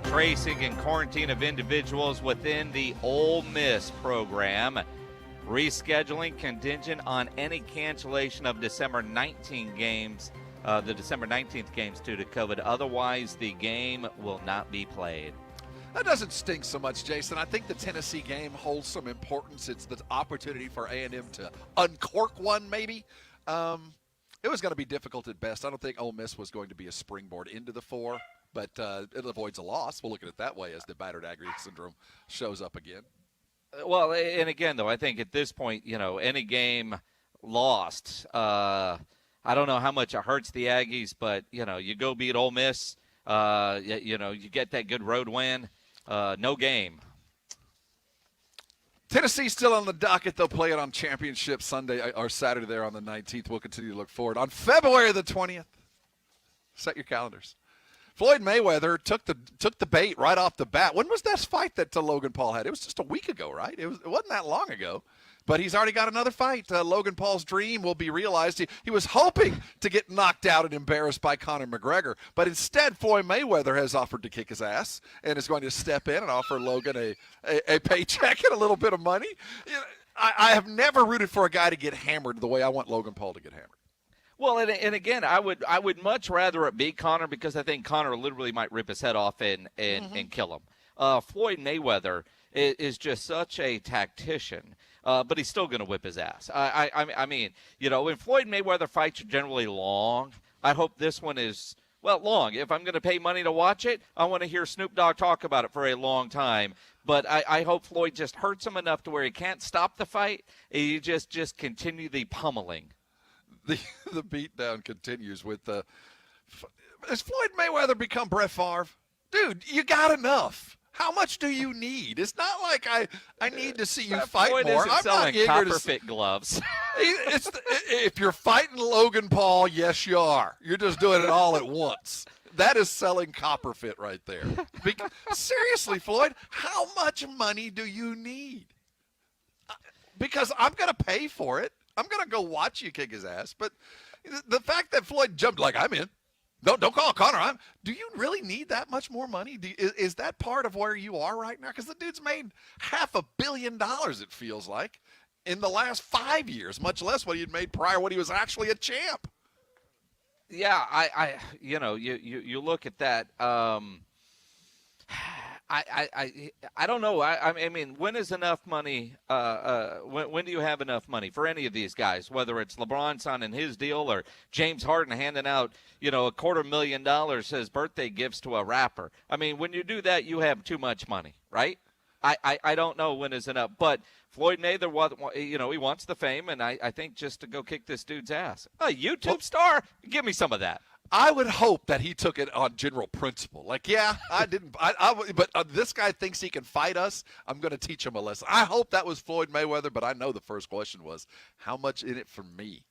Speaker 3: tracing and quarantine of individuals within the Ole Miss program. Rescheduling contingent on any cancellation of December 19 games, the December 19th games due to COVID. Otherwise, the game will not be played.
Speaker 2: That doesn't stink so much, Jason. I think the Tennessee game holds some importance. It's the opportunity for A&M to uncork one, maybe. It was going to be difficult at best. I don't think Ole Miss was going to be a springboard into the 4, but it avoids a loss. We'll look at it that way as the battered aggregate syndrome shows up again.
Speaker 3: Well, and again, though, I think at this point, any game lost, I don't know how much it hurts the Aggies, but, you go beat Ole Miss, you get that good road win. No game.
Speaker 2: Tennessee's still on the docket. They'll play it on Championship Sunday or Saturday there on the 19th. We'll continue to look forward. On February the 20th, set your calendars. Floyd Mayweather took the bait right off the bat. When was that fight that Logan Paul had? It was just a week ago, right? It wasn't that long ago. But he's already got another fight. Logan Paul's dream will be realized. He was hoping to get knocked out and embarrassed by Conor McGregor. But instead, Floyd Mayweather has offered to kick his ass and is going to step in and offer Logan a paycheck and a little bit of money. I have never rooted for a guy to get hammered the way I want Logan Paul to get hammered.
Speaker 3: Well, and again, I would much rather it be Conor because I think Conor literally might rip his head off and kill him. Floyd Mayweather is just such a tactician. But he's still going to whip his ass. I mean, when Floyd Mayweather fights are generally long, I hope this one is, long. If I'm going to pay money to watch it, I want to hear Snoop Dogg talk about it for a long time. But I hope Floyd just hurts him enough to where he can't stop the fight. You just continue the pummeling.
Speaker 2: The beatdown continues with has Floyd Mayweather become Brett Favre? Dude, you got enough. How much do you need? It's not like I need to see you fight
Speaker 3: Floyd
Speaker 2: more.
Speaker 3: I'm selling copper-fit gloves.
Speaker 2: If you're fighting Logan Paul, yes, you are. You're just doing it all at once. That is selling copper-fit right there. Seriously, Floyd, how much money do you need? Because I'm going to pay for it. I'm going to go watch you kick his ass. But the fact that Floyd jumped like, I'm in. Don't call Conor. Do you really need that much more money? Is that part of where you are right now? Because the dude's made $500 million, it feels like, in the last 5 years, much less what he had made prior when he was actually a champ.
Speaker 3: Yeah, you look at that. I don't know. I mean, when is enough money? When do you have enough money for any of these guys? Whether it's LeBron signing his deal or James Harden handing out, $250,000 as birthday gifts to a rapper. I mean, when you do that, you have too much money, right? I don't know when is enough, but Floyd Mayweather, he wants the fame, and I think just to go kick this dude's ass. A YouTube star, give me some of that.
Speaker 2: I would hope that he took it on general principle. Like, yeah, I didn't, but this guy thinks he can fight us. I'm going to teach him a lesson. I hope that was Floyd Mayweather, but I know the first question was, how much in it for me?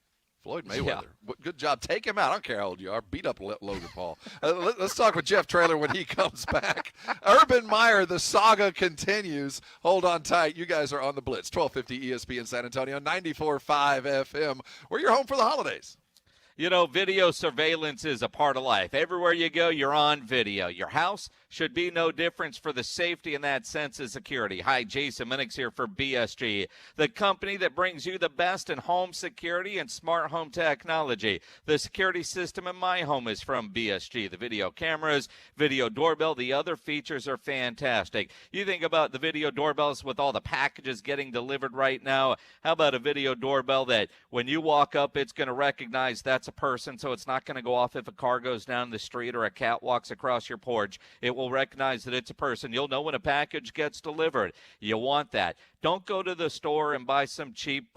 Speaker 2: Floyd Mayweather. Yeah. Good job. Take him out. I don't care how old you are. Beat up Logan Paul. Let's talk with Jeff Traylor when he comes back. Urban Meyer, the saga continues. Hold on tight. You guys are on the Blitz. 1250 ESPN San Antonio, 94.5 FM. We're your home for the holidays.
Speaker 3: Video surveillance is a part of life. Everywhere you go, you're on video. Your house should be no difference for the safety in that sense of security. Hi, Jason Minix here for BSG, the company that brings you the best in home security and smart home technology. The security system in my home is from BSG. The video cameras, video doorbell, the other features are fantastic. You think about the video doorbells with all the packages getting delivered right now. How about a video doorbell that when you walk up, it's going to recognize that's a person, so it's not going to go off if a car goes down the street or a cat walks across your porch. It will recognize that it's a person. You'll know when a package gets delivered. You want that. Don't go to the store and buy some cheap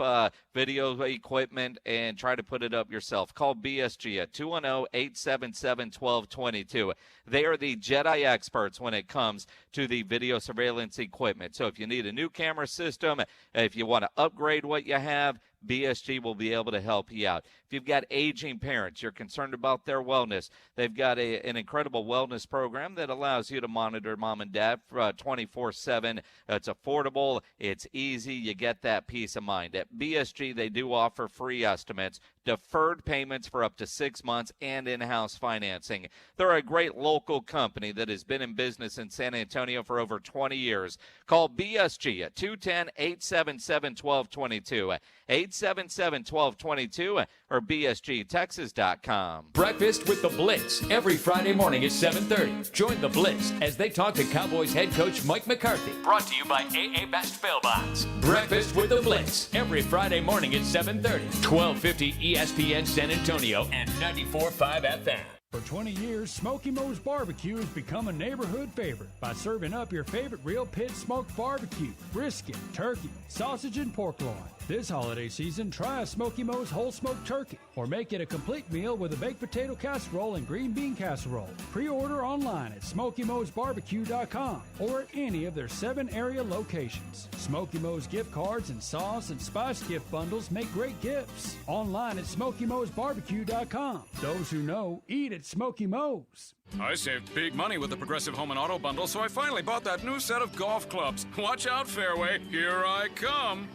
Speaker 3: video equipment and try to put it up yourself. Call BSG at 210-877-1222. They are the Jedi experts when it comes to the video surveillance equipment. So if you need a new camera system, if you want to upgrade what you have, BSG will be able to help you out. If you've got aging parents, you're concerned about their wellness, they've got an incredible wellness program that allows you to monitor mom and dad for 24/7. It's affordable, it's It's easy. You get that peace of mind. At BSG, they do offer free estimates, deferred payments for up to 6 months, and in-house financing. They're a great local company that has been in business in San Antonio for over 20 years. Call BSG at 210-877-1222, 877-1222, or bsgtexas.com.
Speaker 1: Breakfast with the Blitz every Friday morning at 7:30. Join the Blitz as they talk to Cowboys head coach Mike McCarthy. Brought to you by AA Best Bail Bonds. Breakfast with the Blitz every Friday morning at 7:30. 1250 ESPN San Antonio and 94.5 FM.
Speaker 17: For 20 years, Smoky Mo's Barbecue has become a neighborhood favorite by serving up your favorite real pit smoked barbecue, brisket, turkey, sausage, and pork loin. This holiday season, try a Smoky Mo's whole smoked turkey or make it a complete meal with a baked potato casserole and green bean casserole. Pre-order online at SmokyMo'sBarbecue.com or at any of their 7 area locations. Smoky Mo's gift cards and sauce and spice gift bundles make great gifts. Online at SmokyMo'sBarbecue.com. Those who know, eat at Smoky Mo's.
Speaker 22: I saved big money with the Progressive Home and Auto Bundle, so I finally bought that new set of golf clubs. Watch out, Fairway. Here I come.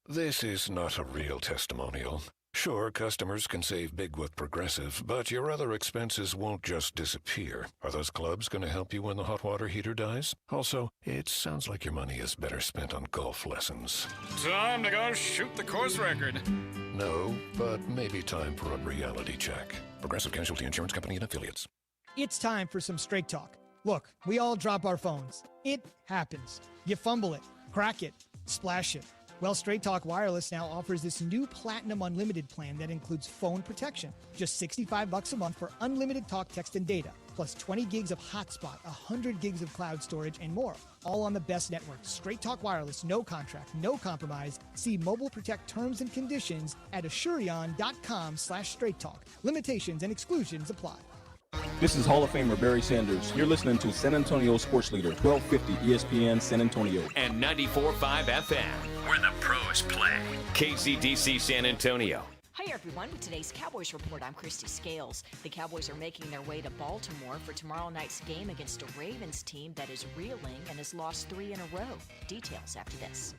Speaker 23: This is not a real testimonial. Sure, customers can save big with Progressive, but your other expenses won't just disappear. Are those clubs going to help you when the hot water heater dies? Also, it sounds like your money is better spent on golf lessons.
Speaker 22: Time to go shoot the course record.
Speaker 23: No, but maybe time for a reality check. Progressive Casualty Insurance Company and Affiliates.
Speaker 24: It's time for some straight talk. Look, we all drop our phones. It happens. You fumble it, crack it, splash it. Well, Straight Talk Wireless now offers this new Platinum Unlimited plan that includes phone protection. Just $65 a month for unlimited talk, text, and data, plus 20 gigs of hotspot, 100 gigs of cloud storage, and more. All on the best network. Straight Talk Wireless, no contract, no compromise. See Mobile Protect terms and conditions at Assurion.com/Straight Talk. Limitations and exclusions apply.
Speaker 25: This is Hall of Famer Barry Sanders. You're listening to San Antonio Sports Leader, 1250 ESPN San Antonio.
Speaker 1: And 94.5 FM, where the pros play. KCDC San Antonio.
Speaker 26: Hi, everyone. With today's Cowboys Report, I'm Christy Scales. The Cowboys are making their way to Baltimore for tomorrow night's game against a Ravens team that is reeling and has lost 3 in a row. Details after this.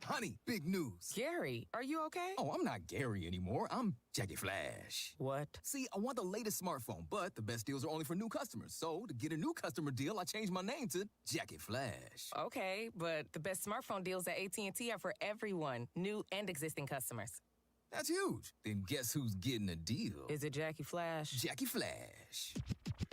Speaker 27: Honey, big news.
Speaker 28: Gary, are you okay?
Speaker 27: Oh, I'm not Gary anymore. I'm Jackie Flash.
Speaker 28: What?
Speaker 27: See, I want the latest smartphone, but the best deals are only for new customers. So, to get a new customer deal, I changed my name to Jackie Flash.
Speaker 28: Okay, but the best smartphone deals at AT&T are for everyone, new and existing customers.
Speaker 27: That's huge. Then guess who's getting a deal?
Speaker 28: Is it Jackie Flash?
Speaker 27: Jackie Flash.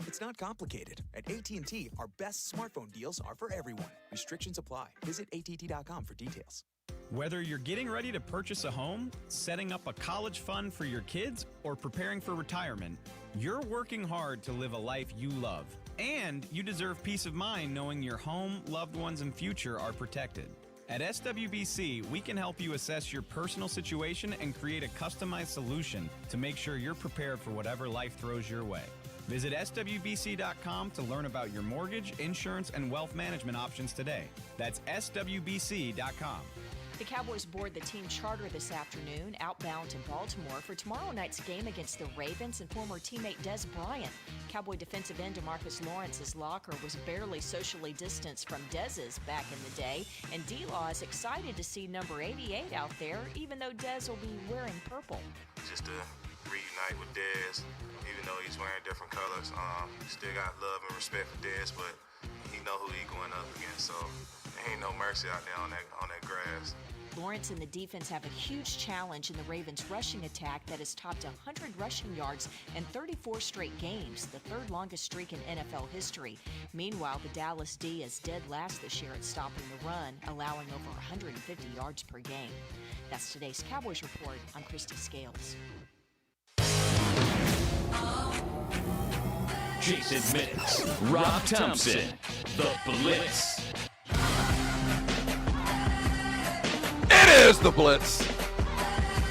Speaker 29: It's not complicated. At AT&T, our best smartphone deals are for everyone. Restrictions apply. Visit att.com for details.
Speaker 30: Whether you're getting ready to purchase a home, setting up a college fund for your kids, or preparing for retirement, you're working hard to live a life you love. And you deserve peace of mind knowing your home, loved ones, and future are protected. At SWBC, we can help you assess your personal situation and create a customized solution to make sure you're prepared for whatever life throws your way. Visit SWBC.com to learn about your mortgage, insurance, and wealth management options today. That's SWBC.com.
Speaker 26: The Cowboys board the team charter this afternoon outbound to Baltimore for tomorrow night's game against the Ravens and former teammate Des Bryant. Cowboy defensive end DeMarcus Lawrence's locker was barely socially distanced from Dez's back in the day, and D-Law is excited to see number 88 out there, even though Dez will be wearing purple.
Speaker 31: Just to reunite with Dez, even though he's wearing different colors, still got love and respect for Dez, but he know who he going up against, so there ain't no mercy out there on that grass.
Speaker 26: Lawrence and the defense have a huge challenge in the Ravens' rushing attack that has topped 100 rushing yards in 34 straight games, the third longest streak in NFL history. Meanwhile, the Dallas D is dead last this year at stopping the run, allowing over 150 yards per game. That's today's Cowboys Report. I'm Christy Scales.
Speaker 1: Jason Minix, Rob Thompson, The Blitz.
Speaker 2: It is The Blitz.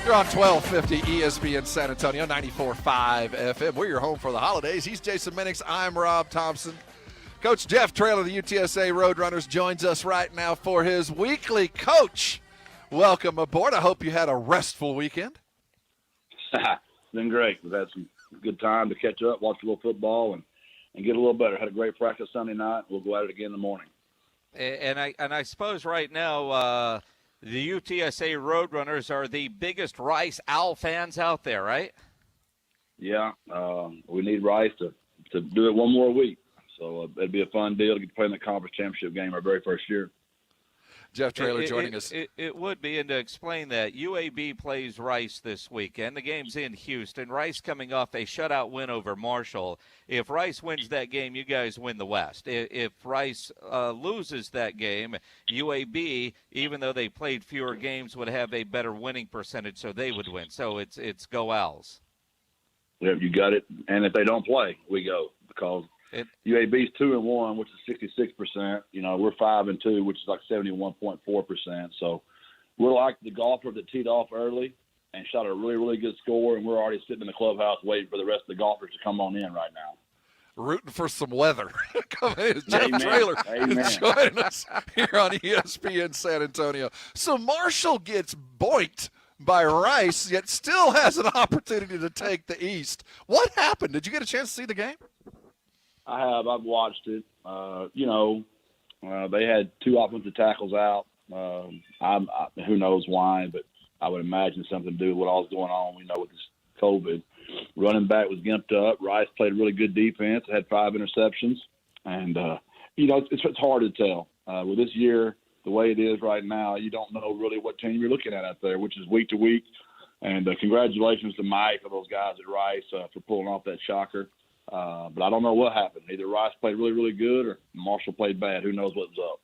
Speaker 2: You're on 1250 ESPN San Antonio, 94.5 FM. We're your home for the holidays. He's Jason Minix. I'm Rob Thompson. Coach Jeff Trail of the UTSA Roadrunners joins us right now for his weekly coach. Welcome aboard. I hope you had a restful weekend.
Speaker 32: It's been great. We've had some good time to catch up, watch a little football, and get a little better. Had a great practice Sunday night. We'll go at it again in the morning.
Speaker 3: And I suppose right now the UTSA Roadrunners are the biggest Rice Owl fans out there, right?
Speaker 32: Yeah, we need Rice to do it one more week. So it'd be a fun deal to get to play in the conference championship game our very first year.
Speaker 2: Jeff Traylor joining us.
Speaker 3: It would be, and to explain that, UAB plays Rice this weekend. The game's in Houston. Rice coming off a shutout win over Marshall. If Rice wins that game, you guys win the West. If Rice loses that game, UAB, even though they played fewer games, would have a better winning percentage, so they would win. So it's go Owls.
Speaker 32: Yeah, you got it. And if they don't play, we go, because UAB's 2-1, which is 66%. We're 5-2, which is like 71.4%. So we're like the golfer that teed off early and shot a really, really good score, and we're already sitting in the clubhouse waiting for the rest of the golfers to come on in right now.
Speaker 2: Rooting for some weather. Come in, Jeff Traylor joining us here on ESPN San Antonio. So Marshall gets boinked by Rice, yet still has an opportunity to take the East. What happened? Did you get a chance to see the game?
Speaker 32: I have. I've watched it. They had 2 offensive tackles out. Who knows why, but I would imagine something to do with what all was going on. We know with this COVID. Running back was gimped up. Rice played really good defense. Had 5 interceptions. And, it's hard to tell. With this year, the way it is right now, you don't know really what team you're looking at out there, which is week to week. And congratulations to Mike and those guys at Rice for pulling off that shocker. But I don't know what happened. Either Rice played really, really good or Marshall played bad. Who knows what was up?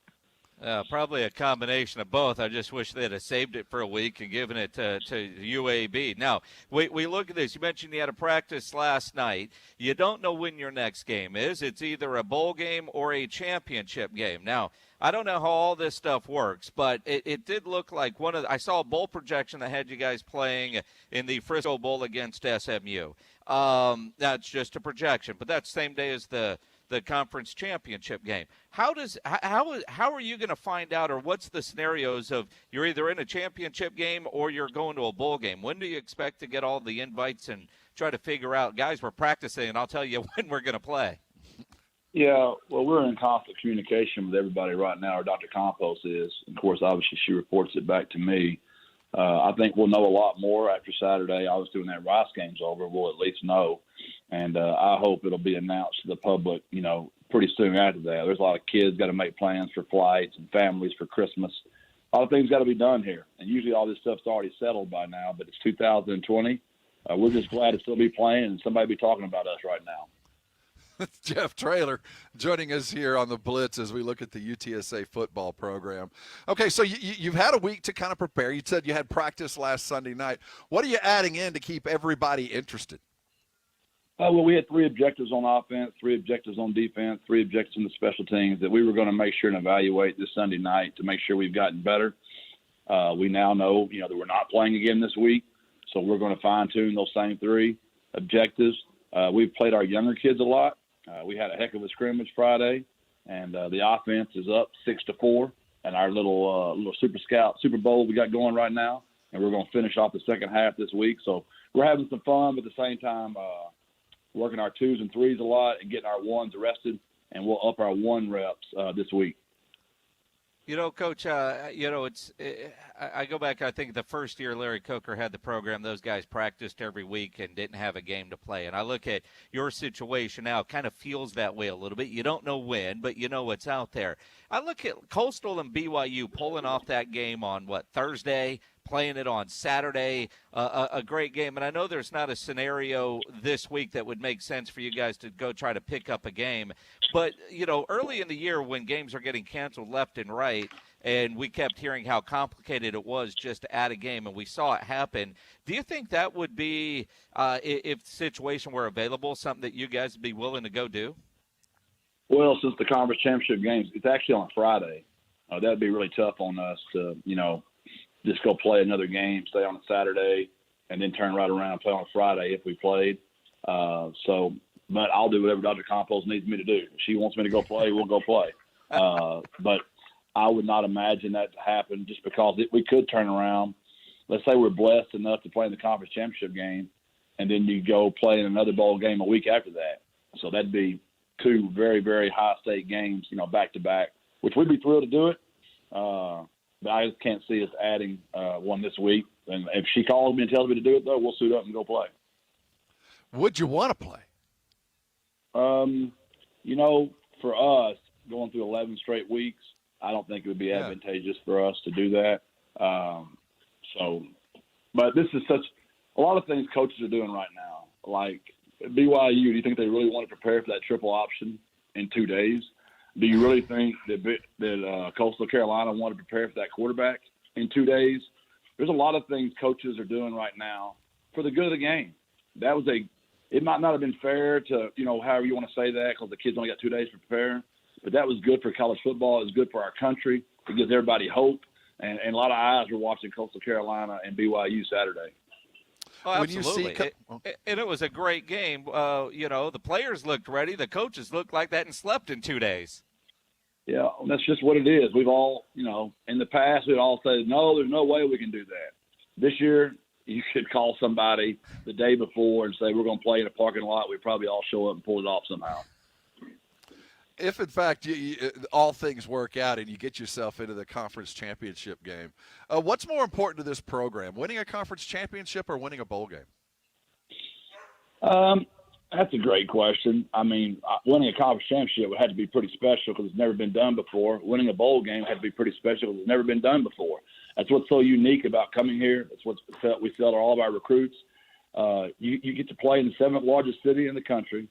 Speaker 3: Probably a combination of both. I just wish they'd have saved it for a week and given it to UAB. Now, we look at this. You mentioned you had a practice last night. You don't know when your next game is. It's either a bowl game or a championship game. Now, I don't know how all this stuff works, but it did look like I saw a bowl projection that had you guys playing in the Frisco Bowl against SMU. That's just a projection, but that's the same day as the conference championship game. How are you going to find out, or what's the scenarios of you're either in a championship game or you're going to a bowl game? When do you expect to get all the invites and try to figure out, guys, we're practicing and I'll tell you when we're going to play?
Speaker 32: Yeah, well, we're in constant communication with everybody right now, or Dr. Campbell is. Of course, obviously she reports it back to me. I think we'll know a lot more after Saturday. I was doing that Rice game's over. We'll at least know. And I hope it'll be announced to the public, pretty soon after that. There's a lot of kids got to make plans for flights and families for Christmas. A lot of things got to be done here. And usually all this stuff's already settled by now, but it's 2020. We're just glad to still be playing and somebody be talking about us right now.
Speaker 2: Jeff Traylor joining us here on the Blitz as we look at the UTSA football program. Okay, so you've had a week to kind of prepare. You said you had practice last Sunday night. What are you adding in to keep everybody interested?
Speaker 32: Well, we had 3 objectives on offense, 3 objectives on defense, 3 objectives on the special teams that we were going to make sure and evaluate this Sunday night to make sure we've gotten better. We now know, that we're not playing again this week, so we're going to fine-tune those same 3 objectives. We've played our younger kids a lot. We had a heck of a scrimmage Friday, and the offense is up 6-4. And our little Super Bowl we got going right now, and we're going to finish off the second half this week. So we're having some fun, but at the same time, working our 2s and 3s a lot and getting our 1s arrested, and we'll up our 1 reps this week.
Speaker 3: Coach, I go back, I think the first year Larry Coker had the program, those guys practiced every week and didn't have a game to play. And I look at your situation now, it kind of feels that way a little bit. You don't know when, but you know what's out there. I look at Coastal and BYU pulling off that game on, Thursday, playing it on Saturday, a great game. And I know there's not a scenario this week that would make sense for you guys to go try to pick up a game. But, early in the year when games are getting canceled left and right, and we kept hearing how complicated it was just to add a game, and we saw it happen, do you think that would be, if the situation were available, something that you guys would be willing to go do?
Speaker 32: Well, since the conference championship games, it's actually on Friday. That'd be really tough on us to, just go play another game, stay on a Saturday, and then turn right around and play on a Friday if we played. But I'll do whatever Dr. Campos needs me to do. If she wants me to go play, we'll go play. But I would not imagine that to happen just because we could turn around. Let's say we're blessed enough to play in the conference championship game, and then you go play in another bowl game a week after that. So that'd be 2 very, very high-stake games, back-to-back. which we'd be thrilled to do it. But I just can't see us adding one this week. And if she calls me and tells me to do it, though, we'll suit up and go play.
Speaker 2: Would you want to play?
Speaker 32: For us, going through 11 straight weeks, I don't think it would be advantageous for us to do that. But this is a lot of things coaches are doing right now. Like BYU, do you think they really want to prepare for that triple option in 2 days? Do you really think that Coastal Carolina want to prepare for that quarterback in 2 days? There's a lot of things coaches are doing right now for the good of the game. It might not have been fair to, however you want to say that, because the kids only got 2 days to prepare. But that was good for college football. It was good for our country. It gives everybody hope. And a lot of eyes were watching Coastal Carolina and BYU Saturday.
Speaker 3: Oh, absolutely. And it was a great game. The players looked ready. The coaches looked like that and slept in 2 days.
Speaker 32: Yeah, that's just what it is. We've all, in the past, we'd all say, no, there's no way we can do that. This year, you could call somebody the day before and say, we're going to play in a parking lot. We'd probably all show up and pull it off somehow.
Speaker 2: If, in fact, all things work out and you get yourself into the conference championship game, what's more important to this program, winning a conference championship or winning a bowl game?
Speaker 32: That's a great question. I mean, winning a conference championship would have to be pretty special because it's never been done before. Winning a bowl game had to be pretty special because it's never been done before. That's what's so unique about coming here. That's what we sell to all of our recruits. You get to play in the seventh largest city in the country,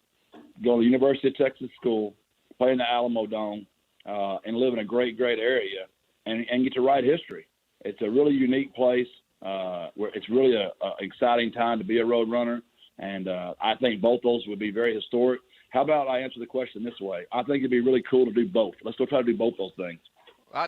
Speaker 32: go to the University of Texas school, play in the Alamo Dome, and live in a great, great area and get to write history. It's a really unique place where it's really an exciting time to be a road runner. And I think both those would be very historic. How about I answer the question this way? I think it'd be really cool to do both. Let's go try to do both those things.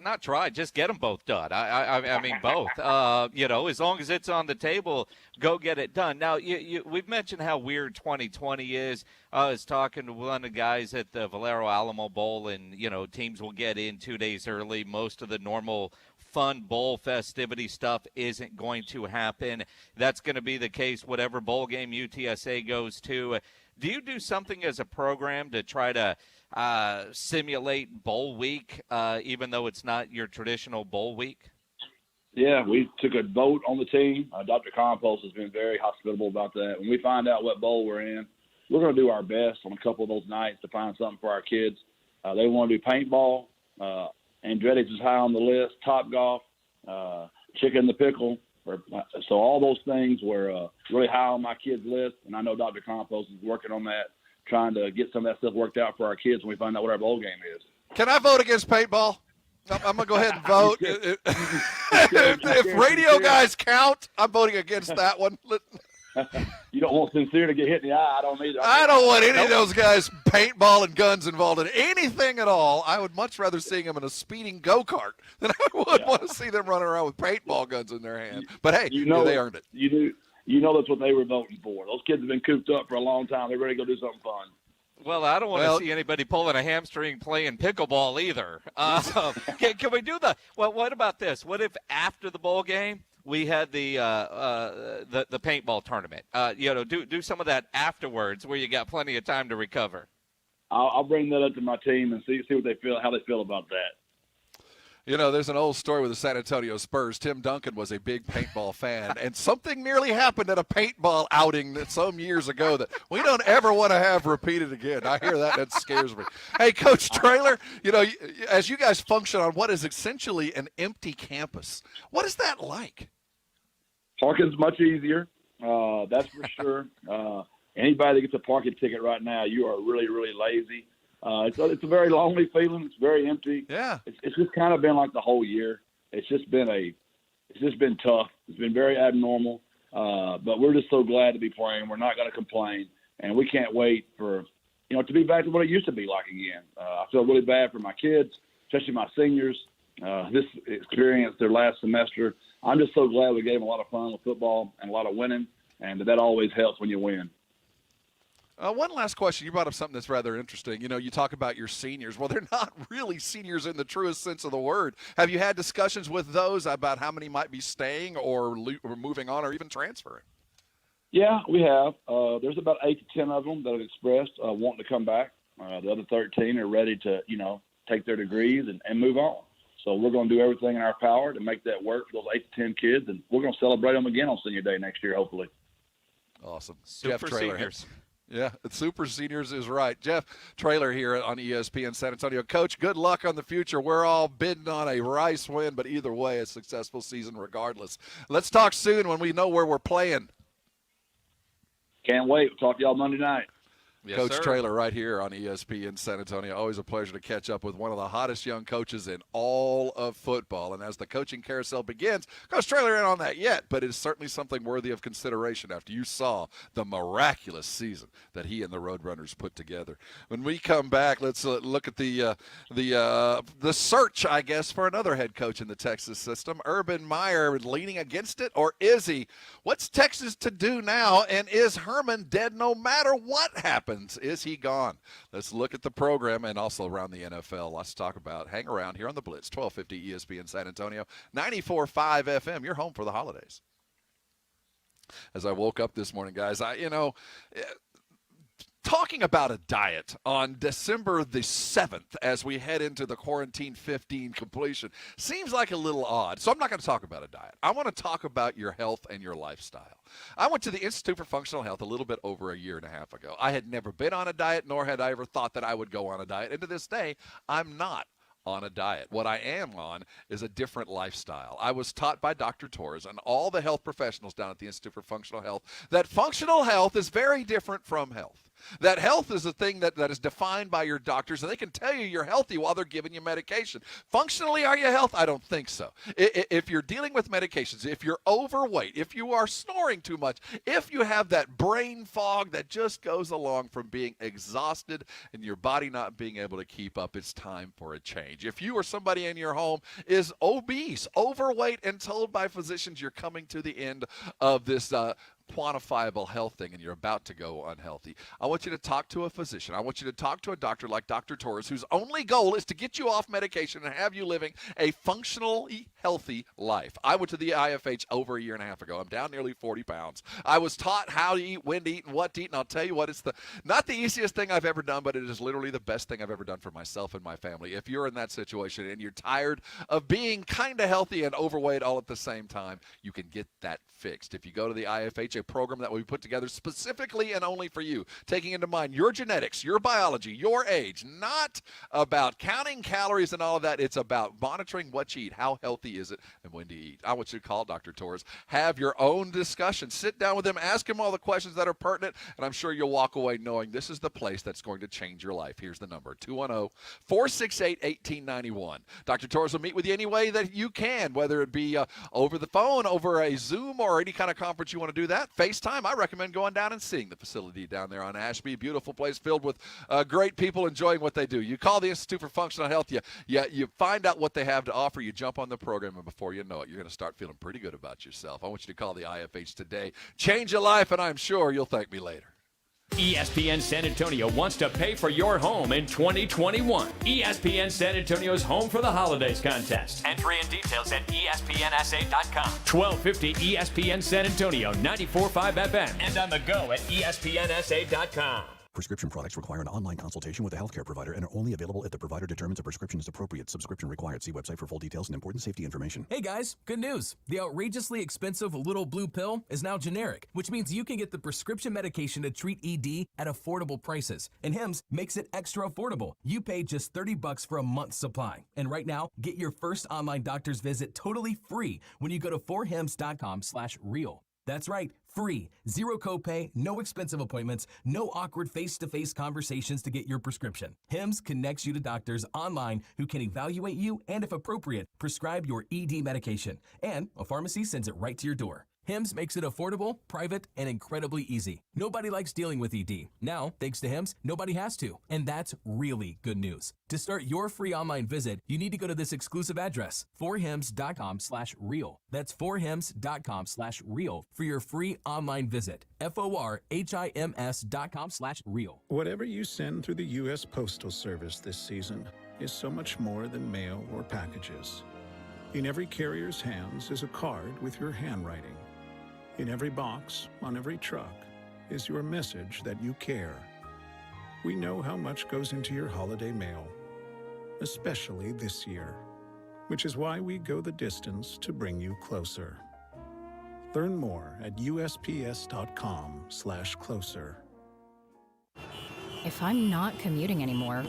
Speaker 3: Not try, just get them both done. I mean, both. As long as it's on the table, go get it done. Now, we've mentioned how weird 2020 is. I was talking to one of the guys at the Valero Alamo Bowl, and, teams will get in 2 days early. Most of the normal fun bowl festivity stuff isn't going to happen. That's going to be the case whatever bowl game UTSA goes to. Do you do something as a program to try to simulate bowl week, even though it's not your traditional bowl week?
Speaker 32: Yeah, we took a vote on the team. Dr. Compost has been very hospitable about that. When we find out what bowl we're in, we're going to do our best on a couple of those nights to find something for our kids. They want to do paintball. Andretti's is high on the list, Topgolf, chicken the pickle. So all those things were really high on my kids' list, and I know Dr. Compost is working on that, trying to get some of that stuff worked out for our kids when we find out what our bowl game is.
Speaker 2: Can I vote against paintball? I'm going to go ahead and vote. If radio guys count, I'm voting against that one.
Speaker 32: You don't want Sincere to get hit in the eye. I don't either.
Speaker 2: I don't want any of those guys paintball and guns involved in anything at all. I would much rather see them in a speeding go-kart than I would want to see them running around with paintball guns in their hand. But, hey, they earned it.
Speaker 32: You know that's what they were voting for. Those kids have been cooped up for a long time. They're ready to go do something fun.
Speaker 3: Well, I don't want to see anybody pulling a hamstring playing pickleball either. Can we do what about this? What if after the bowl game we had the paintball tournament? Do some of that afterwards where you got plenty of time to recover.
Speaker 32: I'll bring that up to my team and see what they feel, how they feel about that.
Speaker 2: There's an old story with the San Antonio Spurs. Tim Duncan was a big paintball fan, and something nearly happened at a paintball outing some years ago that we don't ever want to have repeated again. I hear that, and it scares me. Hey, Coach Traylor, as you guys function on what is essentially an empty campus, what is that like?
Speaker 32: Parking's much easier, that's for sure. Anybody that gets a parking ticket right now, you are really, really lazy. It's a very lonely feeling. It's very empty.
Speaker 2: Yeah.
Speaker 32: It's just kind of been like the whole year. It's just been tough. It's been very abnormal. But we're just so glad to be playing. We're not going to complain, and we can't wait for to be back to what it used to be like again. I feel really bad for my kids, especially my seniors. This experience their last semester. I'm just so glad we gave them a lot of fun with football and a lot of winning, and that always helps when you win.
Speaker 2: One last question. You brought up something that's rather interesting. You talk about your seniors. Well, they're not really seniors in the truest sense of the word. Have you had discussions with those about how many might be staying or moving on or even transferring?
Speaker 32: Yeah, we have. There's about 8 to 10 of them that have expressed wanting to come back. The other 13 are ready to, take their degrees, and move on. So we're going to do everything in our power to make that work for those 8 to 10 kids, and we're going to celebrate them again on Senior Day next year, hopefully.
Speaker 2: Awesome.
Speaker 3: Super
Speaker 2: Jeff Traylor.
Speaker 3: seniors.
Speaker 2: Yeah, Super Seniors is right. Jeff Traylor here on ESPN San Antonio. Coach, good luck on the future. We're all bidding on a Rice win, but either way, a successful season regardless. Let's talk soon when we know where we're playing.
Speaker 32: Can't wait. We'll talk to y'all Monday night.
Speaker 3: Yes,
Speaker 2: Coach
Speaker 3: sir.
Speaker 2: Traylor right here on ESPN San Antonio. Always a pleasure to catch up with one of the hottest young coaches in all of football. And as the coaching carousel begins, Coach Traylor ain't on that yet, but it is certainly something worthy of consideration after you saw the miraculous season that he and the Roadrunners put together. When we come back, let's look at the search, I guess, for another head coach in the Texas system. Urban Meyer leaning against it, or is he? What's Texas to do now, and is Herman dead no matter what happens? Is he gone? Let's look at the program and also around the NFL. Lots to talk about. Hang around here on the Blitz, 1250 ESPN San Antonio, 94.5 FM. You're home for the holidays. As I woke up this morning, guys, talking about a diet on December the 7th as we head into the quarantine 15 completion seems like a little odd. So I'm not going to talk about a diet. I want to talk about your health and your lifestyle. I went to the Institute for Functional Health a little bit over a year and a half ago. I had never been on a diet, nor had I ever thought that I would go on a diet. And to this day, I'm not on a diet. What I am on is a different lifestyle. I was taught by Dr. Torres and all the health professionals down at the Institute for Functional Health that functional health is very different from health. That health is a thing that is defined by your doctors, and they can tell you you're healthy while they're giving you medication. Functionally, are you healthy? I don't think so. If you're dealing with medications, if you're overweight, if you are snoring too much, if you have that brain fog that just goes along from being exhausted and your body not being able to keep up, it's time for a change. If you or somebody in your home is obese, overweight, and told by physicians you're coming to the end of this quantifiable health thing and you're about to go unhealthy, I want you to talk to a physician. I want you to talk to a doctor like Dr. Torres, whose only goal is to get you off medication and have you living a functionally healthy life. I went to the IFH over a year and a half ago. I'm down nearly 40 pounds. I was taught how to eat, when to eat, and what to eat, and I'll tell you what, it's not the easiest thing I've ever done, but it is literally the best thing I've ever done for myself and my family. If you're in that situation and you're tired of being kind of healthy and overweight all at the same time, you can get that fixed. If you go to the IFH, a program that we put together specifically and only for you, taking into mind your genetics, your biology, your age, not about counting calories and all of that. It's about monitoring what you eat, how healthy is it, and when to eat. I want you to call Dr. Torres, have your own discussion, sit down with him, ask him all the questions that are pertinent, and I'm sure you'll walk away knowing this is the place that's going to change your life. Here's the number, 210-468-1891. Dr. Torres will meet with you any way that you can, whether it be over the phone, over a Zoom, or any kind of conference you want to do that. FaceTime, I recommend going down and seeing the facility down there on Ashby. Beautiful place filled with great people enjoying what they do. You call the Institute for Functional Health, you find out what they have to offer, you jump on the program, and before you know it, you're going to start feeling pretty good about yourself. I want you to call the IFH today. Change your life, and I'm sure you'll thank me later.
Speaker 1: ESPN San Antonio wants to pay for your home in 2021. ESPN San Antonio's Home for the Holidays contest. Entry and details at ESPNSA.com. 1250 ESPN San Antonio, 94.5 FM, and on the go at ESPNSA.com.
Speaker 18: Prescription products require an online consultation with a healthcare provider and are only available if the provider determines a prescription is appropriate. Subscription required. See website for full details and important safety information.
Speaker 19: Hey guys, good news. The outrageously expensive little blue pill is now generic, which means you can get the prescription medication to treat ED at affordable prices. And Hims makes it extra affordable. You pay just $30 for a month's supply. And right now, get your first online doctor's visit totally free when you go to forhims.com/real. That's right, free. Zero copay, no expensive appointments, no awkward face-to-face conversations to get your prescription. Hims connects you to doctors online who can evaluate you and, if appropriate, prescribe your ED medication. And a pharmacy sends it right to your door. Hims makes it affordable, private, and incredibly easy. Nobody likes dealing with ED. Now, thanks to Hims, nobody has to. And that's really good news. To start your free online visit, you need to go to this exclusive address, forhims.com/real. That's forhims.com/real for your free online visit. forhims.com/real.
Speaker 4: Whatever you send through the U.S. Postal Service this season is so much more than mail or packages. In every carrier's hands is a card with your handwriting. In every box, on every truck, is your message that you care. We know how much goes into your holiday mail, especially this year, which is why we go the distance to bring you closer. Learn more at usps.com/closer.
Speaker 5: If I'm not commuting anymore,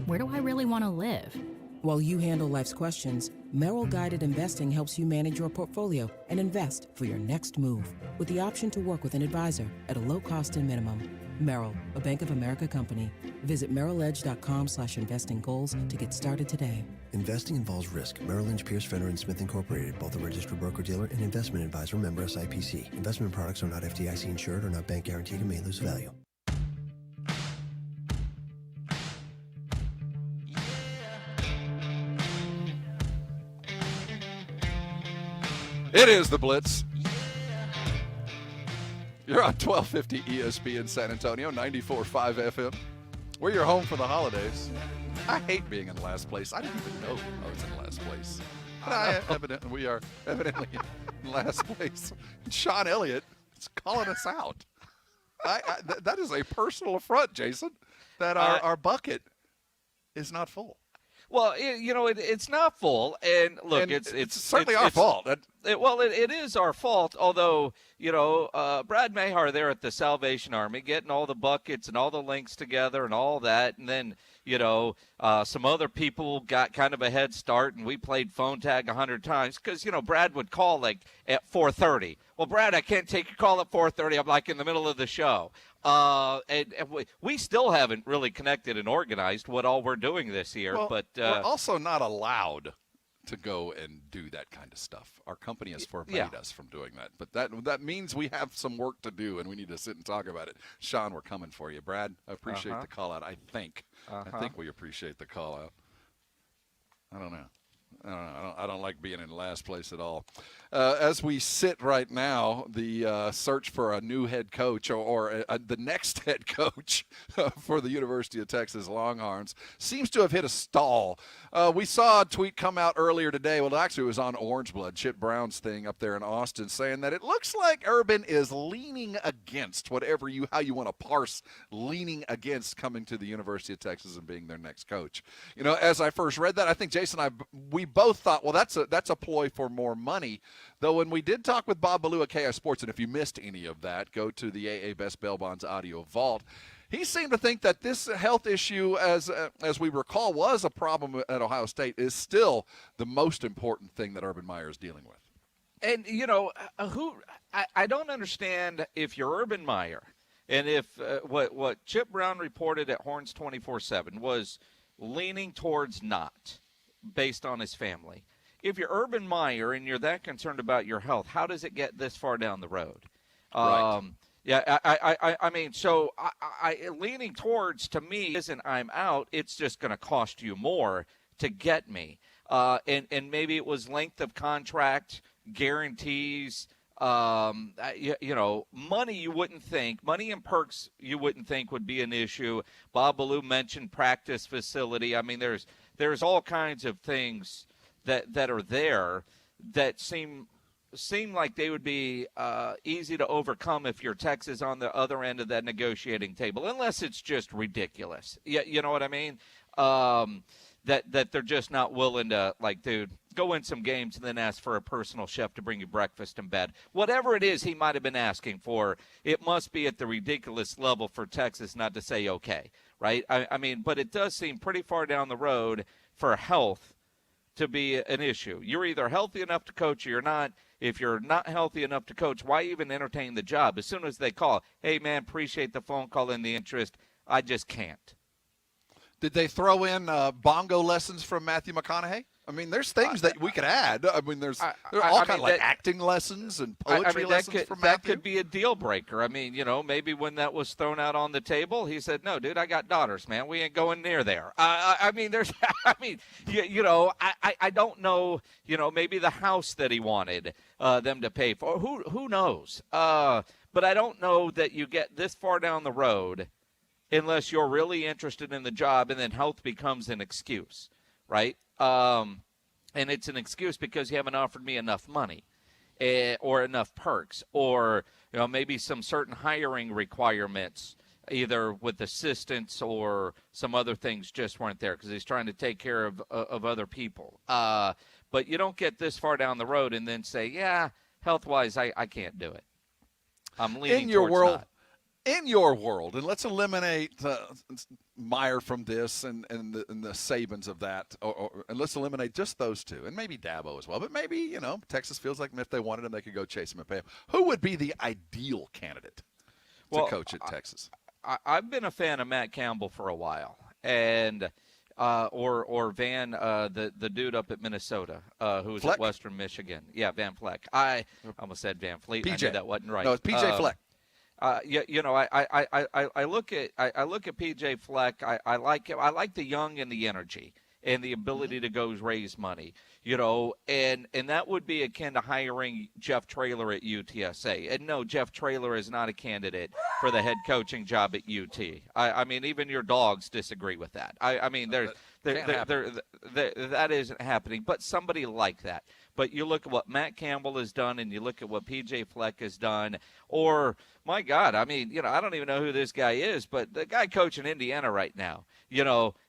Speaker 5: where do I really want to live?
Speaker 6: While you handle life's questions, Merrill Guided Investing helps you manage your portfolio and invest for your next move with the option to work with an advisor at a low cost and minimum. Merrill, a Bank of America company. Visit merrilledge.com/investing goals to get started today.
Speaker 7: Investing involves risk. Merrill Lynch, Pierce, Fenner & Smith Incorporated, both a registered broker-dealer and investment advisor, member SIPC. Investment products are not FDIC insured or not bank guaranteed and may lose value.
Speaker 2: It is the Blitz. You're on 1250 ESPN San Antonio, 94.5 FM. We're your home for the holidays. I hate being in last place. I didn't even know I was in last place. But we are evidently in last place. And Sean Elliott is calling us out. That is a personal affront, Jason, that our bucket is not full.
Speaker 3: Well, it's not full, and look,
Speaker 2: and it's certainly our fault.
Speaker 3: It is our fault, although, Brad Mahar there at the Salvation Army getting all the buckets and all the links together and all that, and then, some other people got kind of a head start, and we played phone tag 100 times because, Brad would call, like, at 4:30. Well, Brad, I can't take your call at 4:30. I'm, like, in the middle of the show. And we still haven't really connected and organized what all we're doing this year.
Speaker 2: Well,
Speaker 3: but
Speaker 2: we're also not allowed to go and do that kind of stuff. Our company has forbade us from doing that. But that means we have some work to do, and we need to sit and talk about it. Sean, we're coming for you. Brad, I appreciate the call-out. I think we appreciate the call-out. I don't know. I don't like being in last place at all. As we sit right now, the search for a new head coach or the next head coach for the University of Texas Longhorns seems to have hit a stall. We saw a tweet come out earlier today. Well, actually, it was on Orange Blood, Chip Brown's thing up there in Austin, saying that it looks like Urban is leaning against how you want to parse leaning against coming to the University of Texas and being their next coach. As I first read that, I think Jason and we both thought, well, that's a ploy for more money. Though when we did talk with Bob Ballou at KI Sports, and if you missed any of that, go to the AA Best Bail Bonds audio vault. He seemed to think that this health issue, as we recall, was a problem at Ohio State, is still the most important thing that Urban Meyer is dealing with.
Speaker 3: And, I don't understand if you're Urban Meyer and if what Chip Brown reported at Horns 24/7 was leaning towards not, based on his family. If you're Urban Meyer and you're that concerned about your health, how does it get this far down the road?
Speaker 2: Right.
Speaker 3: I mean, so leaning towards, to me, isn't I'm out. It's just going to cost you more to get me. And maybe it was length of contract, guarantees, money you wouldn't think. Money and perks you wouldn't think would be an issue. Bob Ballou mentioned practice facility. I mean, there's all kinds of things that are there that seem like they would be easy to overcome if you're Texas on the other end of that negotiating table, unless it's just ridiculous. You know what I mean? That they're just not willing to, like, dude, go win some games and then ask for a personal chef to bring you breakfast in bed. Whatever it is he might have been asking for, it must be at the ridiculous level for Texas not to say okay, right? I mean, but it does seem pretty far down the road for health to be an issue. You're either healthy enough to coach or you're not. If you're not healthy enough to coach, why even entertain the job? As soon as they call, hey, man, appreciate the phone call and the interest, I just can't.
Speaker 2: Did they throw in bongo lessons from Matthew McConaughey? I mean, there's things that we could add. I mean, there's all kinds of like acting lessons and poetry lessons from Matthew.
Speaker 3: That could be a deal breaker. I mean, maybe when that was thrown out on the table, he said, no, dude, I got daughters, man. We ain't going near there. I don't know, maybe the house that he wanted them to pay for. Who knows? But I don't know that you get this far down the road unless you're really interested in the job, and then health becomes an excuse, right? And it's an excuse because you haven't offered me enough money or enough perks or maybe some certain hiring requirements either with assistants or some other things just weren't there because he's trying to take care of other people. But you don't get this far down the road and then say, yeah, health-wise, I can't do it. I'm leaning towards not.
Speaker 2: In your world, and let's eliminate Meyer from this and the Sabans of that, and let's eliminate just those two, and maybe Dabo as well. But maybe, Texas feels like if they wanted him, they could go chase him and pay him. Who would be the ideal candidate to coach at Texas?
Speaker 3: I've been a fan of Matt Campbell for a while, and or Van, the dude up at Minnesota, who's
Speaker 2: Fleck?
Speaker 3: at Western Michigan. Yeah, Van Fleck. I almost said Van Fleet.
Speaker 2: PJ.
Speaker 3: I knew that wasn't right.
Speaker 2: No, it's PJ Fleck.
Speaker 3: I look at PJ Fleck. I like him. I like the young and the energy and the ability to go raise money. And that would be akin to hiring Jeff Traylor at UTSA. And no, Jeff Traylor is not a candidate for the head coaching job at UT. I mean, even your dogs disagree with that. That isn't happening. But somebody like that. But you look at what Matt Campbell has done, and you look at what P.J. Fleck has done, or, my God, I mean, I don't even know who this guy is, but the guy coaching Indiana right now,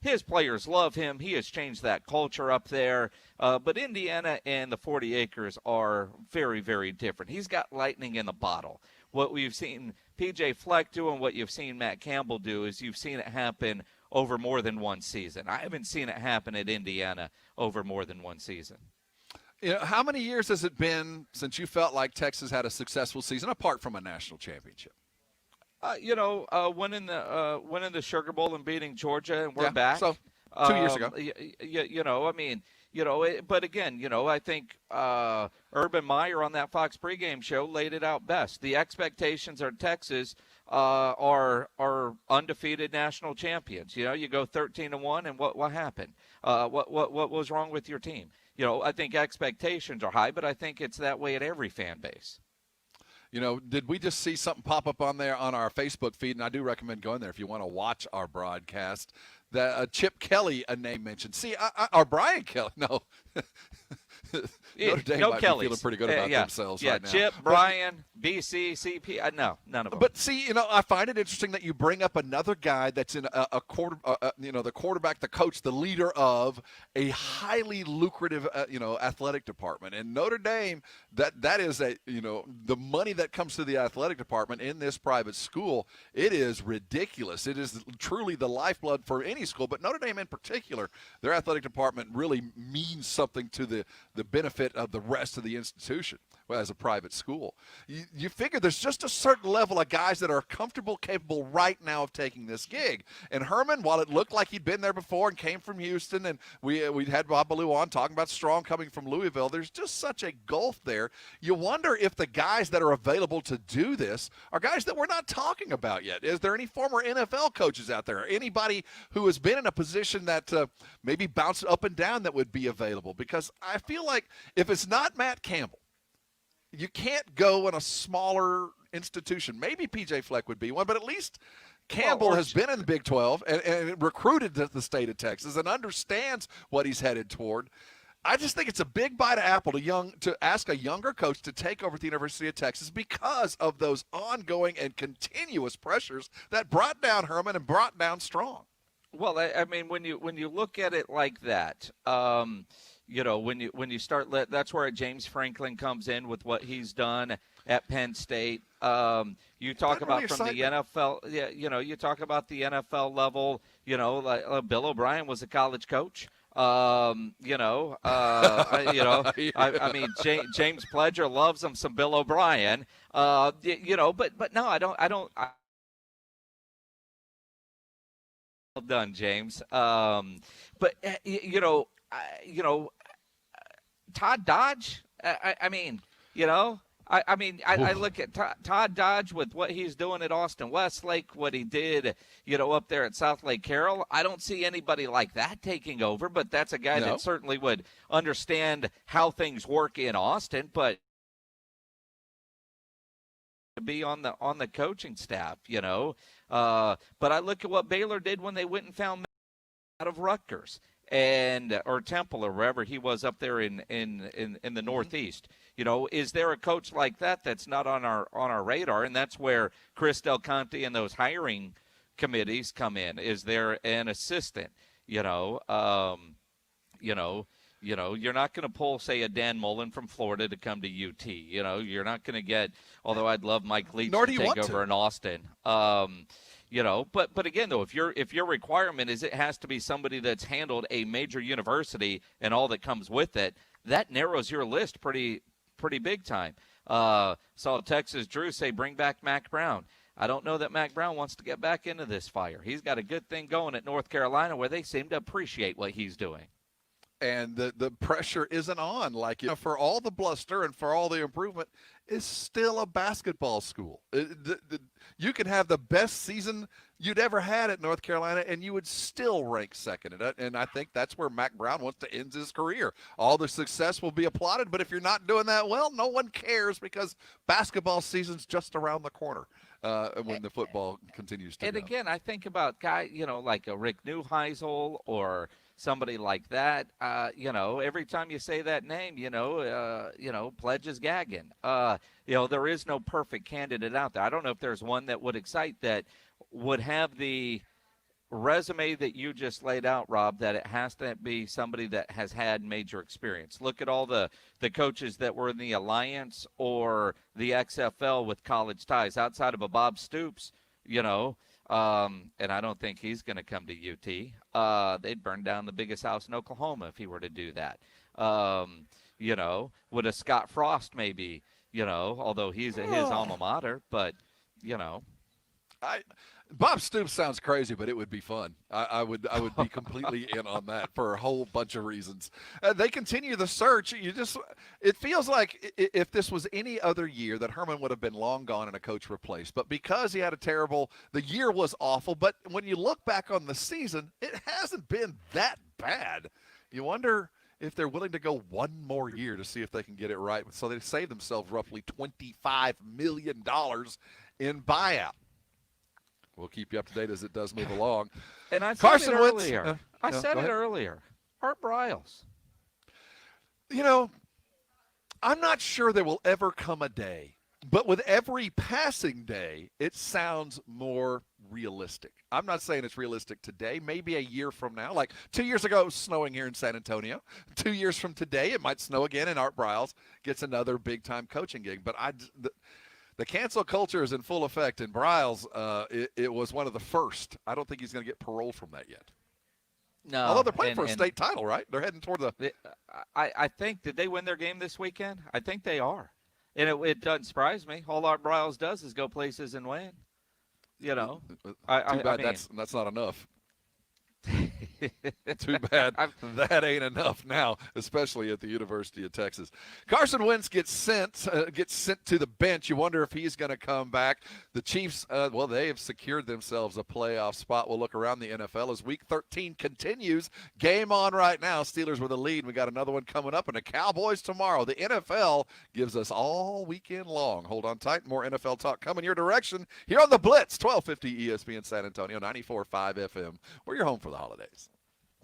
Speaker 3: his players love him. He has changed that culture up there. But Indiana and the 40 acres are very, very different. He's got lightning in the bottle. What we've seen P.J. Fleck do and what you've seen Matt Campbell do is you've seen it happen over more than one season. I haven't seen it happen at Indiana over more than one season.
Speaker 2: How many years has it been since you felt like Texas had a successful season apart from a national championship?
Speaker 3: Winning the Sugar Bowl and beating Georgia, and we're back.
Speaker 2: So 2 years ago. But again,
Speaker 3: I think Urban Meyer on that Fox pregame show laid it out best. The expectations are Texas are undefeated national champions. You go 13-1, and what happened? What was wrong with your team? I think expectations are high, but I think it's that way at every fan base.
Speaker 2: Did we just see something pop up on our Facebook feed? And I do recommend going there if you want to watch our broadcast. That Chip Kelly, a name mentioned. See, or Brian Kelly. No. Notre Dame might be feeling pretty good about themselves right now.
Speaker 3: Chip, Brian, BC, CP. No, none of them.
Speaker 2: But see, I find it interesting that you bring up another guy that's in the quarterback, the coach, the leader of a highly lucrative, athletic department. And Notre Dame, that is the money that comes to the athletic department in this private school, it is ridiculous. It is truly the lifeblood for any school, but Notre Dame in particular, their athletic department really means something to the benefit of the rest of the institution as a private school. You figure there's just a certain level of guys that are comfortable, capable right now of taking this gig. And Herman, while it looked like he'd been there before and came from Houston, and we had Bob Ballou on talking about Strong coming from Louisville, there's just such a gulf there. You wonder if the guys that are available to do this are guys that we're not talking about yet. Is there any former NFL coaches out there? Anybody who has been in a position that maybe bounced up and down that would be available? Because I feel like if it's not Matt Campbell, you can't go in a smaller institution. Maybe P.J. Fleck would be one, but at least Campbell has been in the Big 12 and recruited the state of Texas and understands what he's headed toward. I just think it's a big bite of apple to ask a younger coach to take over at the University of Texas because of those ongoing and continuous pressures that brought down Herman and brought down Strong.
Speaker 3: Well, I mean, when you look at it like that, when you start, that's where James Franklin comes in with what he's done at Penn State. You talk about really from the NFL, you talk about the NFL level. Like Bill O'Brien was a college coach. I mean, James Pledger loves him some Bill O'Brien. But no, I don't. Well done, James. But Todd Dodge. I look at Todd Dodge with what he's doing at Austin Westlake, what he did, up there at South Lake Carroll. I don't see anybody like that taking over, but that's a guy that certainly would understand how things work in Austin, but to be on the coaching staff, But I look at what Baylor did when they went and found out of Rutgers or Temple or wherever he was up there in the Northeast. Is there a coach like that that's not on our radar? And that's where Chris Del Conte and those hiring committees come in? Is there an assistant? You're not going to pull, say, a Dan Mullen from Florida to come to UT. You're not going to get, although I'd love Mike Leach to take over in Austin. But again, though, if your requirement is it has to be somebody that's handled a major university and all that comes with it, that narrows your list pretty big time. Saw Texas Drew say, bring back Mac Brown. I don't know that Mac Brown wants to get back into this fire. He's got a good thing going at North Carolina where they seem to appreciate what he's doing.
Speaker 2: And the pressure isn't on. For all the bluster and for all the improvement, it's still a basketball school. You can have the best season you'd ever had at North Carolina, and you would still rank second. And I think that's where Mac Brown wants to end his career. All the success will be applauded, but if you're not doing that well, no one cares because basketball season's just around the corner. When the football continues to go.
Speaker 3: Again, I think about guy, like a Rick Neuheisel or somebody like that. Every time you say that name, Pledge is gagging. There is no perfect candidate out there. I don't know if there's one that would excite that would have the resume that you just laid out, Rob, that it has to be somebody that has had major experience. Look at all the coaches that were in the Alliance or the XFL with college ties outside of a Bob Stoops, and I don't think he's going to come to UT. They'd burn down the biggest house in Oklahoma if he were to do that. Would a Scott Frost maybe, although he's his alma mater, but,
Speaker 2: Bob Stoops sounds crazy, but it would be fun. I would be completely in on that for a whole bunch of reasons. They continue the search. It feels like if this was any other year that Herman would have been long gone and a coach replaced. But because he had the year was awful. But when you look back on the season, it hasn't been that bad. You wonder if they're willing to go one more year to see if they can get it right. So they save themselves roughly $25 million in buyout. We'll keep you up to date as it does move along.
Speaker 3: And I said it earlier. Earlier. Art Briles.
Speaker 2: I'm not sure there will ever come a day, but with every passing day, it sounds more realistic. I'm not saying it's realistic today. Maybe a year from now. Like 2 years ago, it was snowing here in San Antonio. 2 years from today, it might snow again, and Art Briles gets another big-time coaching gig. But the cancel culture is in full effect, and Briles, it was one of the first. I don't think he's going to get parole from that yet.
Speaker 3: No.
Speaker 2: Although they're playing for a state title, right? They're heading toward the
Speaker 3: I think, did they win their game this weekend? I think they are. And it doesn't surprise me. All Art Briles does is go places and win.
Speaker 2: Too bad that's not enough. Too bad that ain't enough now, especially at the University of Texas. Carson Wentz gets sent to the bench. You wonder if he's going to come back. The Chiefs, they have secured themselves a playoff spot. We'll look around the NFL as Week 13 continues. Game on right now. Steelers with a lead. We got another one coming up, and the Cowboys tomorrow. The NFL gives us all weekend long. Hold on tight. More NFL talk coming your direction here on the Blitz, 1250 ESPN San Antonio, 94.5 FM. We're your home for the holidays.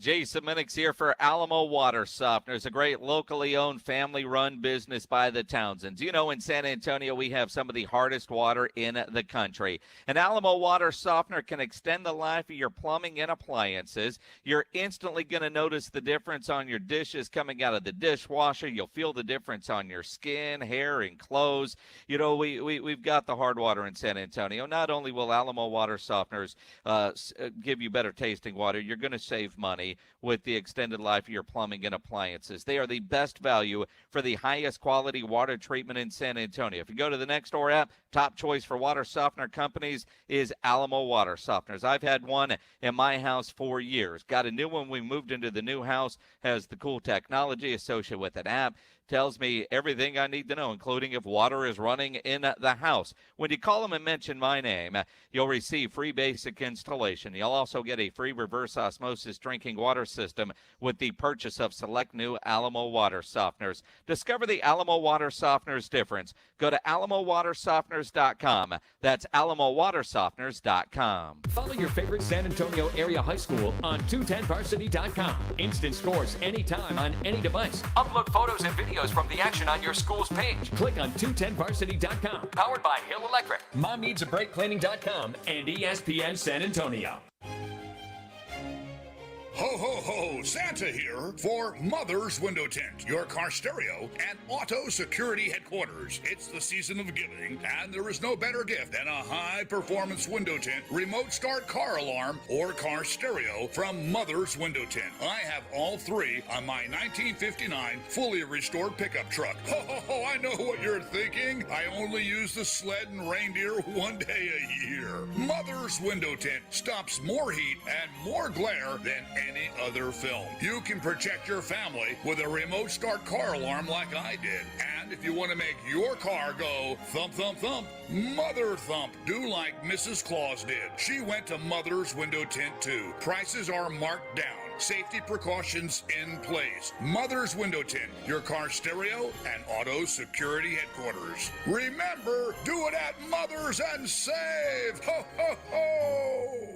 Speaker 3: Jason Minix here for Alamo Water Softeners, a great locally owned, family-run business by the Townsends. In San Antonio, we have some of the hardest water in the country. An Alamo Water Softener can extend the life of your plumbing and appliances. You're instantly going to notice the difference on your dishes coming out of the dishwasher. You'll feel the difference on your skin, hair, and clothes. We've got the hard water in San Antonio. Not only will Alamo Water Softeners give you better tasting water, you're going to save money with the extended life of your plumbing and appliances. They are the best value for the highest quality water treatment in San Antonio. If you go to the Nextdoor app, top choice for water softener companies is Alamo Water Softeners. I've had one in my house for years. Got a new one. We moved into the new house. Has the cool technology associated with an app. Tells me everything I need to know, including if water is running in the house. When you call them and mention my name, you'll receive free basic installation. You'll also get a free reverse osmosis drinking water system with the purchase of select new Alamo Water Softeners. Discover the Alamo Water Softeners difference. Go to alamowatersofteners.com. That's alamowatersofteners.com.
Speaker 1: Follow your favorite San Antonio area high school on 210varsity.com. Instant scores anytime on any device. Upload photos and videos videos from the action on your school's page. Click on 210varsity.com. Powered by Hill Electric, MomNeedsABreakCleaning.com, and ESPN San Antonio.
Speaker 8: Ho, ho, ho! Santa here for Mother's Window Tint, your car stereo and auto security headquarters. It's the season of giving, and there is no better gift than a high-performance window tint, remote start car alarm, or car stereo from Mother's Window Tint. I have all three on my 1959 fully restored pickup truck. Ho, ho, ho! I know what you're thinking. I only use the sled and reindeer one day a year. Mother's Window Tint stops more heat and more glare than any other film. You can protect your family with a remote start car alarm like I did. And if you want to make your car go thump, thump, thump, Mother Thump, do like Mrs. Claus did. She went to Mother's Window Tint too. Prices are marked down. Safety precautions in place. Mother's Window Tint, your car stereo and auto security headquarters. Remember, do it at Mother's and save! Ho, ho, ho!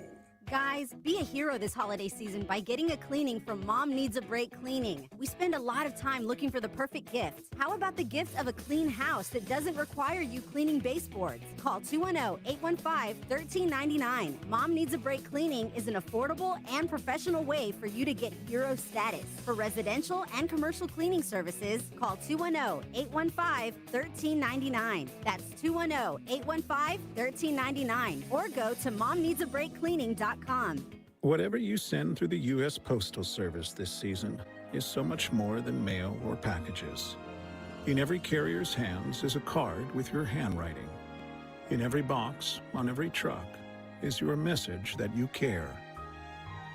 Speaker 9: Guys, be a hero this holiday season by getting a cleaning from Mom Needs a Break Cleaning. We spend a lot of time looking for the perfect gift. How about the gift of a clean house that doesn't require you cleaning baseboards? Call 210-815-1399. Mom Needs a Break Cleaning is an affordable and professional way for you to get hero status. For residential and commercial cleaning services, call 210-815-1399. That's 210-815-1399. Or go to momneedsabreakcleaning.com.
Speaker 4: Whatever you send through the U.S. Postal Service this season is so much more than mail or packages. In every carrier's hands is a card with your handwriting. In every box, on every truck, is your message that you care.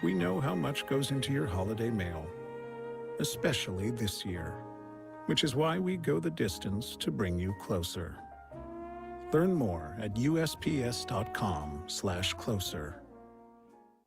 Speaker 4: We know how much goes into your holiday mail, especially this year, which is why we go the distance to bring you closer. Learn more at USPS.com/closer.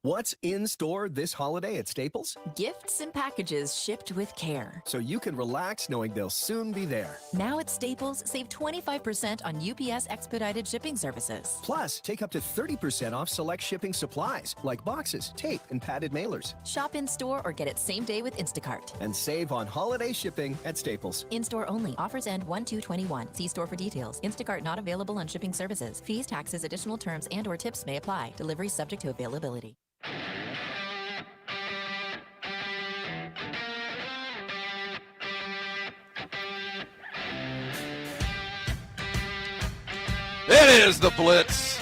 Speaker 10: What's in store this holiday at Staples?
Speaker 11: Gifts and packages shipped with care.
Speaker 10: So you can relax knowing they'll soon be there.
Speaker 11: Now at Staples, save 25% on UPS expedited shipping services.
Speaker 10: Plus, take up to 30% off select shipping supplies, like boxes, tape, and padded mailers.
Speaker 11: Shop in-store or get it same day with Instacart.
Speaker 10: And save on holiday shipping at Staples.
Speaker 11: In-store only. Offers end 1/2/21. See store for details. Instacart not available on shipping services. Fees, taxes, additional terms, and or tips may apply. Delivery subject to availability.
Speaker 2: It is the Blitz.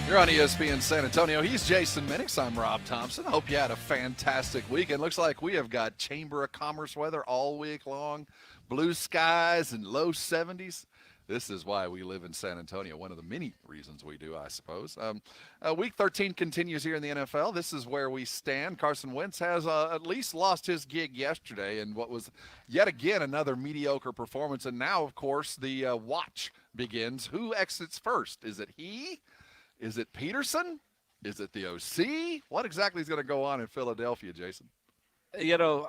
Speaker 2: You're on ESPN San Antonio. He's Jason Minix. I'm Rob Thompson. Hope you had a fantastic weekend. Looks like we have got Chamber of Commerce weather all week long. Blue skies and low 70s. This is why we live in San Antonio. One of the many reasons we do, I suppose. Week 13 continues here in the NFL. This is where we stand. Carson Wentz has at least lost his gig yesterday in what was yet again another mediocre performance. And now, of course, the watch begins. Who exits first? Is it he? Is it Peterson? Is it the OC? What exactly is going to go on in Philadelphia, Jason?
Speaker 3: You know,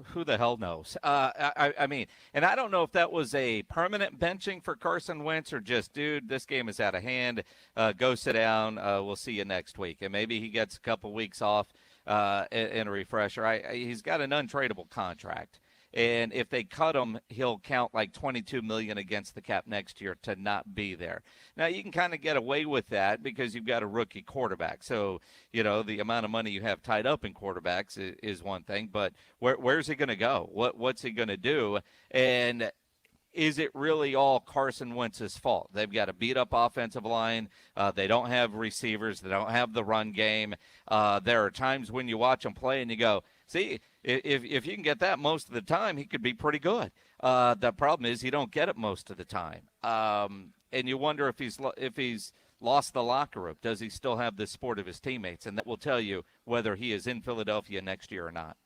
Speaker 3: who the hell knows? I mean, and I don't know if that was a permanent benching for Carson Wentz or just, dude, this game is out of hand. Go sit down. We'll see you next week. And maybe he gets a couple weeks off and a refresher. He's got an untradeable contract. And if they cut him, he'll count like $22 million against the cap next year to not be there. Now, you can kind of get away with that because you've got a rookie quarterback. So, you know, the amount of money you have tied up in quarterbacks is one thing. But where's he going to go? What's he going to do? And is it really all Carson Wentz's fault? They've got a beat-up offensive line. They don't have receivers. They don't have the run game. There are times when you watch them play and you go, see, if you can get that most of the time, he could be pretty good. The problem is you don't get it most of the time. And you wonder if he's lost the locker room. Does he still have the support of his teammates? And that will tell you whether he is in Philadelphia next year or not.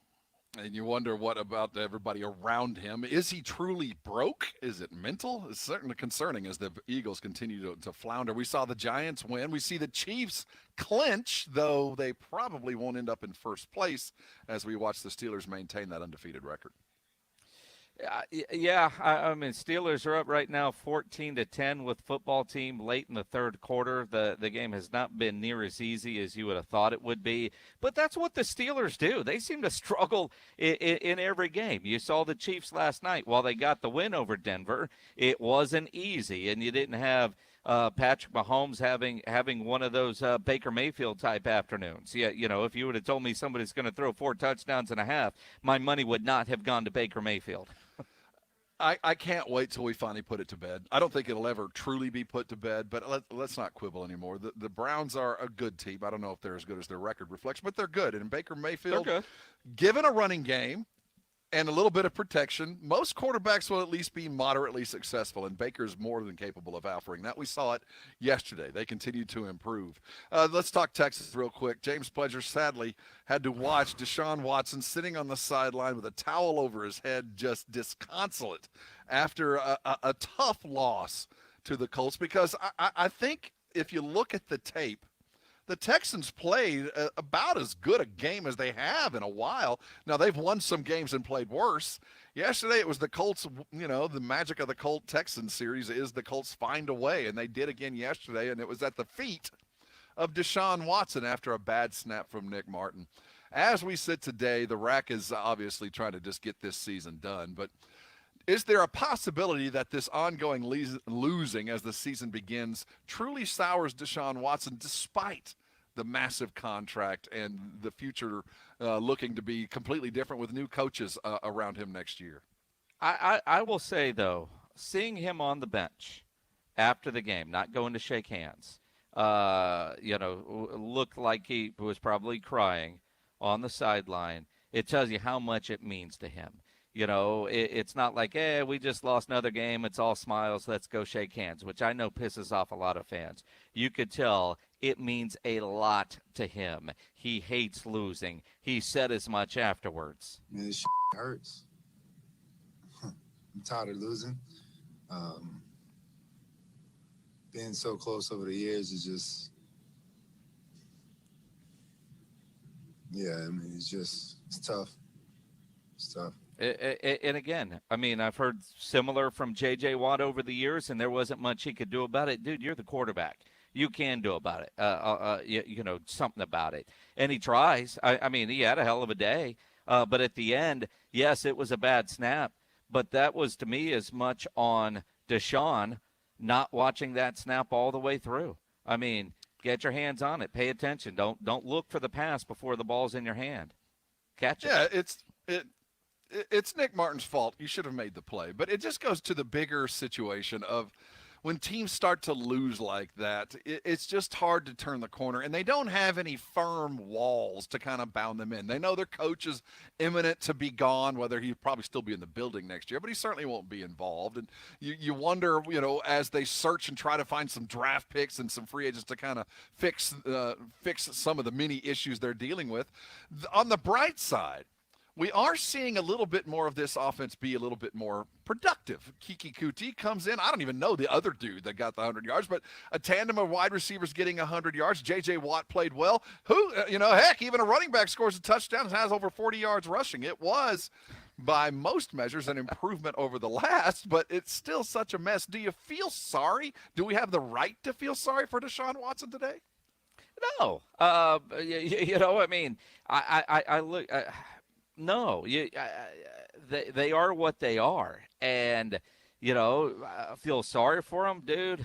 Speaker 2: And you wonder what about everybody around him. Is he truly broke? Is it mental? It's certainly concerning as the Eagles continue to flounder. We saw the Giants win. We see the Chiefs clinch, though they probably won't end up in first place as we watch the Steelers maintain that undefeated record.
Speaker 3: Yeah, I mean, Steelers are up right now 14-10 with football team late in the third quarter. The game has not been near as easy as you would have thought it would be, but that's what the Steelers do. They seem to struggle in every game. You saw the Chiefs last night. While they got the win over Denver, it wasn't easy, and you didn't have Patrick Mahomes having one of those Baker Mayfield type afternoons. Yeah, if you would have told me somebody's going to throw 4 touchdowns and a half, my money would not have gone to Baker Mayfield.
Speaker 2: I can't wait till we finally put it to bed. I don't think it'll ever truly be put to bed, but let's not quibble anymore. The Browns are a good team. I don't know if they're as good as their record reflects, but they're good. And Baker Mayfield, given a running game and a little bit of protection, most quarterbacks will at least be moderately successful, and Baker's more than capable of offering that. We saw it yesterday. They continue to improve. Let's talk Texas real quick. James Pledger sadly had to watch Deshaun Watson sitting on the sideline with a towel over his head, just disconsolate after a tough loss to the Colts, because I think if you look at the tape, the Texans played about as good a game as they have in a while. Now, they've won some games and played worse. Yesterday, it was the Colts, the magic of the Colt-Texans series is the Colts find a way, and they did again yesterday, and it was at the feet of Deshaun Watson after a bad snap from Nick Martin. As we sit today, the Rack is obviously trying to just get this season done, but is there a possibility that this ongoing losing as the season begins truly sours Deshaun Watson despite the massive contract and the future looking to be completely different with new coaches around him next year?
Speaker 3: I will say, though, seeing him on the bench after the game, not going to shake hands, looked like he was probably crying on the sideline. It tells you how much it means to him. It's not like, we just lost another game. It's all smiles. Let's go shake hands, which I know pisses off a lot of fans. You could tell it means a lot to him. He hates losing. He said as much afterwards.
Speaker 12: Man, this shit hurts. I'm tired of losing. Being so close over the years is just, it's tough. It's tough.
Speaker 3: And again, I mean, I've heard similar from J.J. Watt over the years, and there wasn't much he could do about it. Dude, you're the quarterback. You can do about it, something about it. And he tries. I mean, he had a hell of a day. But at the end, yes, it was a bad snap. But that was, to me, as much on Deshaun not watching that snap all the way through. I mean, get your hands on it. Pay attention. Don't look for the pass before the ball's in your hand. Catch it.
Speaker 2: Yeah, it's Nick Martin's fault. You should have made the play. But it just goes to the bigger situation of when teams start to lose like that, it's just hard to turn the corner. And they don't have any firm walls to kind of bound them in. They know their coach is imminent to be gone, whether he'll probably still be in the building next year, but he certainly won't be involved. And you wonder, as they search and try to find some draft picks and some free agents to kind of fix some of the many issues they're dealing with. On the bright side, we are seeing a little bit more of this offense be a little bit more productive. Kiki Kuti comes in. I don't even know the other dude that got the 100 yards, but a tandem of wide receivers getting 100 yards. J.J. Watt played well. Even a running back scores a touchdown and has over 40 yards rushing. It was, by most measures, an improvement over the last, but it's still such a mess. Do you feel sorry? Do we have the right to feel sorry for Deshaun Watson today?
Speaker 3: No. I mean, I look – no, they are what they are, and I feel sorry for him, dude.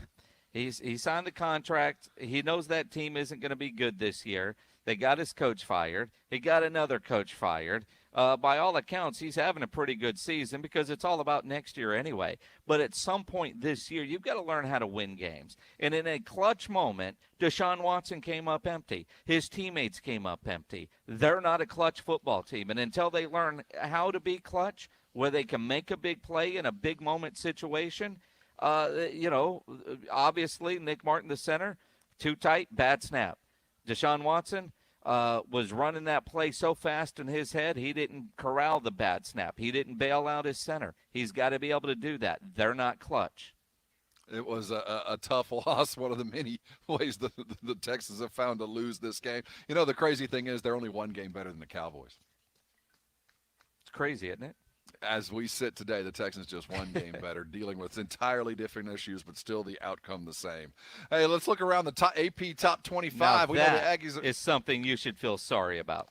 Speaker 3: He signed the contract. He knows that team isn't going to be good this year. They got his coach fired. He got another coach fired. By all accounts, he's having a pretty good season because it's all about next year anyway. But at some point this year, you've got to learn how to win games. And in a clutch moment, Deshaun Watson came up empty. His teammates came up empty. They're not a clutch football team. And until they learn how to be clutch, where they can make a big play in a big moment situation, obviously Nick Martin, the center, too tight, bad snap. Deshaun Watson was running that play so fast in his head, he didn't corral the bad snap. He didn't bail out his center. He's got to be able to do that. They're not clutch.
Speaker 2: It was a tough loss, one of the many ways the Texans have found to lose this game. The crazy thing is they're only one game better than the Cowboys.
Speaker 3: It's crazy, isn't it?
Speaker 2: as we sit today, the Texans just one game better, dealing with entirely different issues, but still the outcome the same. Hey, let's look around the AP top 25.
Speaker 3: Now
Speaker 2: We know the Aggies
Speaker 3: is something you should feel sorry about.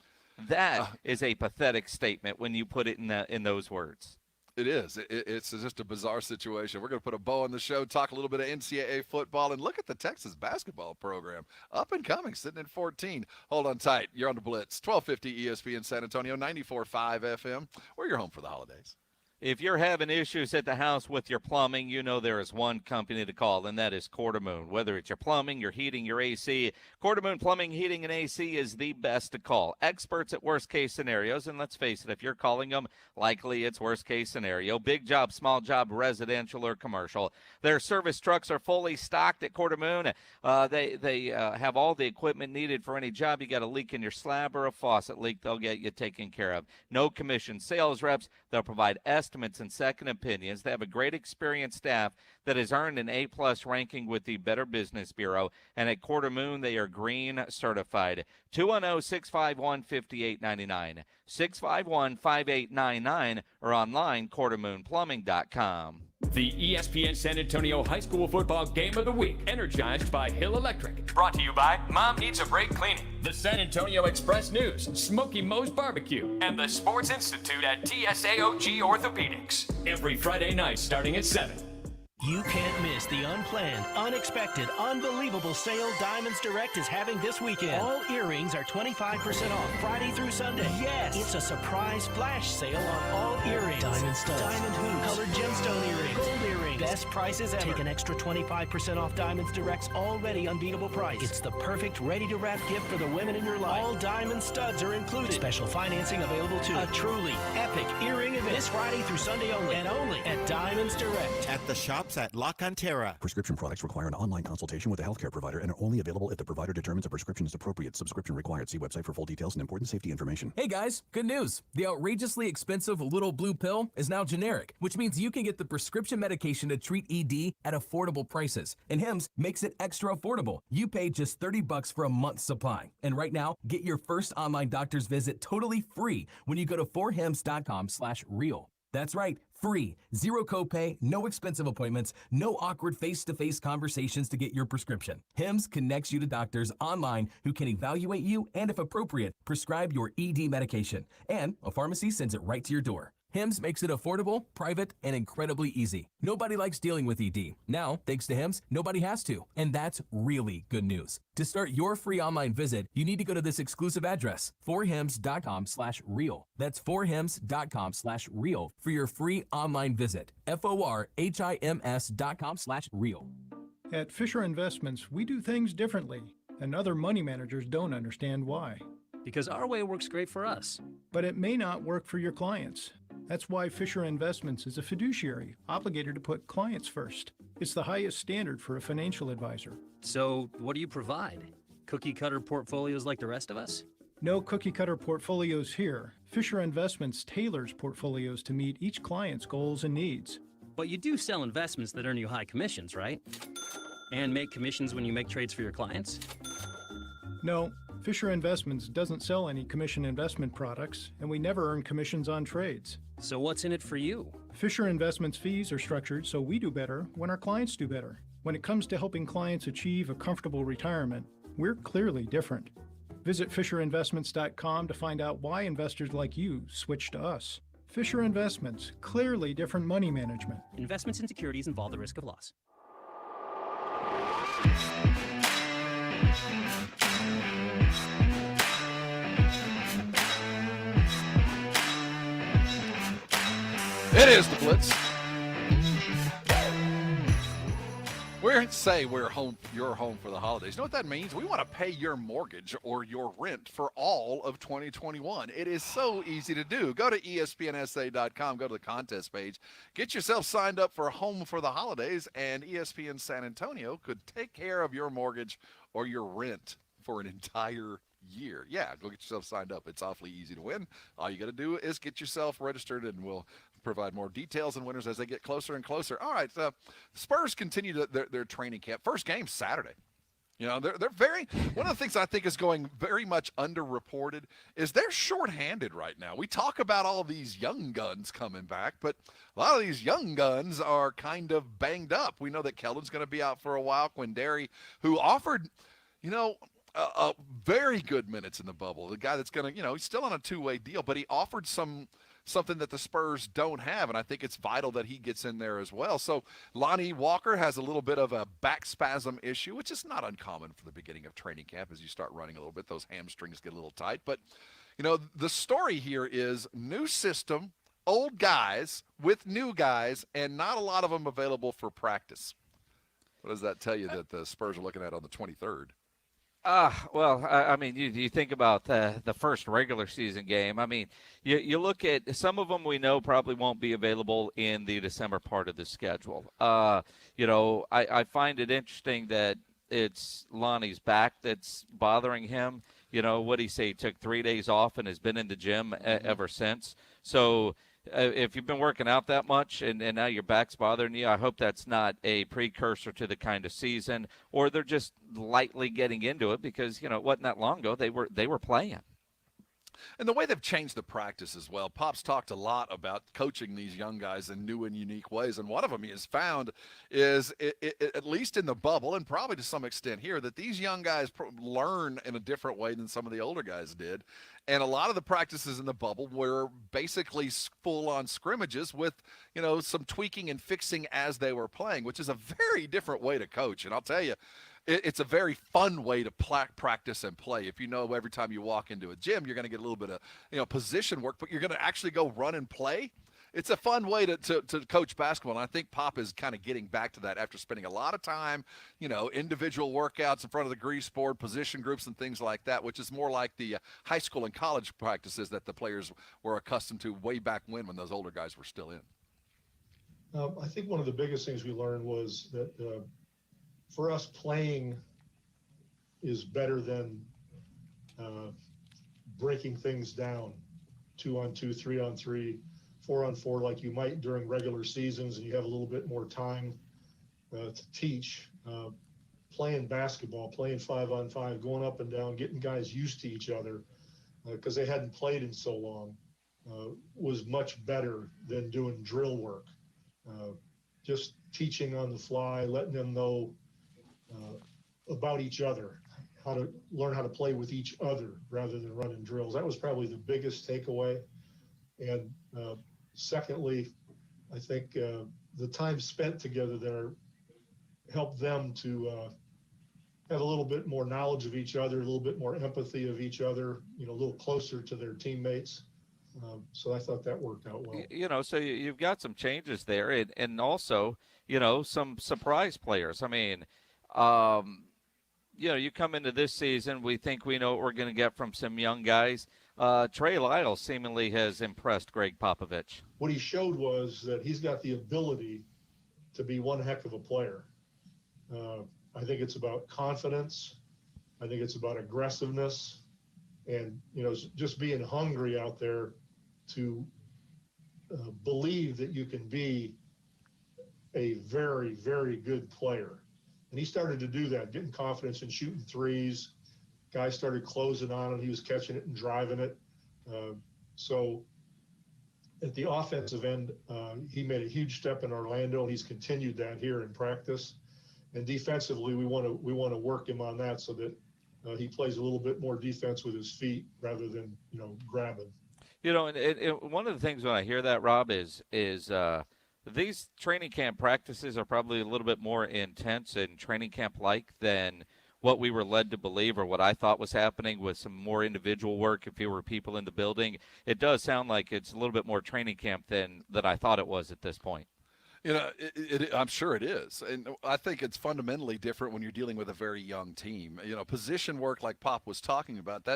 Speaker 3: That is a pathetic statement when you put it in those words.
Speaker 2: It is. It's just a bizarre situation. We're going to put a bow on the show, talk a little bit of NCAA football, and look at the Texas basketball program. Up and coming, sitting at 14. Hold on tight. You're on the Blitz. 1250 ESPN San Antonio, 94.5 FM. We're your home for the holidays.
Speaker 3: If you're having issues at the house with your plumbing, you know there is one company to call, and that is Quartermoon. Whether it's your plumbing, your heating, your AC, Quartermoon Plumbing, Heating, and AC is the best to call. Experts at worst-case scenarios, and let's face it, if you're calling them, likely it's worst-case scenario. Big job, small job, residential or commercial. Their service trucks are fully stocked at Quartermoon. They have all the equipment needed for any job. You got a leak in your slab or a faucet leak, they'll get you taken care of. No commission sales reps. They'll provide estimates and second opinions. They have a great experienced staff that has earned an A-plus ranking with the Better Business Bureau. And at Quartermoon, they are green certified. 210-651-5899, 651-5899, or online, quartermoonplumbing.com.
Speaker 1: The ESPN San Antonio High School Football Game of the Week, energized by Hill Electric. Brought to you by Mom Needs a Break Cleaning, the San Antonio Express News, Smoky Moe's Barbecue, and the Sports Institute at TSAOG Orthopedics. Every Friday night starting at 7.
Speaker 13: You can't miss the unplanned, unexpected, unbelievable sale Diamonds Direct is having this weekend. All earrings are 25% off Friday through Sunday. Yes, it's a surprise flash sale on all earrings. Diamond studs, diamond hoops, colored gemstone earrings, gold earrings. Best prices ever. Take an extra 25% off Diamonds Direct's already unbeatable price. It's the perfect ready-to-wrap gift for the women in your life. All diamond studs are included. Special financing available too. A truly epic earring event this Friday through Sunday only, and only at Diamonds Direct.
Speaker 14: At the shops at La Cantera.
Speaker 18: Prescription products require an online consultation with a healthcare provider and are only available if the provider determines a prescription is appropriate. Subscription required. See website for full details and important safety information.
Speaker 19: Hey guys, good news. The outrageously expensive little blue pill is now generic, which means you can get the prescription medication to treat ED at affordable prices. And Hims makes it extra affordable. You pay just $30 for a month's supply. And right now, get your first online doctor's visit totally free when you go to forhims.com/real. That's right, free. Zero copay, no expensive appointments, no awkward face-to-face conversations to get your prescription. Hims connects you to doctors online who can evaluate you and, if appropriate, prescribe your ED medication. And a pharmacy sends it right to your door. Hims makes it affordable, private, and incredibly easy. Nobody likes dealing with ED. Now, thanks to Hims, nobody has to. And that's really good news. To start your free online visit, you need to go to this exclusive address, forhims.com/real. That's forhims.com/real for your free online visit. forhims.com/real.
Speaker 4: At Fisher Investments, we do things differently, and other money managers don't understand why.
Speaker 15: Because our way works great for us.
Speaker 4: But it may not work for your clients. That's why Fisher Investments is a fiduciary, obligated to put clients first. It's the highest standard for a financial advisor.
Speaker 15: So, what do you provide? Cookie-cutter portfolios like the rest of us?
Speaker 4: No cookie-cutter portfolios here. Fisher Investments tailors portfolios to meet each client's goals and needs.
Speaker 15: But you do sell investments that earn you high commissions, right? And make commissions when you make trades for your clients?
Speaker 4: No, Fisher Investments doesn't sell any commission investment products, and we never earn commissions on trades.
Speaker 15: So what's in it for you?
Speaker 4: Fisher Investments fees are structured so we do better when our clients do better. When it comes to helping clients achieve a comfortable retirement, we're clearly different. Visit FisherInvestments.com to find out why investors like you switch to us. Fisher Investments, clearly different money management.
Speaker 15: Investments in securities involve the risk of loss.
Speaker 2: It is the Blitz. We're home. You're home for the holidays. You know what that means? We want to pay your mortgage or your rent for all of 2021. It is so easy to do. Go to ESPNSA.com. Go to the contest page. Get yourself signed up for Home for the Holidays, and ESPN San Antonio could take care of your mortgage or your rent for an entire year. Yeah, go get yourself signed up. It's awfully easy to win. All you got to do is get yourself registered, and we'll provide more details and winners as they get closer and closer. All right, Spurs continue their training camp. First game Saturday. You know, they're very – one of the things I think is going very much underreported is they're shorthanded right now. We talk about all these young guns coming back, but a lot of these young guns are kind of banged up. We know that Keldon's going to be out for a while. Quindary, who offered, very good minutes in the bubble. The guy that's going to – he's still on a two-way deal, but he offered something that the Spurs don't have, and I think it's vital that he gets in there as well. So Lonnie Walker has a little bit of a back spasm issue, which is not uncommon for the beginning of training camp. As you start running a little bit, those hamstrings get a little tight. But, the story here is new system, old guys with new guys, and not a lot of them available for practice. What does that tell you that the Spurs are looking at on the 23rd?
Speaker 3: Well, I mean, you think about the first regular season game. I mean, you look at some of them we know probably won't be available in the December part of the schedule. I find it interesting that it's Lonnie's back that's bothering him. What did he say? He took 3 days off and has been in the gym ever since. So if you've been working out that much and now your back's bothering you, I hope that's not a precursor to the kind of season, or they're just lightly getting into it because, it wasn't that long ago they were playing.
Speaker 2: And the way they've changed the practice as well. Pop's talked a lot about coaching these young guys in new and unique ways, and one of them he has found is, at least in the bubble, and probably to some extent here, that these young guys learn in a different way than some of the older guys did. And a lot of the practices in the bubble were basically full-on scrimmages with, some tweaking and fixing as they were playing, which is a very different way to coach. And I'll tell you, it's a very fun way to practice and play. If every time you walk into a gym, you're going to get a little bit of, position work, but you're going to actually go run and play. It's a fun way to coach basketball, and I think Pop is kind of getting back to that after spending a lot of time, individual workouts in front of the grease board, position groups and things like that, which is more like the high school and college practices that the players were accustomed to way back when those older guys were still in.
Speaker 16: I think one of the biggest things we learned was that for us, playing is better than breaking things down 2-on-2, 3-on-3, 4-on-4 like you might during regular seasons, and you have a little bit more time to teach. Playing basketball, playing 5-on-5, going up and down, getting guys used to each other because they hadn't played in so long was much better than doing drill work. Just teaching on the fly, letting them know about each other, how to learn how to play with each other rather than running drills. That was probably the biggest takeaway. And secondly, I think the time spent together there helped them to have a little bit more knowledge of each other, a little bit more empathy of each other, a little closer to their teammates. So I thought that worked out well.
Speaker 3: So you've got some changes there, and also, some surprise players. I mean, you come into this season, we think we know what we're going to get from some young guys. Trey Lyles seemingly has impressed Greg Popovich.
Speaker 16: What he showed was that he's got the ability to be one heck of a player. I think it's about confidence. I think it's about aggressiveness and, just being hungry out there to believe that you can be a very, very good player. And he started to do that, getting confidence and shooting threes. Guys started closing on him. He was catching it and driving it. So at the offensive end, he made a huge step in Orlando, and he's continued that here in practice. And defensively, we want to work him on that so that he plays a little bit more defense with his feet rather than grabbing.
Speaker 3: And one of the things when I hear that, Rob, is these training camp practices are probably a little bit more intense and training camp-like than what we were led to believe or what I thought was happening with some more individual work if you were people in the building. It does sound like it's a little bit more training camp than I thought it was at this point.
Speaker 2: I'm sure it is. And I think it's fundamentally different when you're dealing with a very young team. Position work like Pop was talking about,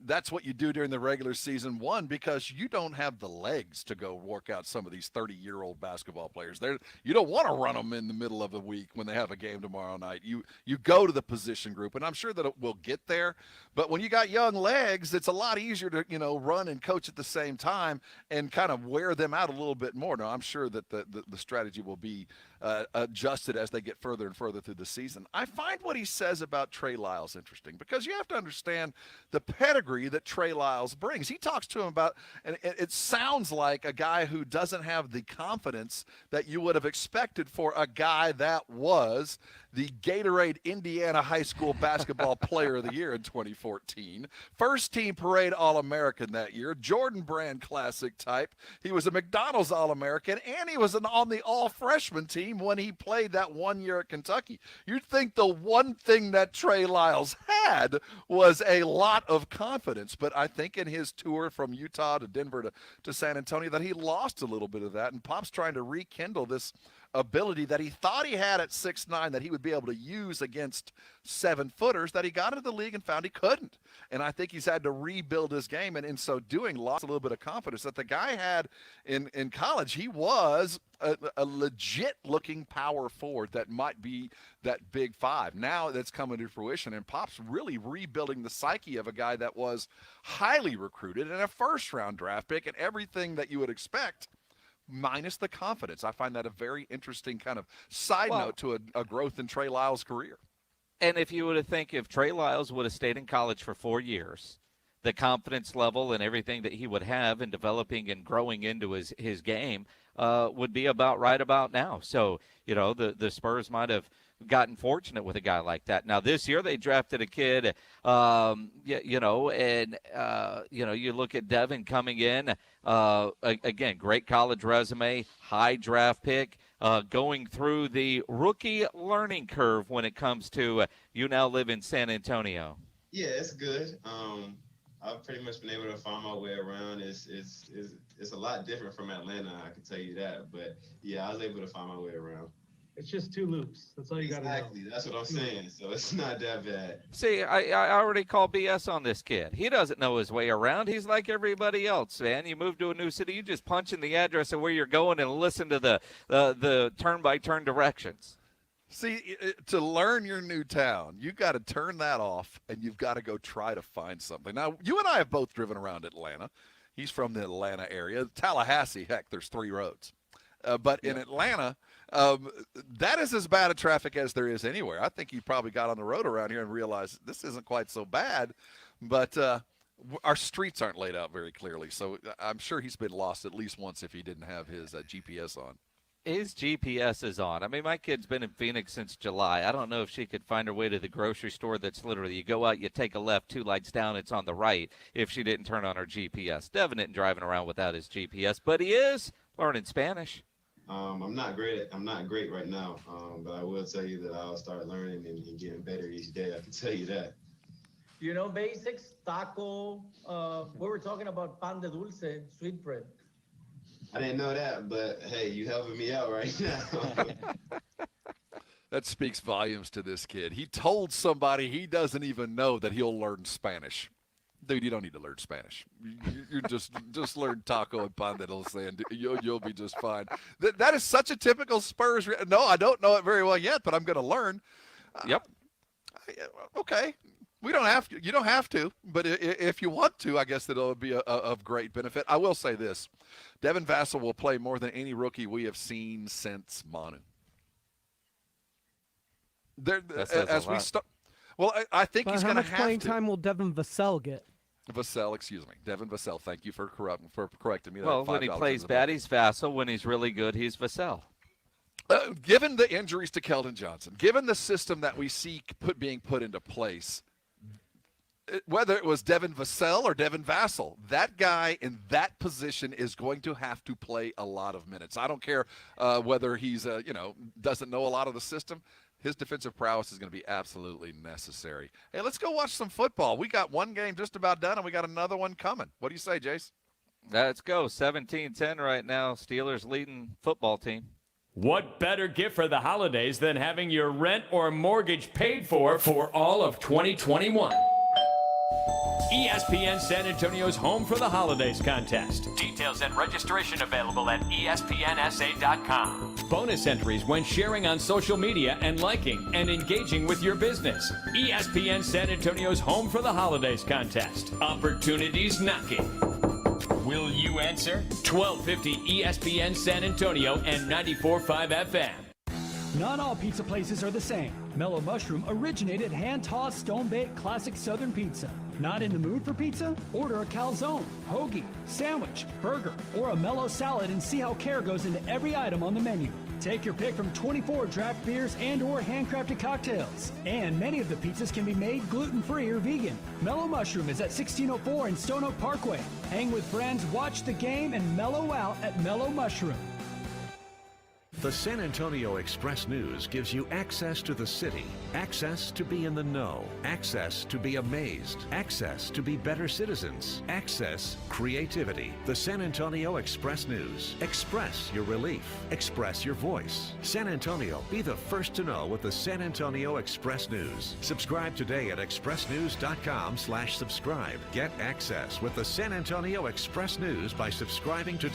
Speaker 2: that's what you do during the regular season, one, because you don't have the legs to go work out some of these 30-year-old basketball players. You don't want to run them in the middle of the week when they have a game tomorrow night. You go to the position group, and I'm sure that it will get there. But when you got young legs, it's a lot easier to, run and coach at the same time and kind of wear them out a little bit more. Now, I'm sure that the strategy will be adjusted as they get further and further through the season. I find what he says about Trey Lyles interesting because you have to understand the pedigree that Trey Lyles brings. He talks to him about, and it sounds like a guy who doesn't have the confidence that you would have expected for a guy that was the Gatorade Indiana High School Basketball Player of the Year in 2014. First team parade All-American that year. Jordan Brand Classic type. He was a McDonald's All-American, and he was on the all-freshman team when he played that 1 year at Kentucky. You'd think the one thing that Trey Lyles had was a lot of confidence, but I think in his tour from Utah to Denver to San Antonio that he lost a little bit of that, and Pop's trying to rekindle this ability that he thought he had at 6'9", that he would be able to use against 7-footers, that he got into the league and found he couldn't. And I think he's had to rebuild his game, and in so doing lost a little bit of confidence that the guy had in college. He was a legit looking power forward that might be that big five. Now that's coming to fruition, and Pop's really rebuilding the psyche of a guy that was highly recruited and a first-round draft pick and everything that you would expect, minus the confidence. I find that a very interesting kind of side note to a growth in Trey Lyles' career.
Speaker 3: And if you were to think if Trey Lyles would have stayed in college for 4 years, the confidence level and everything that he would have in developing and growing into his game would be about right about now. So, the Spurs might have gotten fortunate with a guy like that. Now, this year they drafted a kid, you look at Devin coming in, again, great college resume, high draft pick, going through the rookie learning curve when it comes to you now live in San Antonio.
Speaker 17: Yeah, it's good. I've pretty much been able to find my way around. It's a lot different from Atlanta, I can tell you that. But, yeah, I was able to find my way around.
Speaker 20: It's just 2 loops. That's all you got to know.
Speaker 17: Exactly. That's what I'm saying. So it's not that bad.
Speaker 3: See, I already call BS on this kid. He doesn't know his way around. He's like everybody else, man. You move to a new city, you just punch in the address of where you're going and listen to the turn-by-turn directions.
Speaker 2: See, to learn your new town, you've got to turn that off, and you've got to go try to find something. Now, you and I have both driven around Atlanta. He's from the Atlanta area. Tallahassee, heck, there's 3 roads. But in Atlanta, that is as bad a traffic as there is anywhere. I think he probably got on the road around here and realized this isn't quite so bad. But our streets aren't laid out very clearly. So I'm sure he's been lost at least once if he didn't have his GPS on.
Speaker 3: His GPS is on. I mean, my kid's been in Phoenix since July. I don't know if she could find her way to the grocery store that's literally, you go out, you take a left, 2 lights down, it's on the right, if she didn't turn on her GPS. Devin isn't driving around without his GPS, but he is learning Spanish.
Speaker 17: I'm not great right now, but I will tell you that I'll start learning and getting better each day. I can tell you that.
Speaker 20: You know basics, taco. We were talking about pan de dulce, sweet bread.
Speaker 17: I didn't know that, but hey, you helping me out right now.
Speaker 2: That speaks volumes to this kid. He told somebody he doesn't even know that he'll learn Spanish. Dude, you don't need to learn Spanish. You just learn taco and pan de dulce, and you'll be just fine. That is such a typical Spurs. No, I don't know it very well yet, but I'm going to learn.
Speaker 3: Yep.
Speaker 2: Okay. We don't have to. You don't have to, but if you want to, I guess that it'll be of great benefit. I will say this: Devin Vassell will play more than any rookie we have seen since Manu. As we start. Well, I think he's going to have to.
Speaker 17: How much playing time will Devin Vassell get?
Speaker 2: Vassell, excuse me. Devin Vassell, thank you for correcting me.
Speaker 3: Well, when he plays bad, he's Vassell. When he's really good, he's Vassell.
Speaker 2: Given the injuries to Keldon Johnson, given the system that we see being put into place, whether it was Devin Vassell or Devin Vassell, that guy in that position is going to have to play a lot of minutes. I don't care whether he's, doesn't know a lot of the system. His defensive prowess is going to be absolutely necessary. Hey, let's go watch some football. We got one game just about done, and we got another one coming. What do you say, Jace?
Speaker 3: Let's go. 17-10 right now. Steelers leading football team.
Speaker 1: What better gift for the holidays than having your rent or mortgage paid for all of 2021? ESPN San Antonio's Home for the Holidays contest. Details and registration available at ESPNSA.com. Bonus entries when sharing on social media and liking and engaging with your business. ESPN San Antonio's Home for the Holidays contest. Opportunities knocking. Will you answer? 1250 ESPN San Antonio and 94.5 FM.
Speaker 21: Not all pizza places are the same. Mellow Mushroom originated hand-tossed, stone-baked classic Southern pizza. Not in the mood for pizza? Order a calzone, hoagie, sandwich, burger, or a mellow salad and see how care goes into every item on the menu. Take your pick from 24 draft beers and or handcrafted cocktails. And many of the pizzas can be made gluten-free or vegan. Mellow Mushroom is at 1604 in Stone Oak Parkway. Hang with friends, watch the game, and mellow out at Mellow Mushroom.
Speaker 22: The San Antonio Express News gives you access to the city, access to be in the know, access to be amazed, access to be better citizens, access creativity. The San Antonio Express News. Express your relief. Express your voice. San Antonio, be the first to know with the San Antonio Express News. Subscribe today at expressnews.com/subscribe. Get access with the San Antonio Express News by subscribing today.